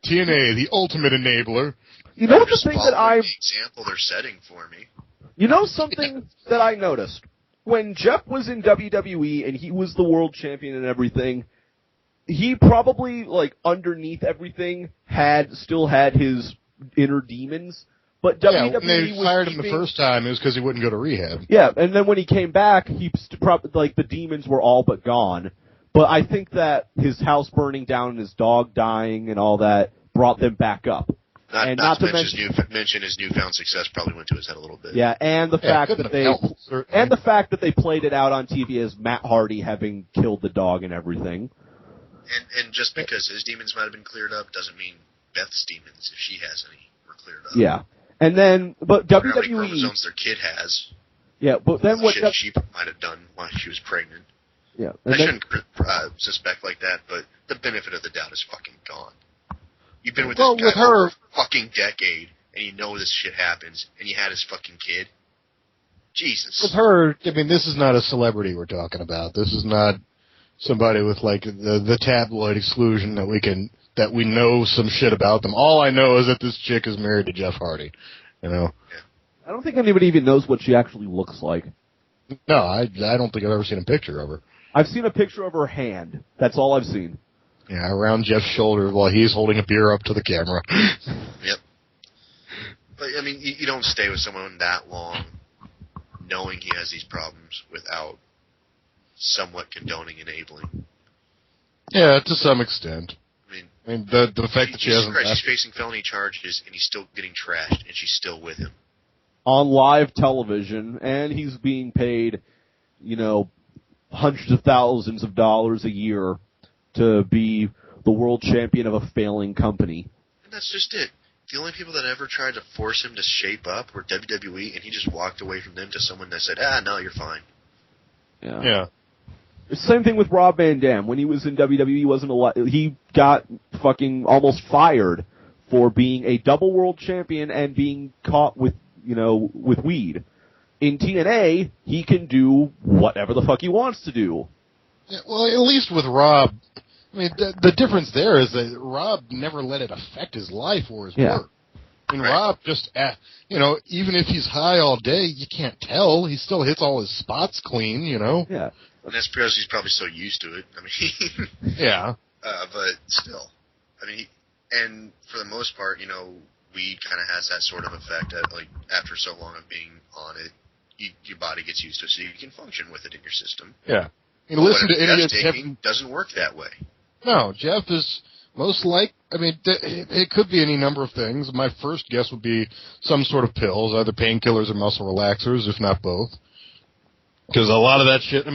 TNA, the ultimate enabler. You know the Just thing that following the example they're setting for me. You know something that I noticed? When Jeff was in WWE and he was the world champion and everything, he probably, like, underneath everything, still had his inner demons. But WWE when they was fired him the first time, it was because he wouldn't go to rehab. Yeah, and then when he came back, the demons were all but gone. But I think that his house burning down and his dog dying and all that brought them back up. Not to mention his newfound success probably went to his head a little bit. Yeah, and the fact that they played it out on TV as Matt Hardy having killed the dog and everything. And just because his demons might have been cleared up doesn't mean Beth's demons, if she has any, were cleared up. Yeah, and then but WWE. How many chromosomes their kid has? Yeah, but then what? She might have done while she was pregnant. Yeah, I shouldn't suspect like that, but the benefit of the doubt is fucking gone. You've been with this guy for a fucking decade, and you know this shit happens, and you had his fucking kid. Jesus. With her, I mean, this is not a celebrity we're talking about. This is not somebody with, like, the tabloid exclusion that we know some shit about them. All I know is that this chick is married to Jeff Hardy, you know? Yeah. I don't think anybody even knows what she actually looks like. No, I don't think I've ever seen a picture of her. I've seen a picture of her hand. That's all I've seen. Yeah, around Jeff's shoulder while he's holding a beer up to the camera. Yep. But, I mean, you don't stay with someone that long knowing he has these problems without somewhat condoning enabling. Yeah, to some extent. I mean the fact that she hasn't... She's facing felony charges, and he's still getting trashed, and she's still with him. On live television, and he's being paid, hundreds of thousands of dollars a year to be the world champion of a failing company. And that's just it. The only people that ever tried to force him to shape up were WWE, and he just walked away from them to someone that said, no, you're fine. Yeah. Same thing with Rob Van Dam. When he was in WWE, he got fucking almost fired for being a double world champion and being caught with weed. In TNA, he can do whatever the fuck he wants to do. Yeah, well, at least with Rob, I mean, the difference there is that Rob never let it affect his life or his work. I mean, Rob just, even if he's high all day, you can't tell. He still hits all his spots clean, Yeah. And that's because he's probably so used to it. I mean, yeah. But still, I mean, and for the most part, weed kind of has that sort of effect. After so long of being on it, your body gets used to it, so you can function with it in your system. Yeah. Listen to any of Jeff doesn't work that way. No, Jeff is most it could be any number of things. My first guess would be some sort of pills, either painkillers or muscle relaxers, if not both. Because a lot of that shit,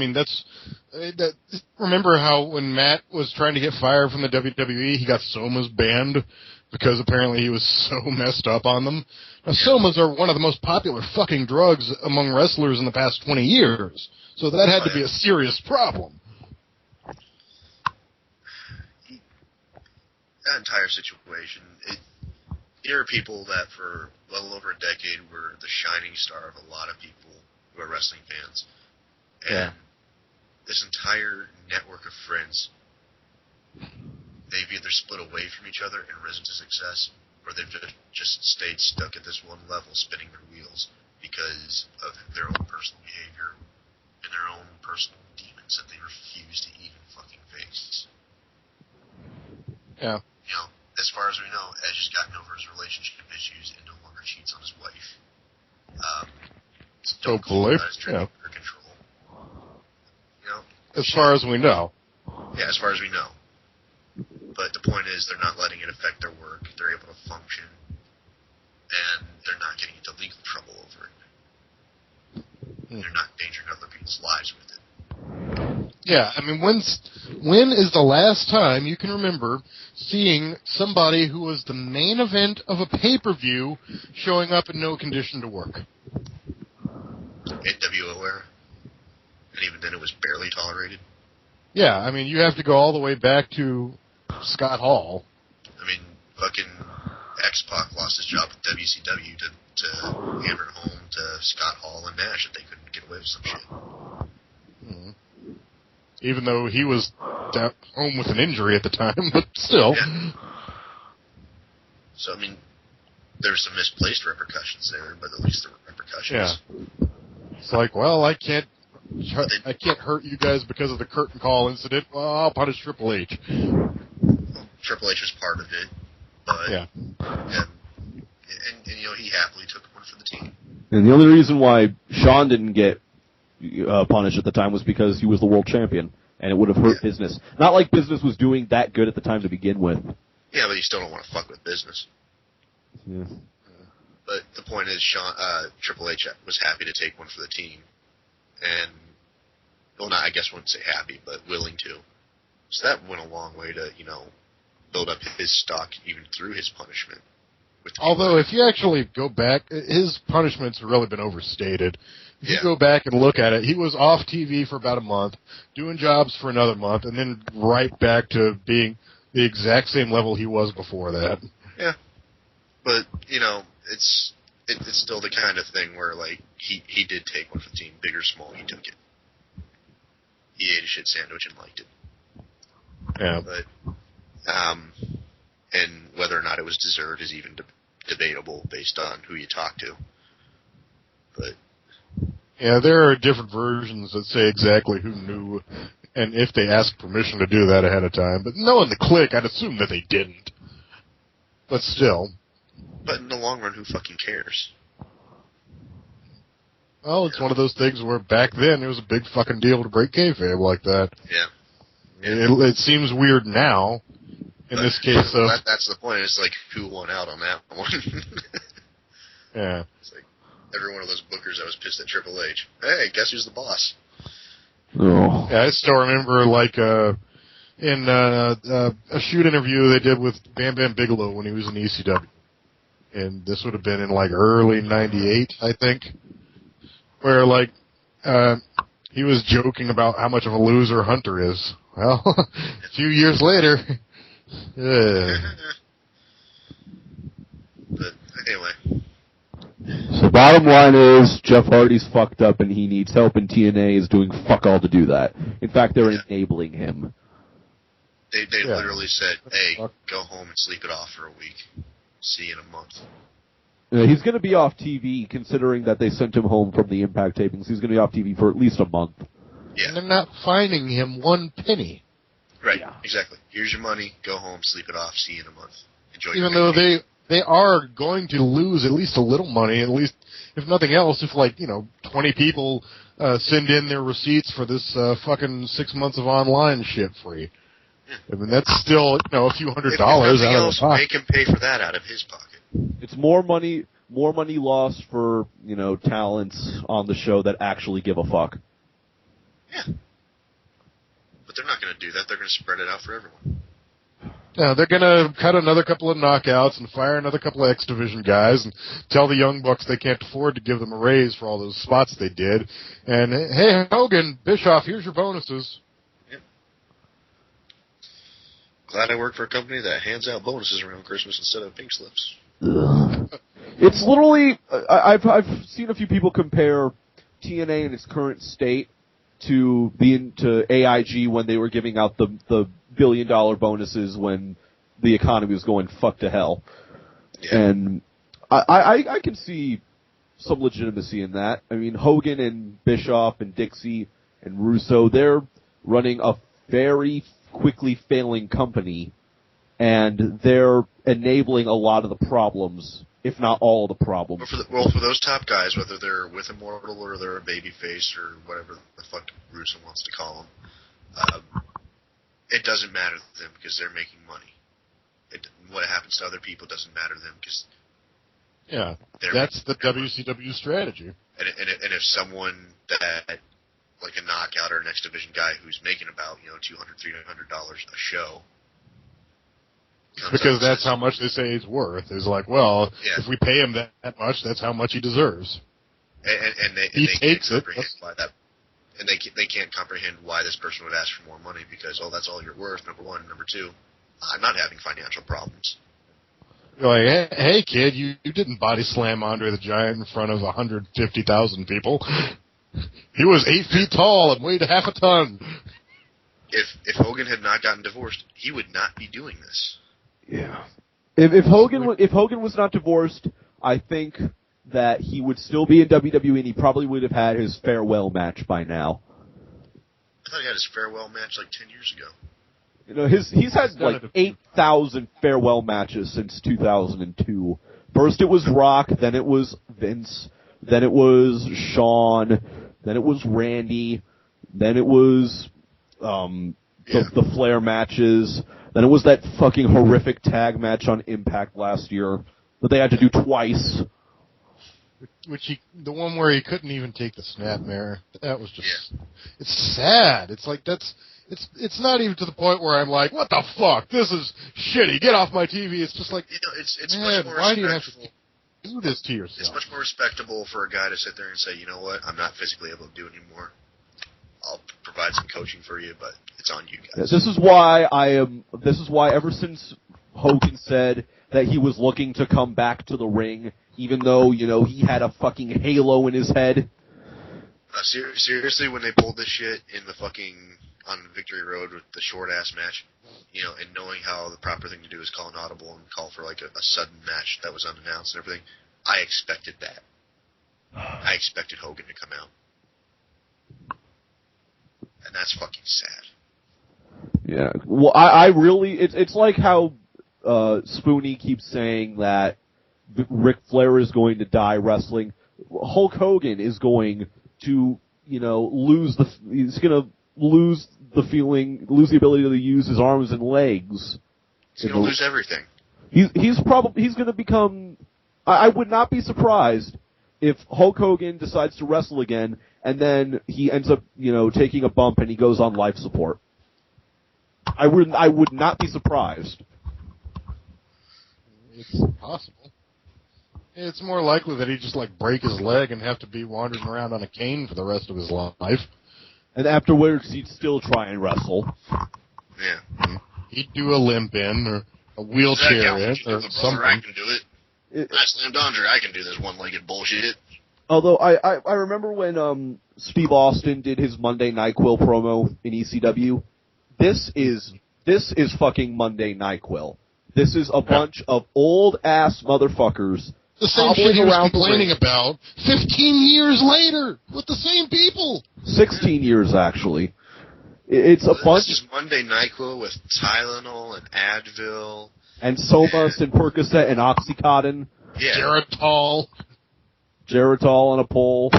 remember how when Matt was trying to get fired from the WWE, he got Somas banned because apparently he was so messed up on them? Now, Somas are one of the most popular fucking drugs among wrestlers in the past 20 years. So that had to be a serious problem. That entire situation, there are people that for well over a decade were the shining star of a lot of people who are wrestling fans. And this entire network of friends, they've either split away from each other and risen to success, or they've just stayed stuck at this one level, spinning their wheels because of their own personal behavior and their own personal demons that they refuse to even fucking face. Yeah. As far as we know, Edge has gotten over his relationship issues and no longer cheats on his wife. Stone Cold has drinking under control. As far as we know. Yeah, as far as we know. But the point is, they're not letting it affect their work. They're able to function, and they're not getting into legal trouble over it. They're not endangering other people's lives with it. Yeah, when is the last time you can remember seeing somebody who was the main event of a pay-per-view showing up in no condition to work? NWO era. And even then it was barely tolerated. Yeah, you have to go all the way back to Scott Hall. Fucking X-Pac lost his job with WCW to to hammer it home to Scott Hall and Nash that they couldn't get away with some shit. Mm-hmm. Even though he was down home with an injury at the time, but still. Yeah. So, I mean, there's some misplaced repercussions there, but at least there were repercussions. Yeah. It's like, well, I can't hurt you guys because of the curtain call incident. Well, I'll punish Triple H. Well, Triple H was part of it, but yeah. And you know, he happily took one for the team. And the only reason why Shawn didn't get punished at the time was because he was the world champion, and it would have hurt business. Not like business was doing that good at the time to begin with. Yeah, but you still don't want to fuck with business. Yeah. But the point is, Triple H was happy to take one for the team, and I guess I wouldn't say happy, but willing to. So that went a long way to, you know, build up his stock even through his punishment. Although, if you actually go back, his punishments have really been overstated. If you go back and look at it, he was off TV for about a month, doing jobs for another month, and then right back to being the exact same level he was before that. Yeah. But, you know, it's still the kind of thing where, like, he did take one for the team, big or small, he took it. He ate a shit sandwich and liked it. Yeah. But, and whether or not it was deserved is even debatable based on who you talk to. But yeah, there are different versions that say exactly who knew and if they asked permission to do that ahead of time. But knowing the Clique, I'd assume that they didn't. But still. But in the long run, who fucking cares? Well, it's one of those things where back then it was a big fucking deal to break kayfabe like that. Yeah. It seems weird now. In this case, that's the point. It's like, who won out on that one? Yeah. It's like every one of those bookers that was pissed at Triple H. Hey, guess who's the boss? Oh. Yeah, I still remember, like, in a shoot interview they did with Bam Bam Bigelow when he was in ECW. And this would have been in, like, early 98, I think. Where, like, he was joking about how much of a loser Hunter is. Well, a few years later... But anyway. So bottom line is, Jeff Hardy's fucked up and he needs help, and TNA is doing fuck all to do that. In fact, they're enabling him. They literally said, hey, go home and sleep it off for a week. See you in a month. He's going to be off TV, considering that they sent him home from the Impact tapings. He's going to be off TV for at least a month. Yeah. And they're not fining him one penny. Right, exactly. Here's your money, go home, sleep it off, see you in a month. Enjoy Even though they are going to lose at least a little money, at least, if nothing else, if, like, 20 people send in their receipts for this fucking 6 months of online shit free. Yeah. I mean, that's still, a few $100 out of his pocket. Make him pay for that out of his pocket. It's more money lost for, talents on the show that actually give a fuck. Yeah. But they're not going to do that. They're going to spread it out for everyone. Yeah, they're going to cut another couple of knockouts and fire another couple of X Division guys and tell the Young Bucks they can't afford to give them a raise for all those spots they did. And, hey, Hogan, Bischoff, here's your bonuses. Yep. Glad I work for a company that hands out bonuses around Christmas instead of pink slips. It's literally, I've seen a few people compare TNA in its current state to AIG when they were giving out the $1 billion bonuses when the economy was going fuck to hell. Yeah. And I can see some legitimacy in that. I mean, Hogan and Bischoff and Dixie and Russo, they're running a very quickly failing company, and they're enabling a lot of the problems, if not all of the problems. For those top guys, whether they're with Immortal or they're a babyface or whatever the fuck Russo wants to call them, it doesn't matter to them because they're making money. What happens to other people doesn't matter to them because that's the WCW strategy. And if someone that, like a knockout or an X Division guy who's making about $200, $300 a show. Because that's how much they say he's worth. It's like, well, if we pay him that much, that's how much he deserves. And they takes can't it. comprehend why that, and they can't comprehend why this person would ask for more money because, that's all you're worth, number one. Number two, I'm not having financial problems. You're like, hey kid, you didn't body slam Andre the Giant in front of 150,000 people. He was 8 feet tall and weighed half a ton. If Hogan had not gotten divorced, he would not be doing this. Yeah. If Hogan was not divorced, I think that he would still be in WWE and he probably would have had his farewell match by now. I thought he had his farewell match like 10 years ago. You know, he's had like 8,000 farewell matches since 2002. First it was Rock, then it was Vince, then it was Shawn, then it was Randy, then it was the Flair matches, then it was that fucking horrific tag match on Impact last year that they had to do twice. The one where he couldn't even take the snapmare. That was just, it's sad. It's like it's not even to the point where I'm like, what the fuck? This is shitty. Get off my TV. It's just like, it's man, much more why do you have to do this to yourself? It's much more respectable for a guy to sit there and say, you know what, I'm not physically able to do it anymore. I'll provide some coaching for you, but it's on you guys. This is why ever since Hogan said that he was looking to come back to the ring, even though, you know, he had a fucking halo in his head. Seriously, when they pulled this shit in the fucking, on Victory Road with the short-ass match, you know, and knowing how the proper thing to do is call an audible and call for, like, a sudden match that was unannounced and everything, I expected that. I expected Hogan to come out. And that's fucking sad. Yeah. Well, I really, it's like how Spoonie keeps saying that Ric Flair is going to die wrestling. Hulk Hogan is going to, you know, he's going to lose the ability to use his arms and legs. He's going to lose everything. He's going to become, I would not be surprised if Hulk Hogan decides to wrestle again and then he ends up, you know, taking a bump and he goes on life support. I would not be surprised. It's possible. It's more likely that he'd just, like, break his leg and have to be wandering around on a cane for the rest of his life. And afterwards, he'd still try and wrestle. Yeah. He'd do a limp in, or a wheelchair in, or something. I can do it. I slammed Andre. I can do this one-legged bullshit. Although, I remember when Steve Austin did his Monday NyQuil promo in ECW. This is fucking Monday NyQuil. This is a bunch of old-ass motherfuckers. The same shit he was complaining about 15 years later with the same people. 16 years, actually. It's a bunch. This is Monday NyQuil with Tylenol and Advil. And Somas and Percocet and Oxycontin. Yeah. Geritol on a pole.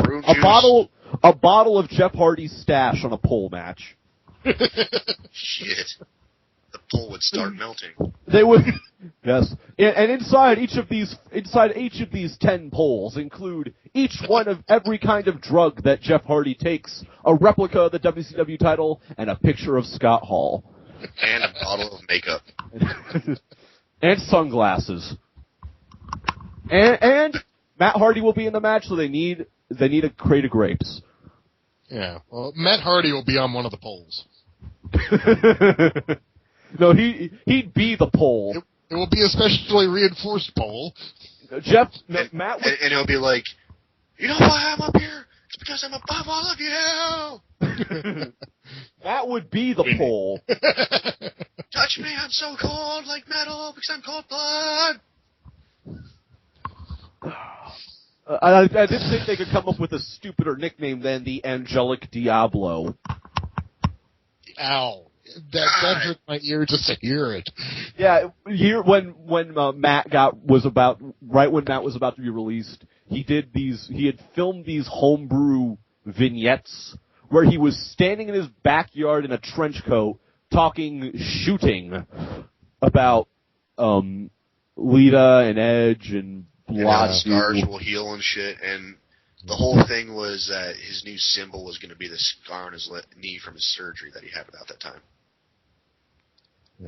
A bottle of Jeff Hardy's stash on a pole match. Shit. The pole would start melting. They would, yes. And inside each of these 10 poles include each one of every kind of drug that Jeff Hardy takes, a replica of the WCW title, and a picture of Scott Hall. And a bottle of makeup. And sunglasses. And Matt Hardy will be in the match, so they need a crate of grapes. Yeah. Well, Matt Hardy will be on one of the poles. No, he'd be the pole. It will be a specially reinforced pole. Matt and he'll be like, you know why I'm up here? It's because I'm above all of you. That would be the pole. Touch me, I'm so cold like metal because I'm cold blood. I didn't think they could come up with a stupider nickname than the Angelic Diablo. Ow. That hurt my ear just to hear it. Yeah, when Matt was about to be released, he had filmed these homebrew vignettes where he was standing in his backyard in a trench coat shooting about Lita and Edge and how scars will heal and shit, and the whole thing was that his new symbol was going to be the scar on his knee from his surgery that he had about that time.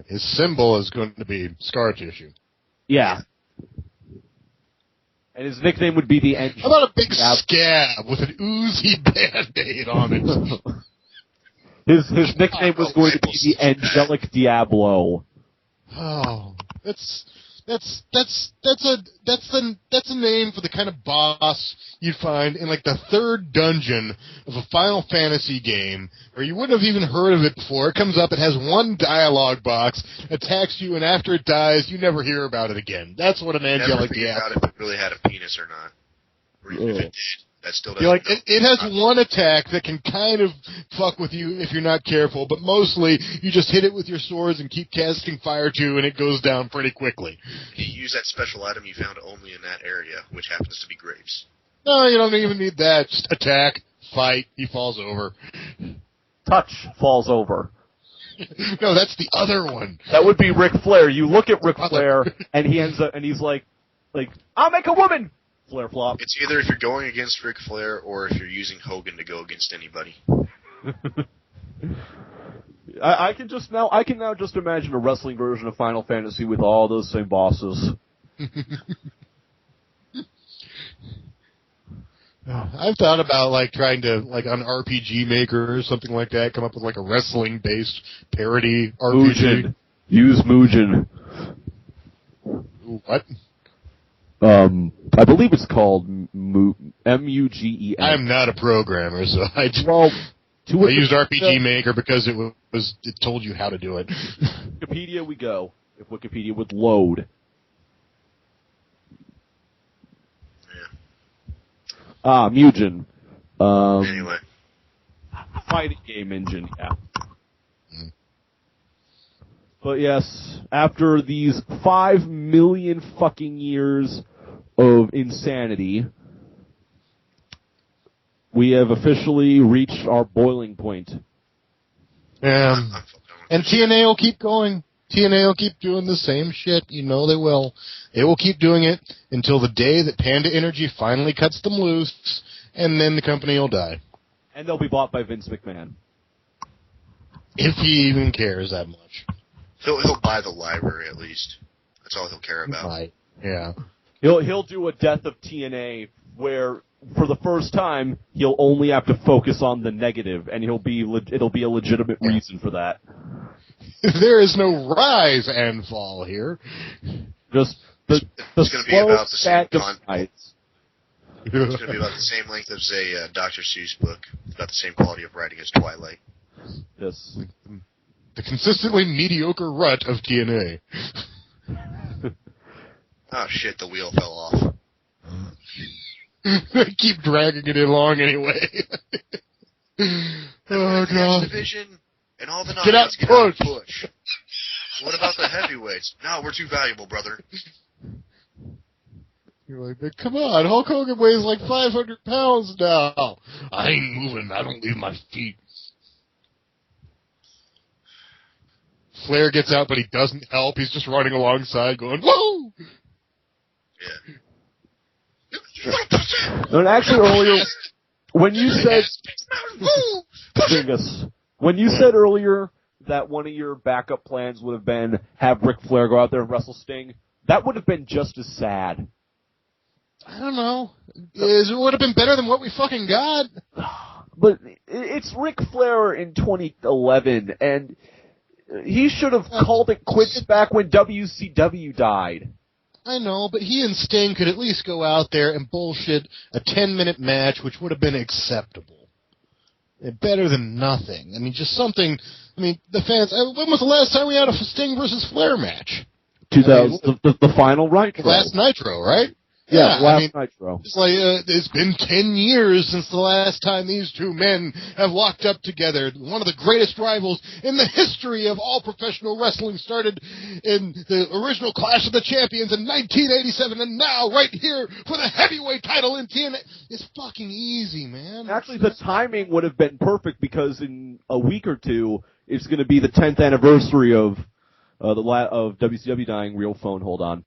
His symbol is going to be scar tissue. Yeah. And his nickname would be the How about a big scab with an Uzi Band-Aid on it? His nickname was going to be the Angelic Diablo. Oh, that's That's a name for the kind of boss you'd find in like the third dungeon of a Final Fantasy game where you wouldn't have even heard of it before. It comes up, it has one dialogue box, attacks you, and after it dies, you never hear about it again. That's what an angelic Never figured out if it really had a penis or not. Or even if it did. That still doesn't. Like, it has one attack that can kind of fuck with you if you're not careful, but mostly you just hit it with your swords and keep casting fire to, and it goes down pretty quickly. You use that special item you found only in that area, which happens to be grapes. No, you don't even need that. Just attack, fight, he falls over. Touch, falls over. No, that's the other one. That would be Ric Flair. You look at Ric Flair, and he ends up, and he's like, I'll make a woman! Flair flop. It's either if you're going against Ric Flair or if you're using Hogan to go against anybody. I can now just imagine a wrestling version of Final Fantasy with all those same bosses. I've thought about like trying to like on RPG Maker or something like that, come up with like a wrestling based parody RPG. Mugen. Use Mugen. What? I believe it's called M-U-G-E-N. I'm not a programmer, so I used RPG Maker because it told you how to do it. Wikipedia we go. If Wikipedia would load. Yeah. Mugen. Anyway. Fighting game engine, yeah. But yes, after these 5 million fucking years of insanity, we have officially reached our boiling point. And TNA will keep going. TNA will keep doing the same shit. You know they will. They will keep doing it until the day that Panda Energy finally cuts them loose, and then the company will die. And they'll be bought by Vince McMahon. If he even cares that much. He'll buy the library at least. That's all he'll care about. Right. Yeah. He'll do a death of TNA where, for the first time, he'll only have to focus on the negative, and it'll be a legitimate reason for that. There is no rise and fall here. Just the slow stat It's going to be about the same length as a Dr. Seuss book. It's about the same quality of writing as Twilight. Yes. The consistently mediocre rut of TNA. Oh shit, the wheel fell off. They keep dragging it along anyway. Oh god. Division and all the get out, push. What about the heavyweights? No, we're too valuable, brother. You're like, come on, Hulk Hogan weighs like 500 pounds now. I ain't moving. I don't leave my feet. Flair gets out, but he doesn't help. He's just running alongside, going, whoa! Yeah. And actually, earlier, when you said, earlier that one of your backup plans would have been have Ric Flair go out there and wrestle Sting, that would have been just as sad. I don't know. It would have been better than what we fucking got. But it's Ric Flair in 2011, and he should have called it quits back when WCW died. I know, but he and Sting could at least go out there and bullshit a 10-minute match, which would have been acceptable. Better than nothing. I mean, just something. I mean, the fans. When was the last time we had a Sting versus Flair match? 2000, the final Nitro. Last Nitro, right? Yeah, last Nitro. It's like it's been 10 years since the last time these two men have locked up together. One of the greatest rivals in the history of all professional wrestling started in the original Clash of the Champions in 1987, and now right here for the heavyweight title in TNA. It's fucking easy, man. Actually, the timing would have been perfect because in a week or two, it's going to be the 10th anniversary of WCW dying. Real phone, hold on.